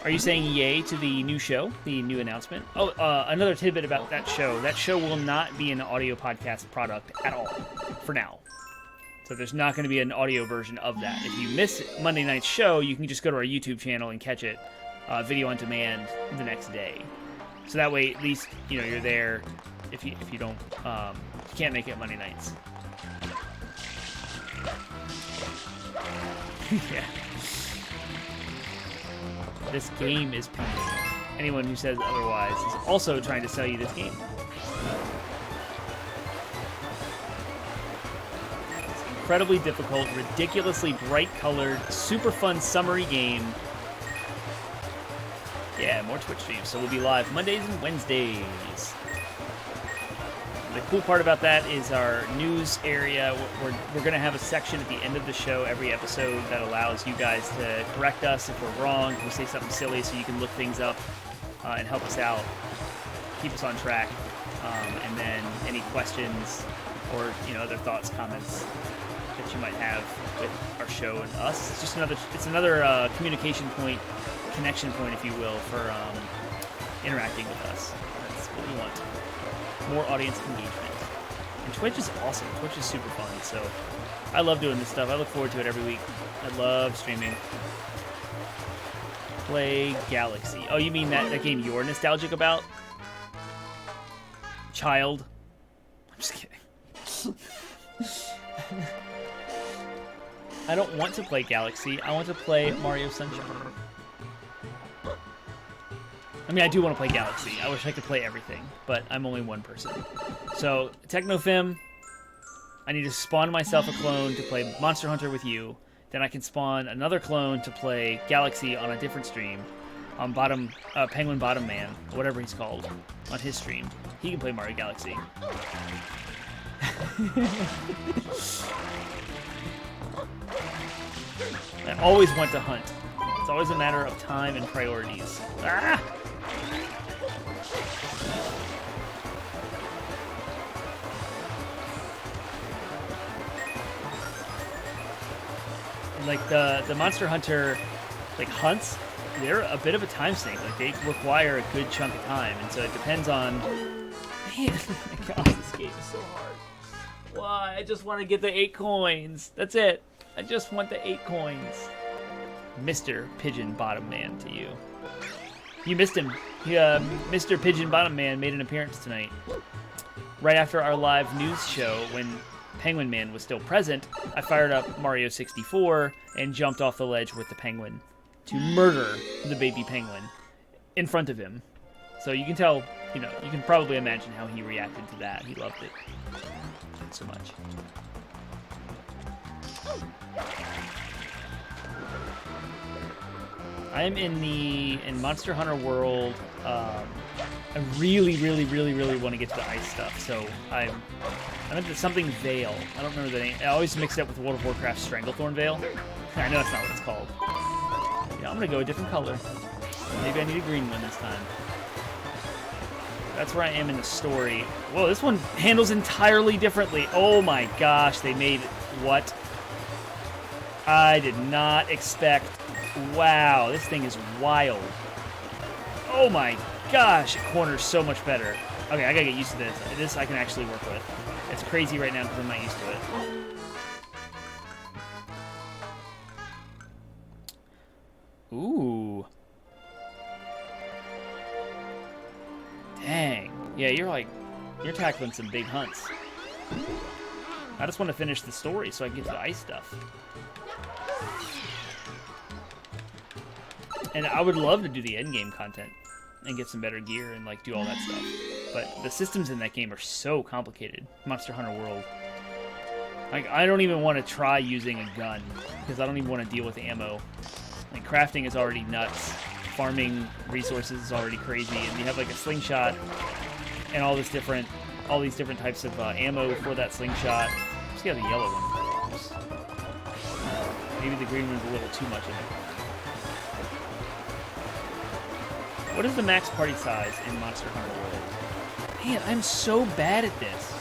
Are you saying yay to the new show, the new announcement? Oh, another tidbit about that show. That show will not be an audio podcast product at all, for now. So there's not going to be an audio version of that. If you miss Monday night's show, you can just go to our YouTube channel and catch it, video on demand, the next day. So that way, at least, you're there if you don't, you can't make it Monday nights. Yeah. This game is pending. Anyone who says otherwise is also trying to sell you this game. It's incredibly difficult, ridiculously bright-colored, super fun summery game. Yeah, more Twitch streams. So we'll be live Mondays and Wednesdays. The cool part about that is our news area. We're going to have a section at the end of the show every episode that allows you guys to correct us if we're wrong, if we say something silly, so you can look things up and help us out, keep us on track. And then any questions or other thoughts, comments that you might have with our show and us. It's just another communication point, connection point, if you will, for interacting with us. That's what we want. More audience engagement. And Twitch is awesome. Twitch is super fun. So I love doing this stuff. I look forward to it every week. I love streaming. Play Galaxy. Oh, you mean that game you're nostalgic about? Child. I'm just kidding. I don't want to play Galaxy. I want to play Mario Sunshine. I mean, I do want to play Galaxy. I wish I could play everything, but I'm only one person. So, Technofim, I need to spawn myself a clone to play Monster Hunter with you. Then I can spawn another clone to play Galaxy on a different stream. On Penguin Bottom Man, whatever he's called, on his stream. He can play Mario Galaxy. I always want to hunt. It's always a matter of time and priorities. Ah! And like the Monster Hunter hunts, they're a bit of a time sink. Like they require a good chunk of time, and so it depends on. Man, oh my gosh, this game is so hard. Why? I just want to get the 8 coins. That's it. I just want the 8 coins. Mr. Pigeon Bottom Man to you. You missed him. Mr. Pigeon Bottom Man made an appearance tonight. Right after our live news show, when Penguin Man was still present, I fired up Mario 64 and jumped off the ledge with the penguin to murder the baby penguin in front of him. So you can tell, you can probably imagine how he reacted to that. He loved it so much. I'm in Monster Hunter World. I really want to get to the ice stuff. So I'm into something Veil. I don't remember the name. I always mix it up with World of Warcraft Stranglethorn Veil. I know that's not what it's called. Yeah, I'm gonna go a different color. Maybe I need a green one this time. That's where I am in the story. Whoa, this one handles entirely differently. Oh my gosh, they made what? I did not expect. Wow, this thing is wild. Oh my gosh, it corners so much better. Okay, I gotta get used to this. This I can actually work with. It's crazy right now because I'm not used to it. Ooh. Dang. Yeah, you're tackling some big hunts. I just want to finish the story so I can get to the ice stuff. And I would love to do the endgame content and get some better gear and like do all that stuff. But the systems in that game are so complicated. Monster Hunter World. Like, I don't even want to try using a gun because I don't even want to deal with ammo. Like, crafting is already nuts. Farming resources is already crazy, and you have like a slingshot and all these different types of ammo for that slingshot. Just got the yellow one. Maybe the green one's a little too much in it. What is the max party size in Monster Hunter World? Man, I'm so bad at this.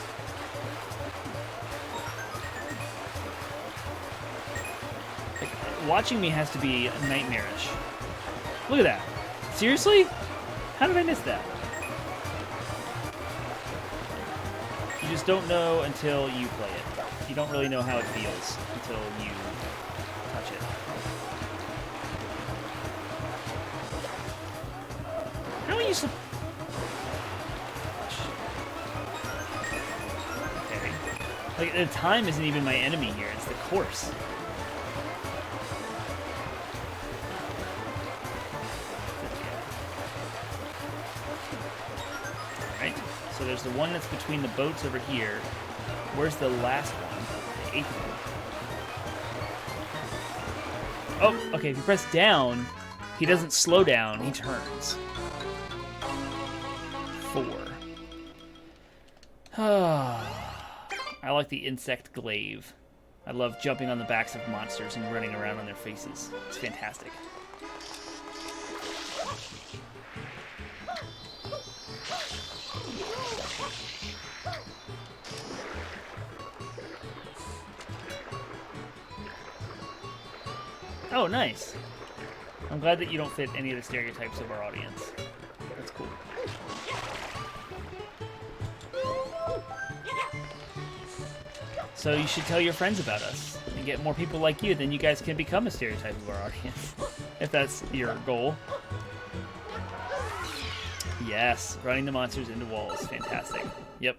Like, watching me has to be nightmarish. Look at that. Seriously? How did I miss that? You just don't know until you play it. You don't really know how it feels until you touch it. How are you so... Okay. Like, the time isn't even my enemy here. It's the course. So there's the one that's between the boats over here. Where's the last one? The 8th one. Oh, okay, if you press down, he doesn't slow down, he turns. 4. I like the insect glaive. I love jumping on the backs of monsters and running around on their faces. It's fantastic. Oh, nice. I'm glad that you don't fit any of the stereotypes of our audience. That's cool. So you should tell your friends about us and get more people like you, then you guys can become a stereotype of our audience, if that's your goal. Yes, running the monsters into walls. Fantastic. Yep.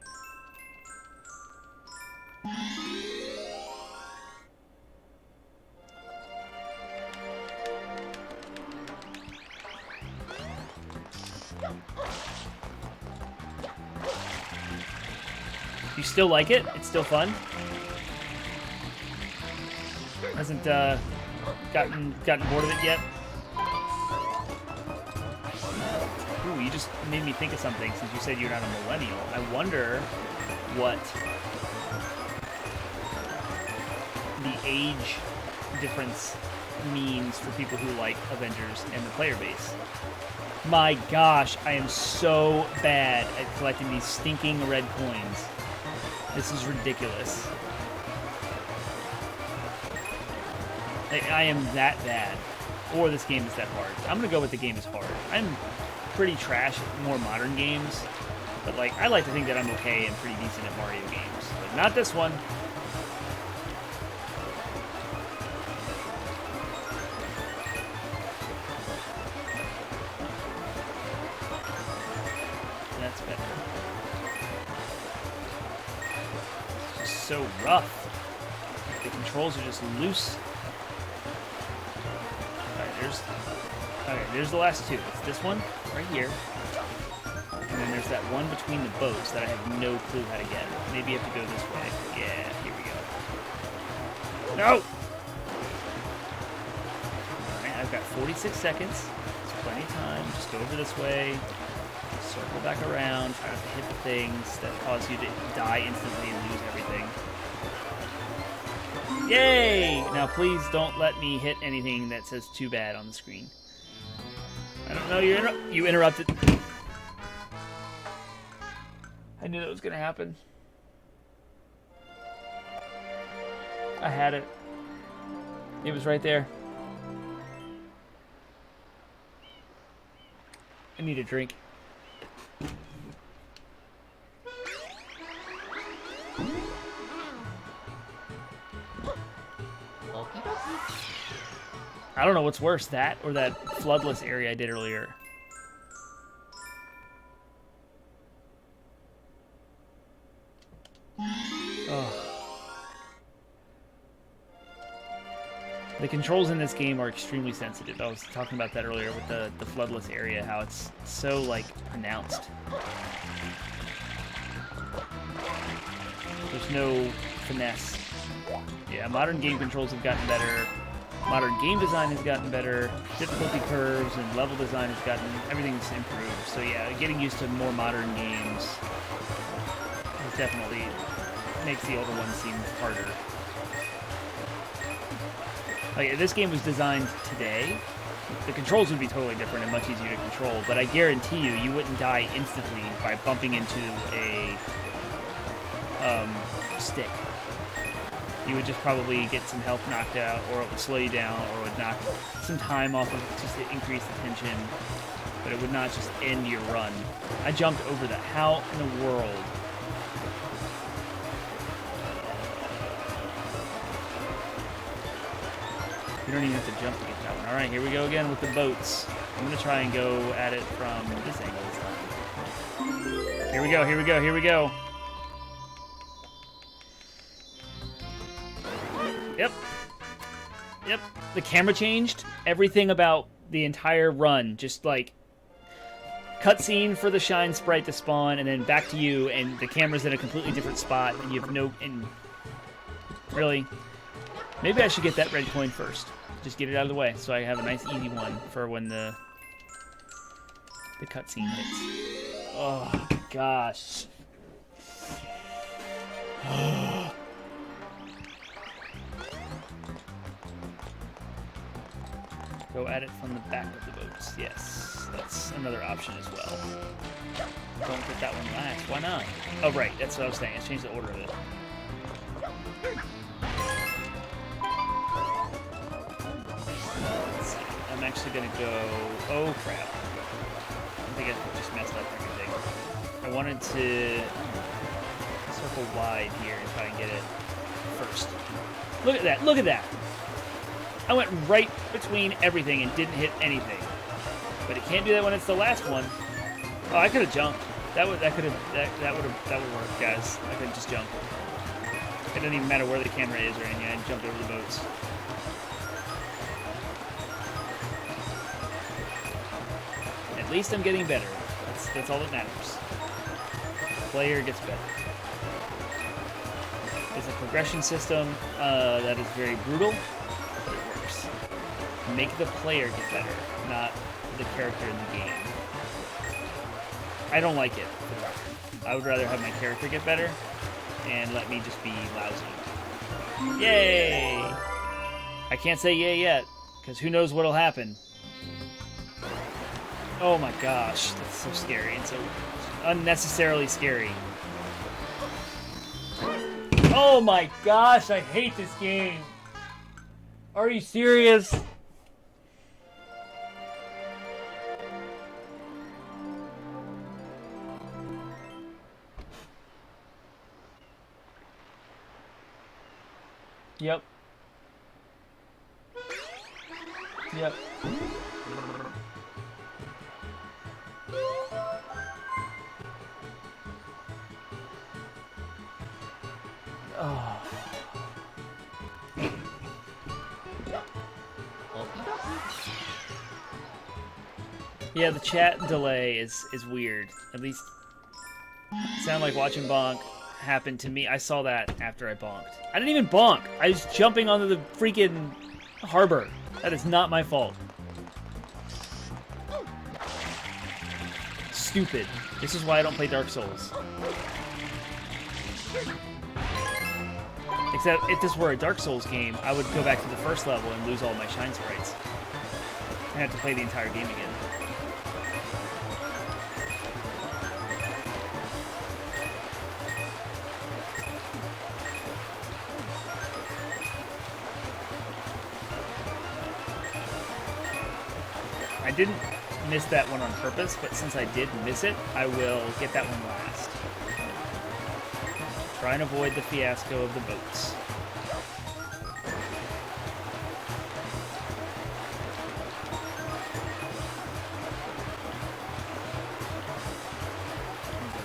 You still like it? It's still fun? Hasn't gotten bored of it yet? Ooh, you just made me think of something since you said you're not a millennial. I wonder what the age difference means for people who like Avengers and the player base. My gosh, I am so bad at collecting these stinking red coins. This is ridiculous. I am that bad. Or this game is that hard. I'm gonna go with the game is hard. I'm pretty trash at more modern games, but like I like to think that I'm okay and pretty decent at Mario games. But not this one. That's better. It's just so rough. The controls are just loose. There's the last two. It's this one right here, and then there's that one between the boats that I have no clue how to get. Maybe you have to go this way. Yeah, here we go. No! Alright, I've got 46 seconds. It's plenty of time. Just go over this way, circle back around, try not to hit the things that cause you to die instantly and lose everything. Yay! Now please don't let me hit anything that says too bad on the screen. I don't know, you interrupted. I knew that was gonna happen. I had it. It was right there. I need a drink. Okie dokie. I don't know what's worse, that or that floodless area I did earlier. Oh. The controls in this game are extremely sensitive. I was talking about that earlier with the floodless area, how it's so, like, pronounced. There's no finesse. Yeah, modern game controls have gotten better. Modern game design has gotten better. Difficulty curves and level design has gotten... everything's improved. So yeah, getting used to more modern games is definitely makes the older ones seem harder. Like, if this game was designed today, the controls would be totally different and much easier to control, but I guarantee you, you wouldn't die instantly by bumping into a stick. You would just probably get some health knocked out, or it would slow you down, or it would knock some time off of just to increase the tension, but it would not just end your run. I jumped over that. How in the world? You don't even have to jump to get that one. Alright, here we go again with the boats. I'm going to try and go at it from this angle this time. Here we go, here we go, here we go. Yep. Yep. The camera changed. Everything about the entire run. Just like cutscene for the shine sprite to spawn, and then back to you, and the camera's in a completely different spot, and you have no... and really? Maybe I should get that red coin first. Just get it out of the way, so I have a nice easy one for when the cutscene hits. Oh, gosh. Go at it from the back of the boats. Yes, that's another option as well. Don't get that one last. Why not? Oh, right. That's what I was saying. Let's change the order of it. Let's see. I'm actually going to go... Oh, crap. I think I just messed up everything. I wanted to circle wide here and try and get it first. Look at that. Look at that. I went right between everything and didn't hit anything. But it can't do that when it's the last one. Oh, I could have jumped. That would work, guys. I could just jump. It doesn't even matter where the camera is or anything. I jumped over the boats. At least I'm getting better. That's all that matters. The player gets better. It's a progression system that is very brutal. Make the player get better, not the character in the game. I don't like it, for the record. I would rather have my character get better and let me just be lousy. Yay! I can't say yay yet, because who knows what'll happen. Oh my gosh, that's so scary and so unnecessarily scary. Oh my gosh, I hate this game. Are you serious? Yep. Yep. Oh. Yeah, the chat delay is weird. At least it sounded like watching Bonk happened to me. I saw that after I bonked. I didn't even bonk. I was jumping onto the freaking harbor. That is not my fault. Stupid. This is why I don't play Dark Souls. Except if this were a Dark Souls game, I would go back to the first level and lose all my shine sprites. And have to play the entire game again. I didn't miss that one on purpose, but since I did miss it, I will get that one last. Try and avoid the fiasco of the boats.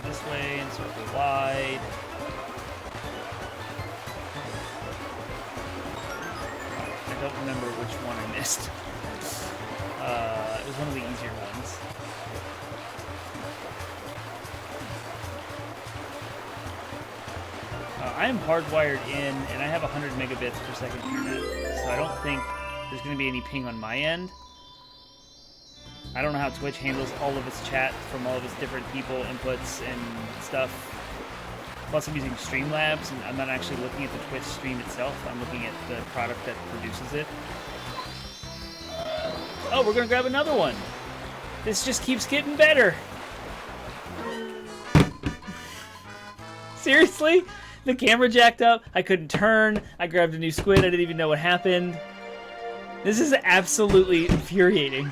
Go this way and circle wide. I don't remember which one I missed. It was one of the easier ones. I am hardwired in, and I have 100 megabits per second internet, so I don't think there's going to be any ping on my end. I don't know how Twitch handles all of its chat from all of its different people, inputs, and stuff. Plus, I'm using Streamlabs, and I'm not actually looking at the Twitch stream itself. I'm looking at the product that produces it. Oh, we're going to grab another one. This just keeps getting better. Seriously? The camera jacked up. I couldn't turn. I grabbed a new squid. I didn't even know what happened. This is absolutely infuriating.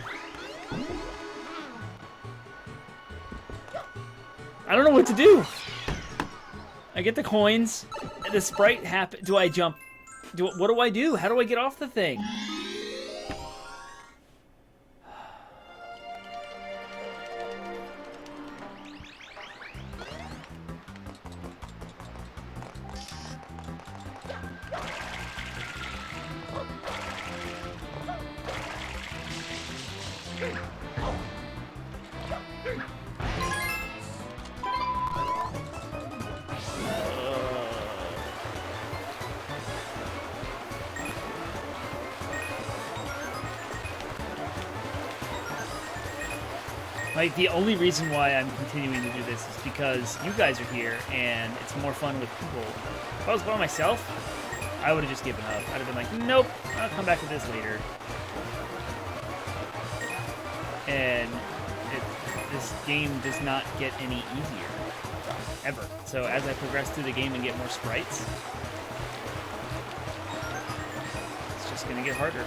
I don't know what to do. I get the coins. The sprite happen. Do I jump? What do I do? How do I get off the thing? Like, the only reason why I'm continuing to do this is because you guys are here, and it's more fun with people. If I was by myself, I would have just given up. I'd have been like, nope, I'll come back to this later. And this game does not get any easier. Ever. So as I progress through the game and get more sprites, it's just going to get harder.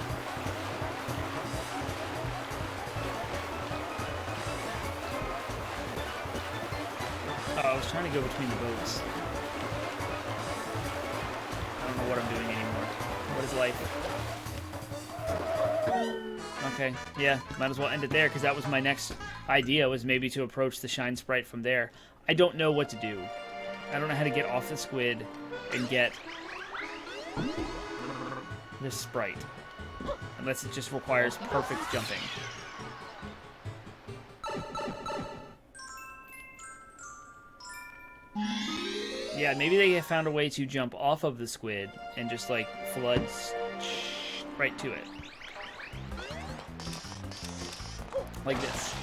I was trying to go between the boats. I don't know what I'm doing anymore. What is life? Okay, yeah, might as well end it there, because that was my next idea, was maybe to approach the shine sprite from there. I don't know what to do. I don't know how to get off the squid and get this sprite. Unless it just requires perfect jumping. Yeah, maybe they have found a way to jump off of the squid and just, like, flood right to it. Like this.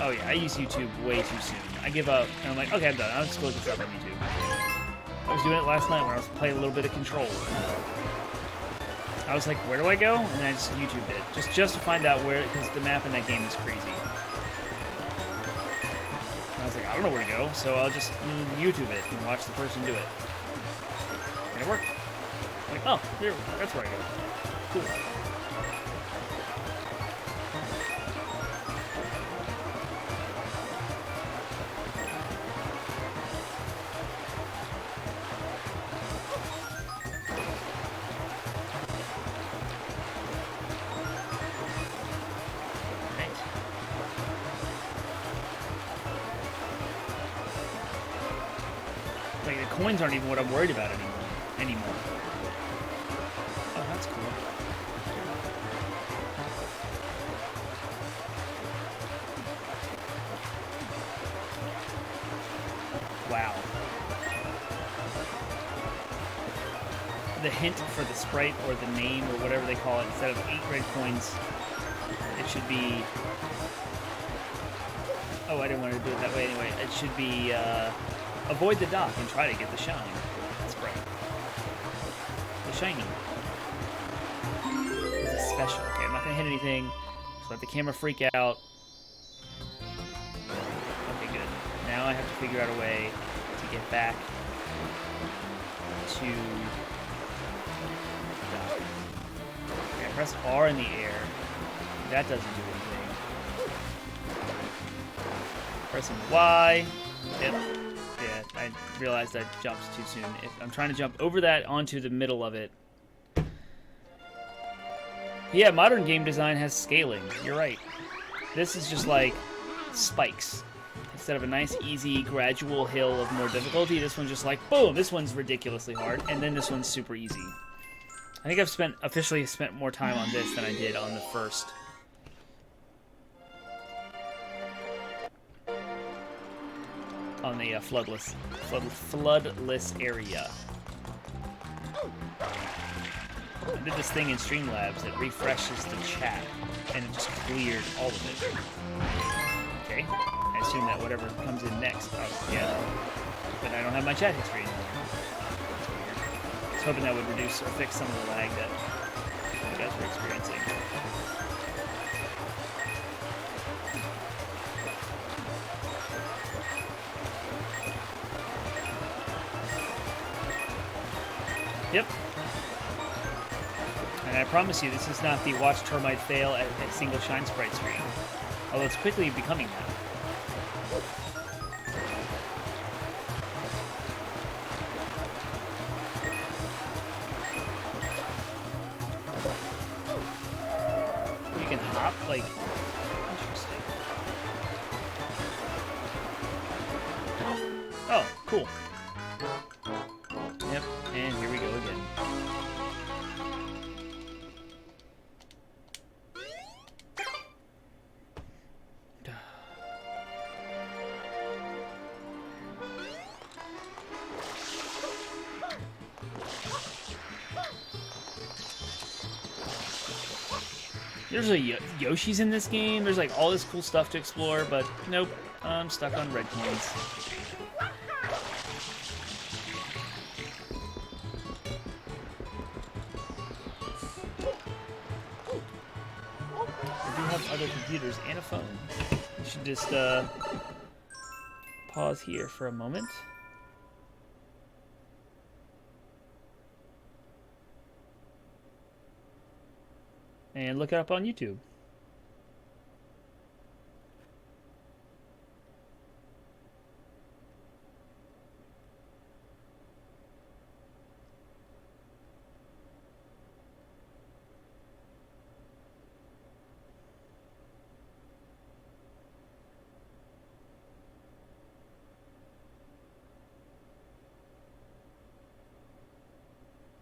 Oh yeah, I use YouTube way too soon. I give up, and I'm like, okay, I'm done. I'll just look this up on YouTube. I was doing it last night when I was playing a little bit of Control. I was like, where do I go? And I just YouTubed it. Just to find out where, because the map in that game is crazy. I was like, I don't know where to go, so I'll just YouTube it and watch the person do it. And it worked. I'm like, oh, here, that's where I go. Cool. Coins aren't even what I'm worried about anymore. Oh, that's cool. Wow. The hint for the sprite or the name or whatever they call it, instead of 8 red coins, it should be... Oh, I didn't want to do it that way anyway. It should be, avoid the dock and try to get the shine. That's right. The shiny. It's a special. Okay, I'm not gonna hit anything. Just let the camera freak out. Okay, good. Now I have to figure out a way to get back to dock. Okay, I press R in the air. That doesn't do anything. Pressing Y. Yep. Yeah, I realized I jumped too soon. I'm trying to jump over that onto the middle of it. Yeah, modern game design has scaling. You're right. This is just like spikes. Instead of a nice, easy, gradual hill of more difficulty, this one's just like, boom, this one's ridiculously hard, and then this one's super easy. I think I've officially spent more time on this than I did on the first. On the floodless area. I did this thing in Streamlabs that refreshes the chat, and it just cleared all of it. Okay, I assume that whatever comes in next, I'll get. But I don't have my chat history anymore. I was hoping that would reduce or fix some of the lag that you guys were experiencing. Yep. And I promise you, this is not the watch termite fail at a single shine sprite screen. Although it's quickly becoming that. You can hop, like... Interesting. Oh, cool. Yep, and here we go again. There's a Yoshi's in this game. There's like all this cool stuff to explore, but nope, I'm stuck on red coins. Other computers and a phone. You should just pause here for a moment. And look it up on YouTube.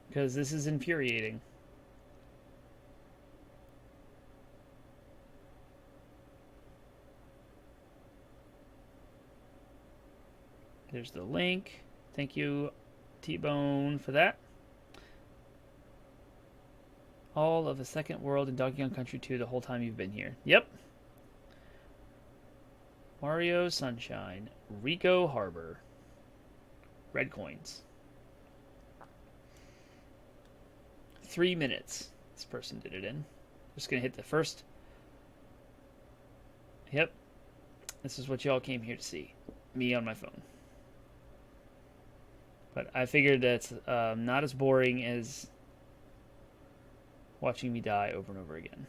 Because this is infuriating. There's the link. Thank you, T-Bone, for that. All of the second world in Donkey Kong Country 2 the whole time you've been here. Yep. Mario Sunshine. Rico Harbor. Red coins. 3 minutes this person did it in. Just gonna hit the first. Yep. This is what y'all came here to see. Me on my phone. But I figured that's not as boring as watching me die over and over again.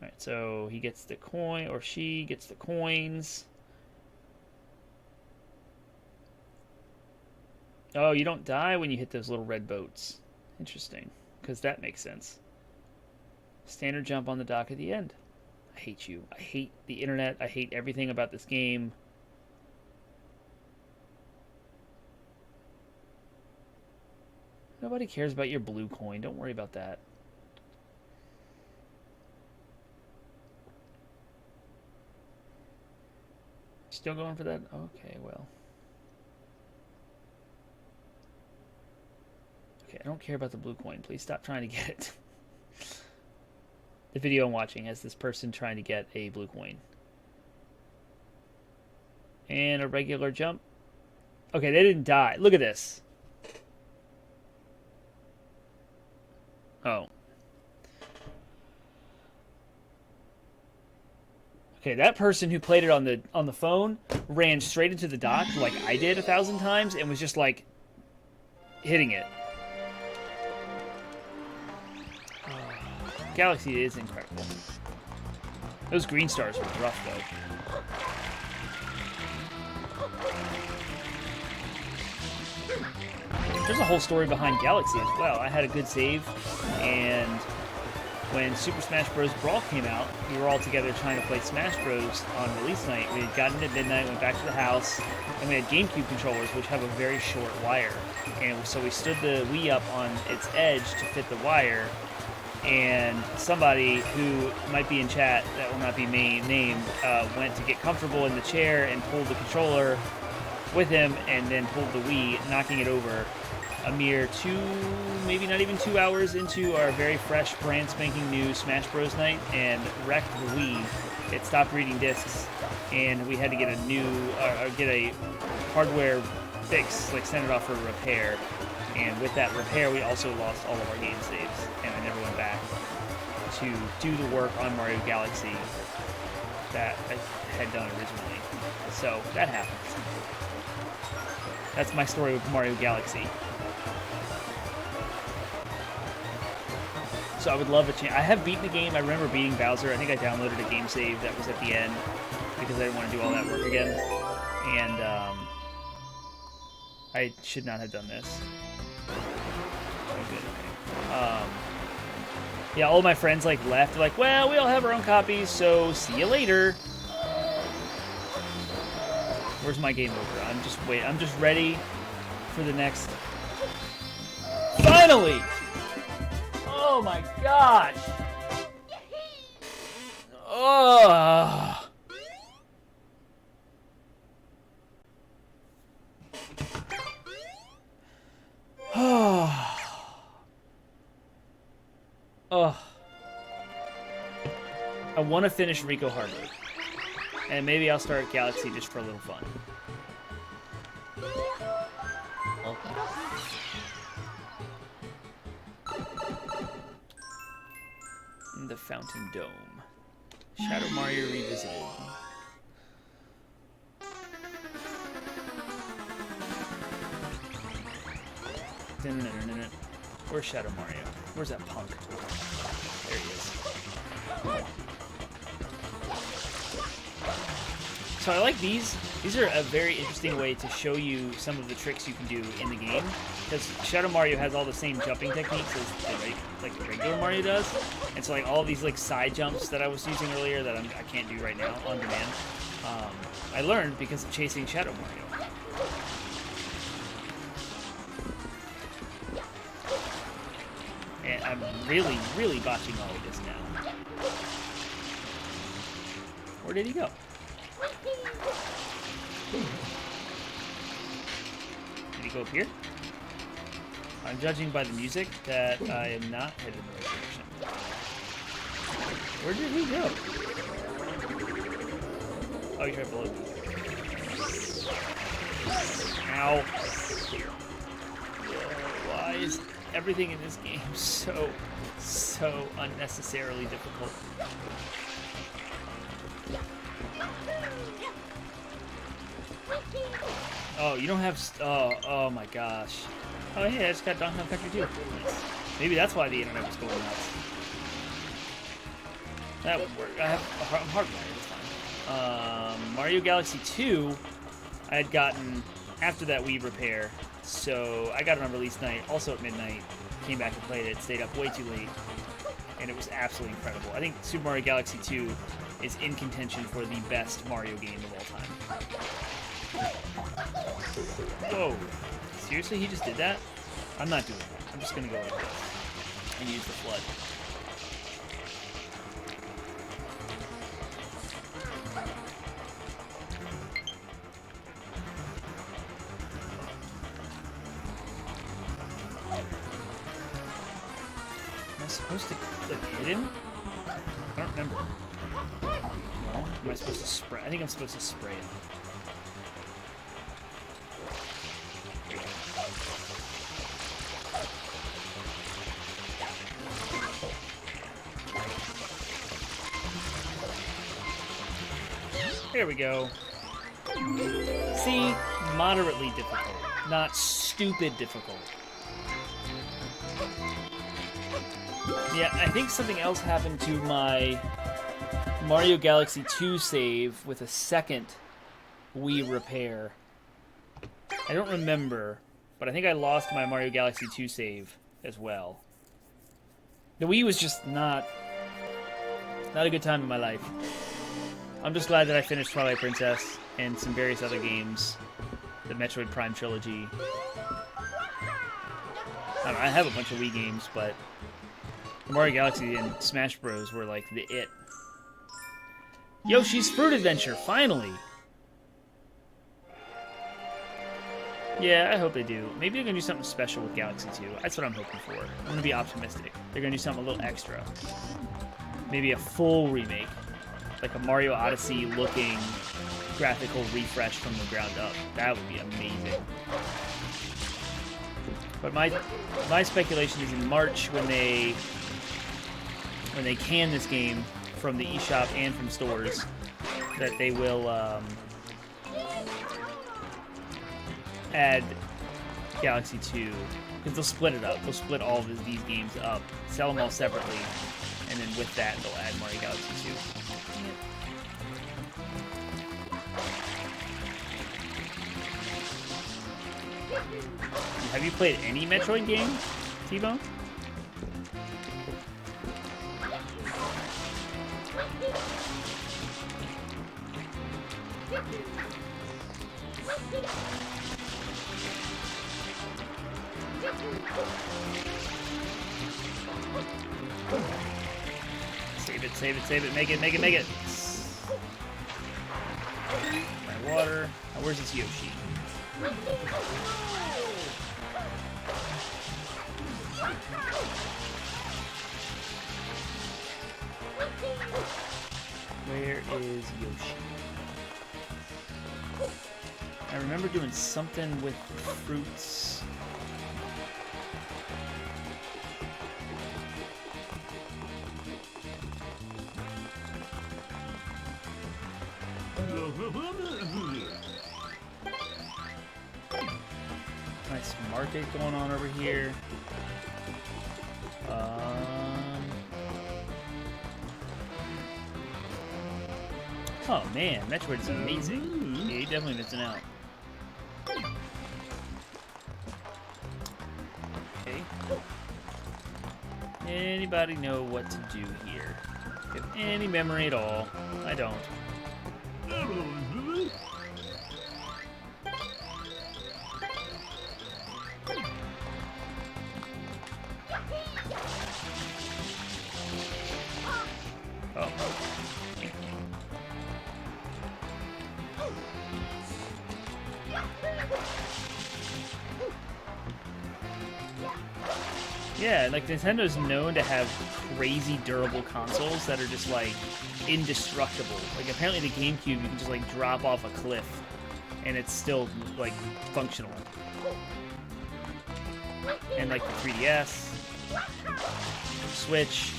Alright, so he gets the coin, or she gets the coins. Oh, you don't die when you hit those little red boats. Interesting, because that makes sense. Standard jump on the dock at the end. I hate you. I hate the internet. I hate everything about this game. Nobody cares about your blue coin. Don't worry about that. Still going for that? Okay, well. Okay, I don't care about the blue coin. Please stop trying to get it. The video I'm watching has this person trying to get a blue coin. And a regular jump. Okay, they didn't die. Look at this. Oh. Okay, that person who played it on the phone ran straight into the dock like I did 1,000 times and was just like hitting it. Galaxy is incredible. Those green stars were rough though. There's a whole story behind Galaxy as well. I had a good save, and when Super Smash Bros. Brawl came out, we were all together trying to play Smash Bros. On release night. We had gotten at midnight, went back to the house, and we had GameCube controllers, which have a very short wire. And so we stood the Wii up on its edge to fit the wire, and somebody who might be in chat, that will not be named, went to get comfortable in the chair and pulled the controller with him, and then pulled the Wii, knocking it over. A mere maybe not even 2 hours into our very fresh, brand spanking new Smash Bros. Night, and wrecked the Wii. It stopped reading discs, and we had to get a hardware fix, like send it off for repair. And with that repair, we also lost all of our game saves, and I never went back to do the work on Mario Galaxy that I had done originally. So that happens. That's my story with Mario Galaxy. So I would love a chance. I have beaten the game. I remember beating Bowser. I think I downloaded a game save that was at the end because I didn't want to do all that work again. And I should not have done this. Yeah, all my friends like left. They're like, well, we all have our own copies, so see you later. Where's my game over? I'm just ready for the next. Finally! Oh my gosh! Oh. Oh. I want to finish Rico Harbor. And maybe I'll start Galaxy just for a little fun. The Fountain Dome. Shadow Mario Revisited. Where's Shadow Mario? Where's that punk? There he is. So I like these. These are a very interesting way to show you some of the tricks you can do in the game. Because Shadow Mario has all the same jumping techniques as the regular Mario does. And so like all of these like side jumps that I was using earlier that I can't do right now on demand, I learned because of chasing Shadow Mario. And I'm really, really botching all of this now. Where did he go? Did he go up here? I'm judging by the music that I am not headed in the right direction. Where did he go? Oh, he's right below me. Ow. Why is everything in this game so unnecessarily difficult? Oh, you don't have... Oh my gosh. Oh, hey, I just got Donkey Kong Country 2. Nice. Maybe that's why the internet was going nuts. That would work. I'm hardwired, it's fine. Mario Galaxy 2, I had gotten after that Wii repair. So I got it on release night, also at midnight. Came back and played it, stayed up way too late. And it was absolutely incredible. I think Super Mario Galaxy 2 is in contention for the best Mario game of all time. Whoa. Seriously, he just did that? I'm not doing that. I'm just going to go like this and use the flood. Am I supposed to hit him? I don't remember. Well, am I supposed to spray? I think I'm supposed to spray it. There we go. See? Moderately difficult. Not stupid difficult. Yeah, I think something else happened to my Mario Galaxy 2 save with a second Wii repair. I don't remember, but I think I lost my Mario Galaxy 2 save as well. The Wii was just not a good time in my life. I'm just glad that I finished Twilight Princess and some various other games. The Metroid Prime trilogy. I don't know, I have a bunch of Wii games, but Mario Galaxy and Smash Bros. Were like the it. Yoshi's Fruit Adventure, finally! Yeah, I hope they do. Maybe they're gonna do something special with Galaxy 2. That's what I'm hoping for. I'm gonna be optimistic. They're gonna do something a little extra. Maybe a full remake. Like a Mario Odyssey looking graphical refresh from the ground up. That would be amazing. But my speculation is in March when they can this game from the eShop and from stores, that they will add Galaxy 2, because they'll split it up. They'll split all of these games up, sell them all separately, and then with that they'll add Mario Galaxy 2. Have you played any Metroid game, T-Bone? Save it, save it, save it. Make it, make it, make it. My water. Now, where's this Yoshi? Where is Yoshi? I remember doing something with fruits. Nice market going on over here. Oh man, Metroid is amazing. Yeah, you're definitely missing out. Okay. Anybody know what to do here? Have any memory at all? I don't. Yeah, like Nintendo's known to have crazy durable consoles that are just like indestructible. Like apparently the GameCube you can just like drop off a cliff and it's still like functional. And like the 3DS, Switch.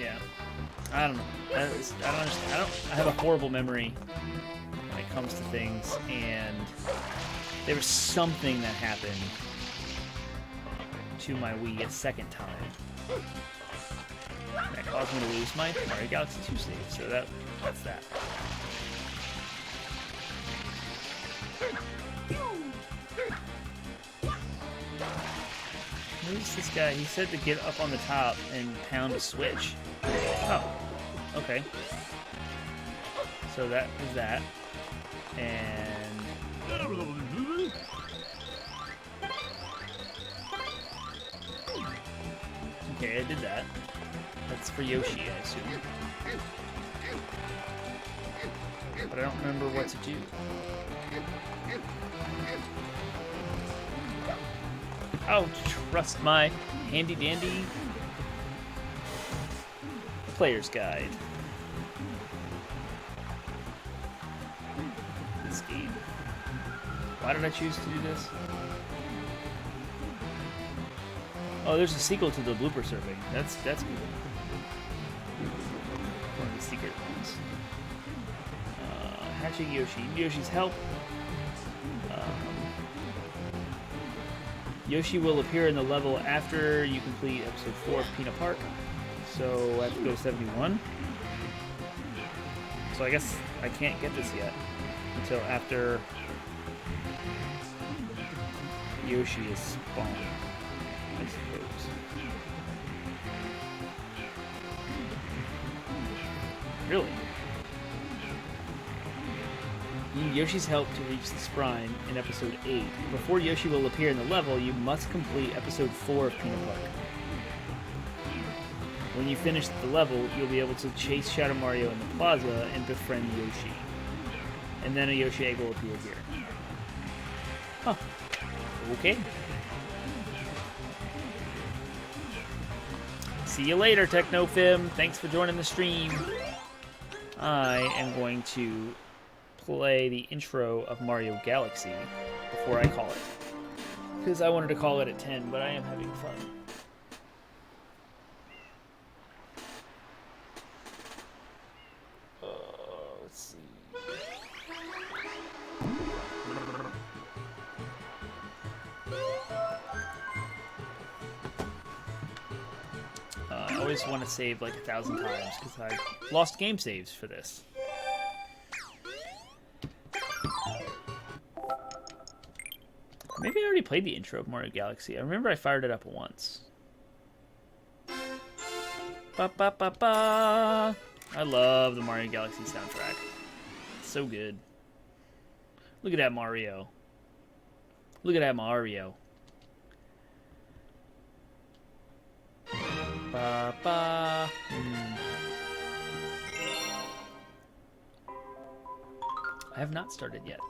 Yeah. I don't know. I don't understand. I have a horrible memory when it comes to things, and there was something that happened to my Wii a second time that caused me to lose my Mario Galaxy 2 save. So that's that. Who's this guy? He said to get up on the top and pound a switch. Oh, okay. So that was that. And okay, I did that. That's for Yoshi, I assume. But I don't remember what to do. I'll trust my handy dandy player's guide. This game. Why did I choose to do this? Oh, there's a sequel to the blooper surfing. That's cool. One of the secret ones. Hatching Yoshi. Yoshi's help. Yoshi will appear in the level after you complete episode 4 of Peanut Park. So I have to go to 71. So I guess I can't get this yet until after Yoshi is spawned, I suppose. Really? You need Yoshi's help to reach the Sprine in episode 8. Before Yoshi will appear in the level, you must complete episode 4 of Peanut Park. When you finish the level, you'll be able to chase Shadow Mario in the plaza and befriend Yoshi. And then a Yoshi egg will appear here. Huh. Okay. See you later, TechnoFim. Thanks for joining the stream. I am going to play the intro of Mario Galaxy before I call it. Because I wanted to call it at 10, but I am having fun. Let's see. I always want to save like 1,000 times because I lost game saves for this. Maybe I already played the intro of Mario Galaxy. I remember I fired it up once. Ba ba ba ba. I love the Mario Galaxy soundtrack. It's so good. Look at that Mario. Look at that Mario. Ba ba. I have not started yet.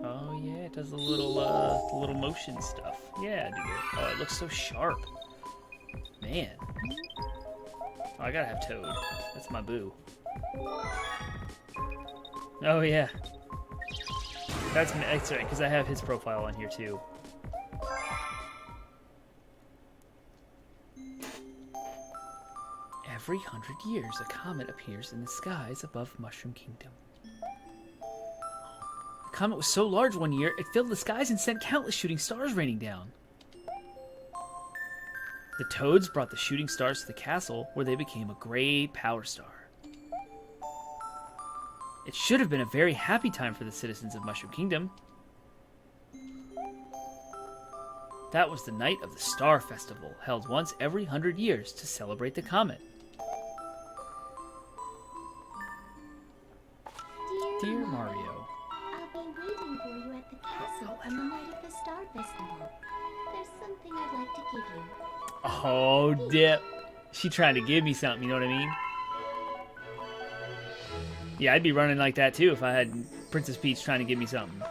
Oh yeah, it does the little motion stuff. Yeah, dude. Oh, it looks so sharp. Man. Oh, I gotta have Toad. That's my boo. Oh yeah. That's right, because I have his profile on here too. Every 100 years, a comet appears in the skies above Mushroom Kingdom. The comet was so large one year, it filled the skies and sent countless shooting stars raining down. The Toads brought the shooting stars to the castle, where they became a great power star. It should have been a very happy time for the citizens of Mushroom Kingdom. That was the night of the Star Festival, held once every 100 years to celebrate the comet. Dear Mario, I'll be waiting for you at the castle on the night of the Star Festival. There's something I'd like to give you. Oh, dip. She trying to give me something, you know what I mean? Yeah, I'd be running like that too if I had Princess Peach trying to give me something.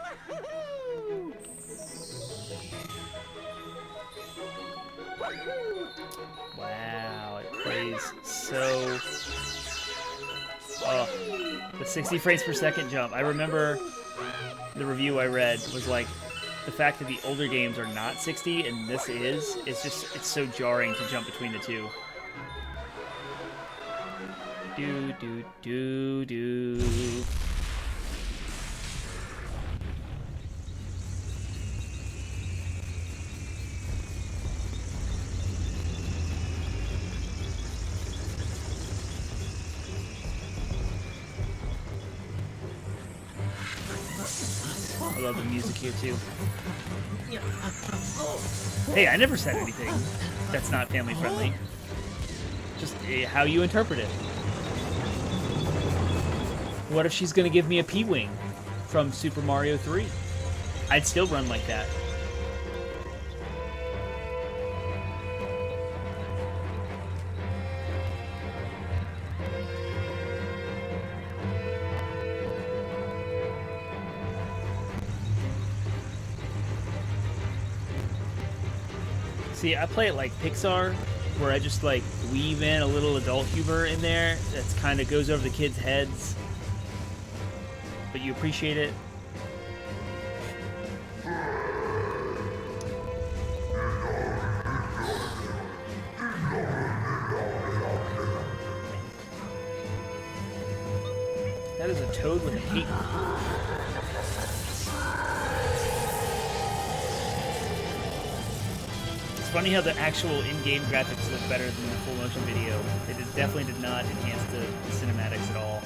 Wow, it plays so... Oh, the 60 frames per second jump. I remember the review I read was like, the fact that the older games are not 60 and this is, it's so jarring to jump between the two. Do, do, do, do. I love the music here too. Hey, I never said anything that's not family friendly. Just how you interpret it. What if she's gonna give me a P-Wing from Super Mario 3? I'd still run like that. See, I play it like Pixar, where I just like weave in a little adult humor in there that's kind of goes over the kids' heads, but you appreciate it. That is a toad with a cape. It's funny how the actual in-game graphics look better than the full motion video. Definitely did not enhance the cinematics at all.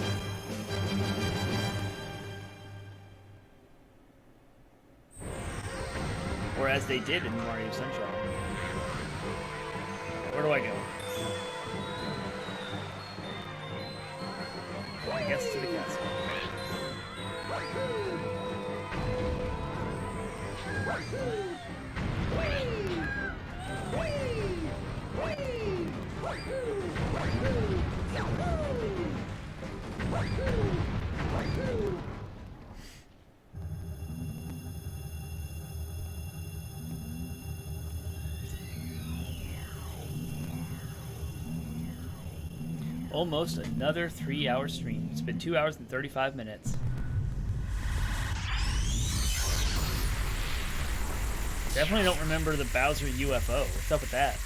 Or as they did in Mario Sunshine. Where do I go? I guess to the castle. Almost another 3-hour stream. It's been 2 hours and 35 minutes. Definitely don't remember the Bowser UFO. What's up with that?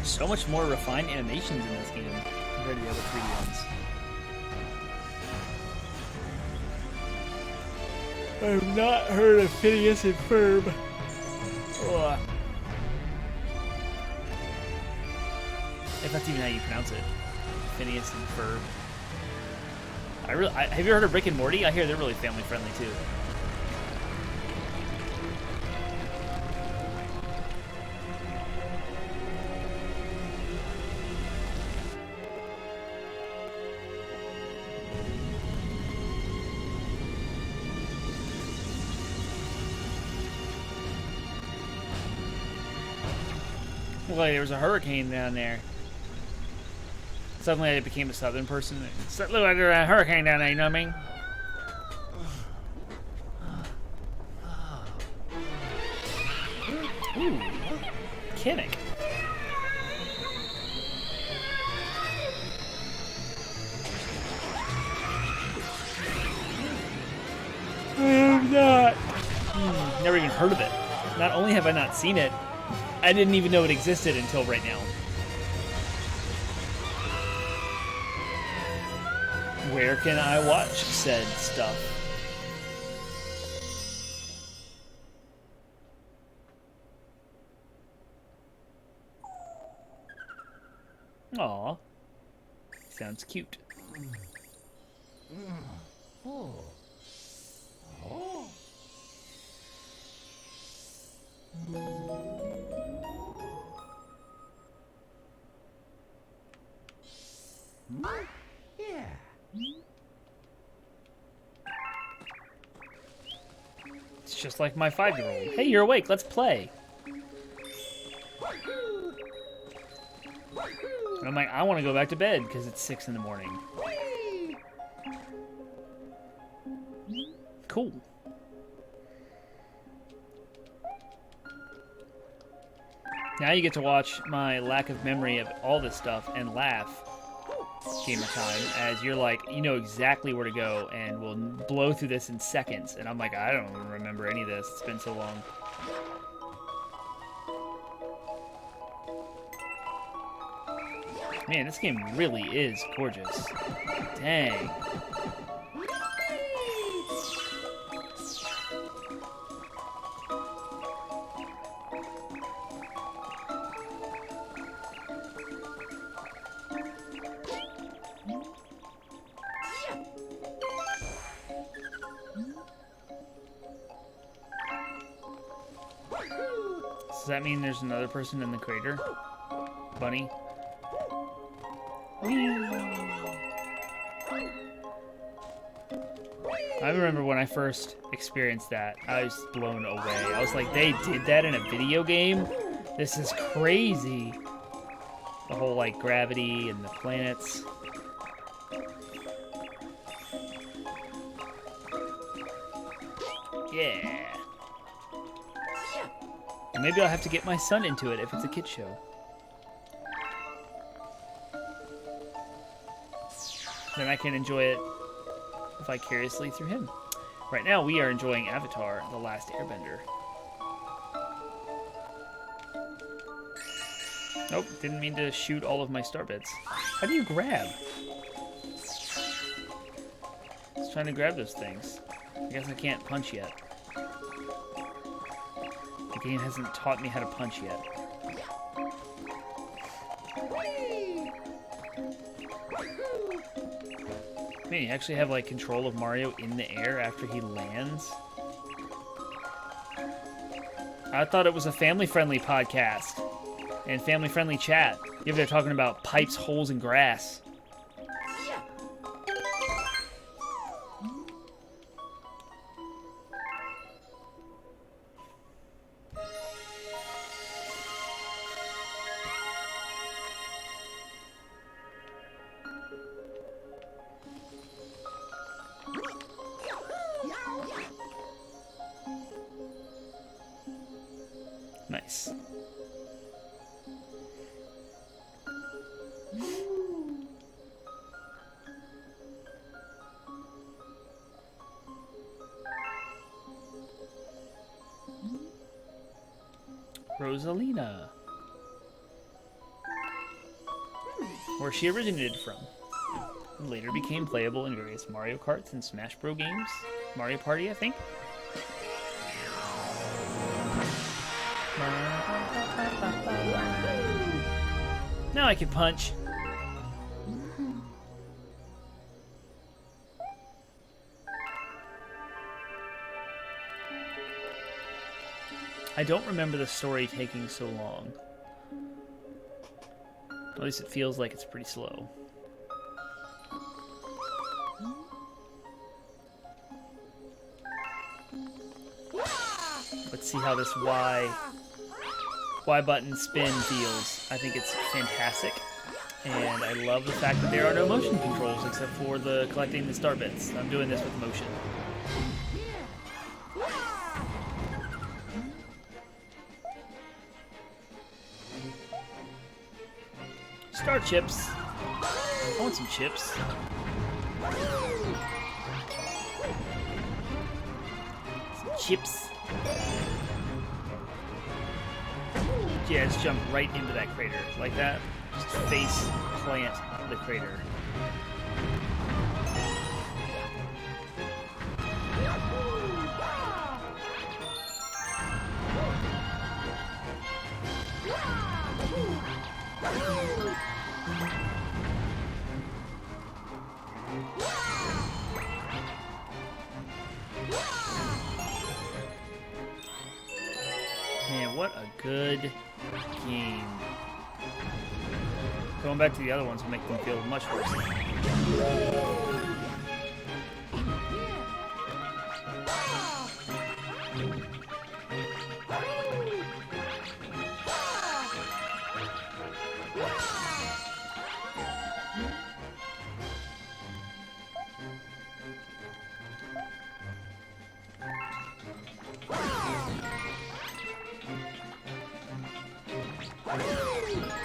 So much more refined animations in this game compared to the other 3D ones. I've not heard of Phineas and Ferb. Ugh. If that's even how you pronounce it. Phineas and Ferb. Have you heard of Rick and Morty? I hear they're really family friendly too. Well, there was a hurricane down there. Suddenly I became a southern person. Look like there's a hurricane down there, you know what I mean? Ooh, Kinnick. I have not. Never even heard of it. Not only have I not seen it, I didn't even know it existed until right now. Where can I watch said stuff? Aw. Sounds cute. Oh. Oh. Yeah. It's just like my 5-year-old. Hey, you're awake. Let's play. And I'm like, I want to go back to bed because it's 6 in the morning. Cool. Now you get to watch my lack of memory of all this stuff and laugh, gamer time, as you're like, you know exactly where to go and will blow through this in seconds. And I'm like, I don't remember any of this. It's been so long. Man, this game really is gorgeous. Dang. Does that mean there's another person in the crater? Bunny? I remember when I first experienced that, I was blown away. I was like, they did that in a video game? This is crazy. The whole, like, gravity and the planets. Yeah. And maybe I'll have to get my son into it if it's a kid show. Then I can enjoy it vicariously through him. Right now, we are enjoying Avatar: The Last Airbender. Nope, didn't mean to shoot all of my star bits. How do you grab? I was trying to grab those things. I guess I can't punch yet. The game hasn't taught me how to punch yet. Man, you actually have like control of Mario in the air after he lands? I thought it was a family-friendly podcast and family-friendly chat. You're there talking about pipes, holes, and grass. Nice. Rosalina. Where she originated from. And later became playable in various Mario Karts and Smash Bros. Games. Mario Party, I think. Now I can punch. I don't remember the story taking so long. At least it feels like it's pretty slow. Let's see how this Y button spin feels. I think it's fantastic. And I love the fact that there are no motion controls except for the collecting the star bits. I'm doing this with motion. Star chips. I want some chips. Some chips. Yeah, just jump right into that crater. Like that. Just face plant the crater. Man, what a good game. Going back to the other ones will make them feel much worse.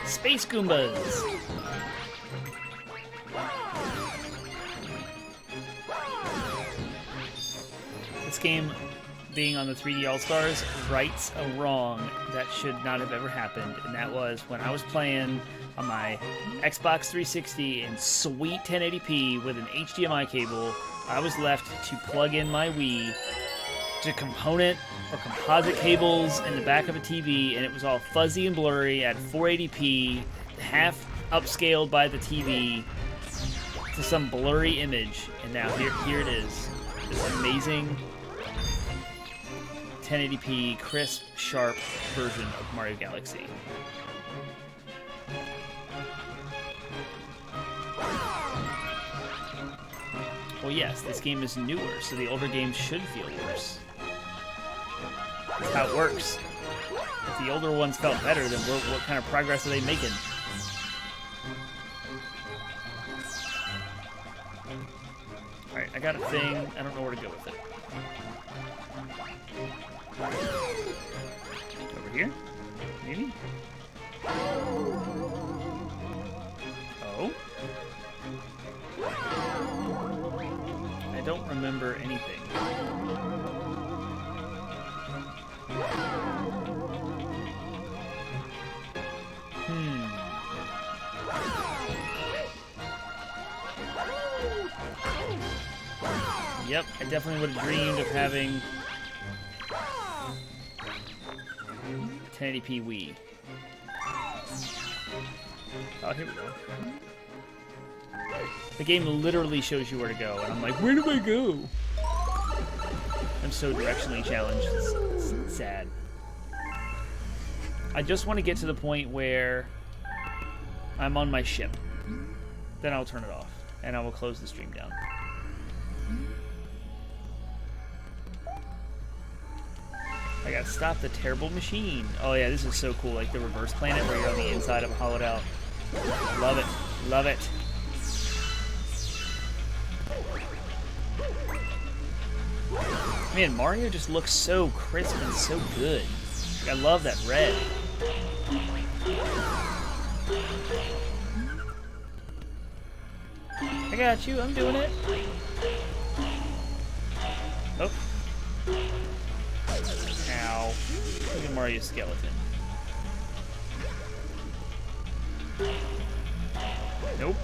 Space Goombas! This game, being on the 3D All-Stars, rights a wrong that should not have ever happened, and that was when I was playing on my Xbox 360 in sweet 1080p with an HDMI cable. I was left to plug in my Wii to component or composite cables in the back of a TV, and it was all fuzzy and blurry at 480p, half upscaled by the TV to some blurry image. And now here it is, this amazing 1080p crisp, sharp version of Mario Galaxy. Well, yes, this game is newer, so the older games should feel worse. That's how it works. If the older ones felt better, then what kind of progress are they making? Alright, I got a thing. I don't know where to go with it. Over here? Maybe? Oh? I don't remember anything. Yep, I definitely would have dreamed of having 1080p Wii. Oh, here we go. The game literally shows you where to go, and I'm like, where do I go? I'm so directionally challenged. It's sad. I just want to get to the point where I'm on my ship. Then I'll turn it off, and I will close the stream down. I gotta stop the terrible machine. Oh yeah, this is so cool. Like the reverse planet where you're on the inside of a hollowed out. Love it. Love it. Man, Mario just looks so crisp and so good. I love that red. I got you. I'm doing it. Oh. Ow. Look at Mario's skeleton. Nope.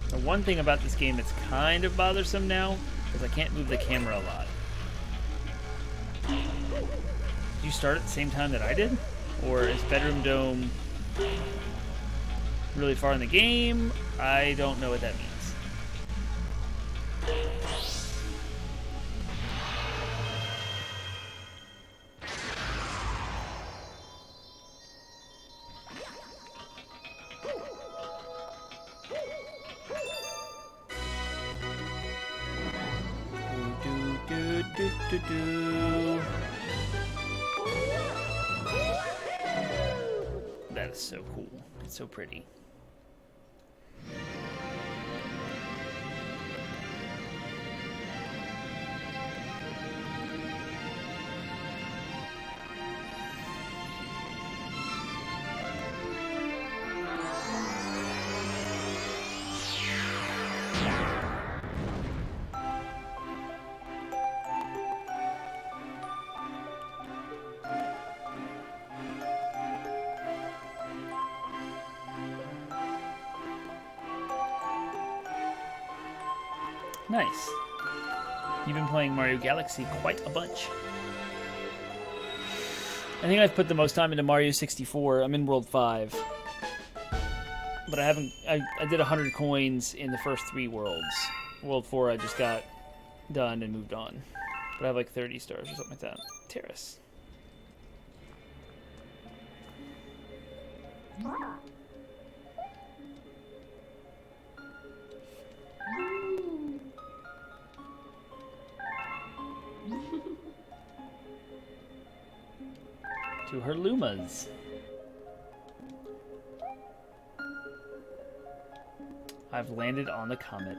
The one thing about this game that's kind of bothersome now is I can't move the camera a lot. Did you start at the same time that I did? Or is Bedroom Dome really far in the game? I don't know what that means. That is so cool. It's so pretty. Nice. You've been playing Mario Galaxy quite a bunch. I think I've put the most time into Mario 64. I'm in World 5. But I haven't... I did 100 coins in the first 3 worlds. World 4 I just got done and moved on. But I have like 30 stars or something like that. Terrace. To her Lumas. I've landed on the comet.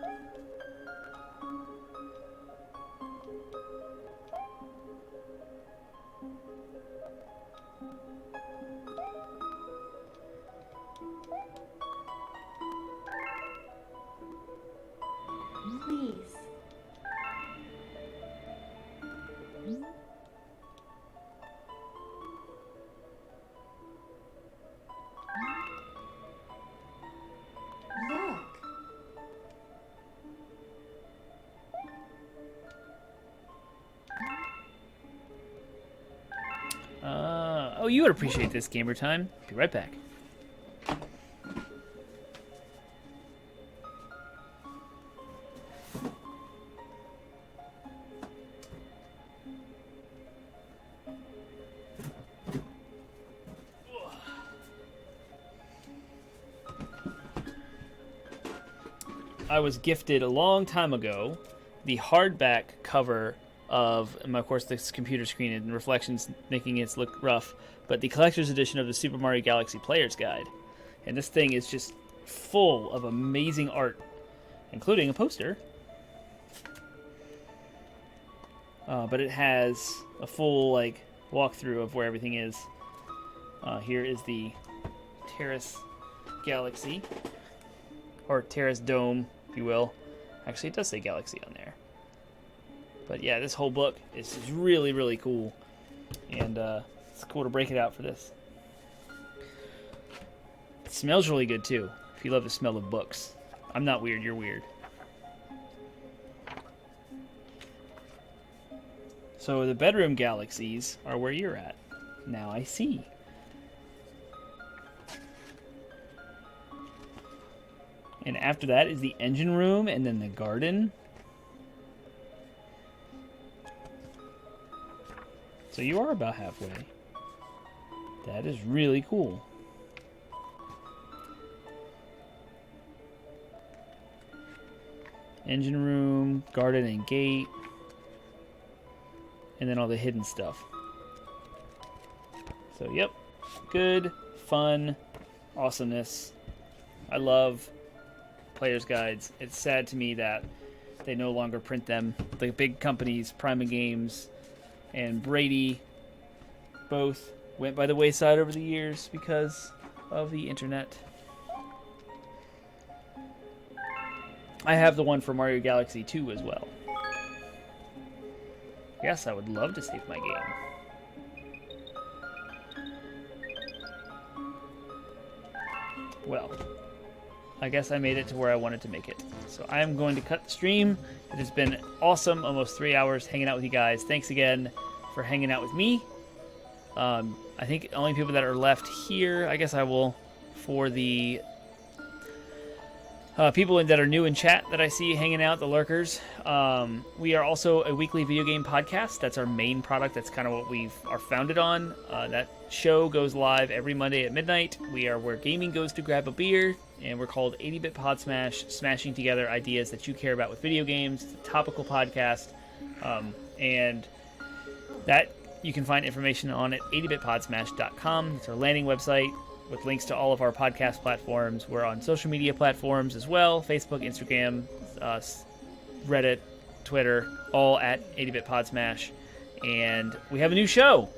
Please. Look. Oh, you would appreciate this, Gamer Time. Be right back. I was gifted a long time ago the hardback cover of, and of course, this computer screen and reflections making it look rough, but the collector's edition of the Super Mario Galaxy Player's Guide. And this thing is just full of amazing art. including a poster. But it has a full like walkthrough of where everything is. Here is the Terrace Galaxy, or Terrace Dome, if you will. Actually, it does say Galaxy on there. But yeah, this whole book is just really, really cool. And it's cool to break it out for this. It smells really good, too, if you love the smell of books. I'm not weird, you're weird. So the bedroom galaxies are where you're at. Now I see. And after that is the engine room and then the garden. So you are about halfway. That is really cool. Engine room, garden and gate. And then all the hidden stuff. So, yep. Good, fun, awesomeness. I love player's guides. It's sad to me that they no longer print them. The big companies, Prima Games and Brady, both went by the wayside over the years because of the internet. I have the one for Mario Galaxy 2 as well. Yes, I would love to save my game. Well, I guess I made it to where I wanted to make it. So I am going to cut the stream. It has been awesome, almost 3 hours hanging out with you guys. Thanks again for hanging out with me. I think only people that are left here, I guess I will, for the people that are new in chat that I see hanging out, the lurkers. We are also a weekly video game podcast. That's our main product. That's kind of what we are founded on. That show goes live every Monday at midnight. We are where gaming goes to grab a beer, and we're called 80-Bit Pod Smash, smashing together ideas that you care about with video games. It's a topical podcast, and that you can find information on at 80bitpodsmash.com. It's our landing website with links to all of our podcast platforms. We're on social media platforms as well, Facebook, Instagram, Reddit, Twitter, all at 80-Bit Podsmash. And we have a new show,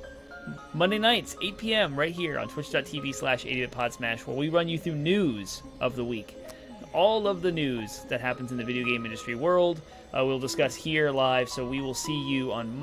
Monday nights, 8 p.m. right here on twitch.tv/80bitpodsmash, where we run you through news of the week. All of the news that happens in the video game industry world, we'll discuss here live, so we will see you on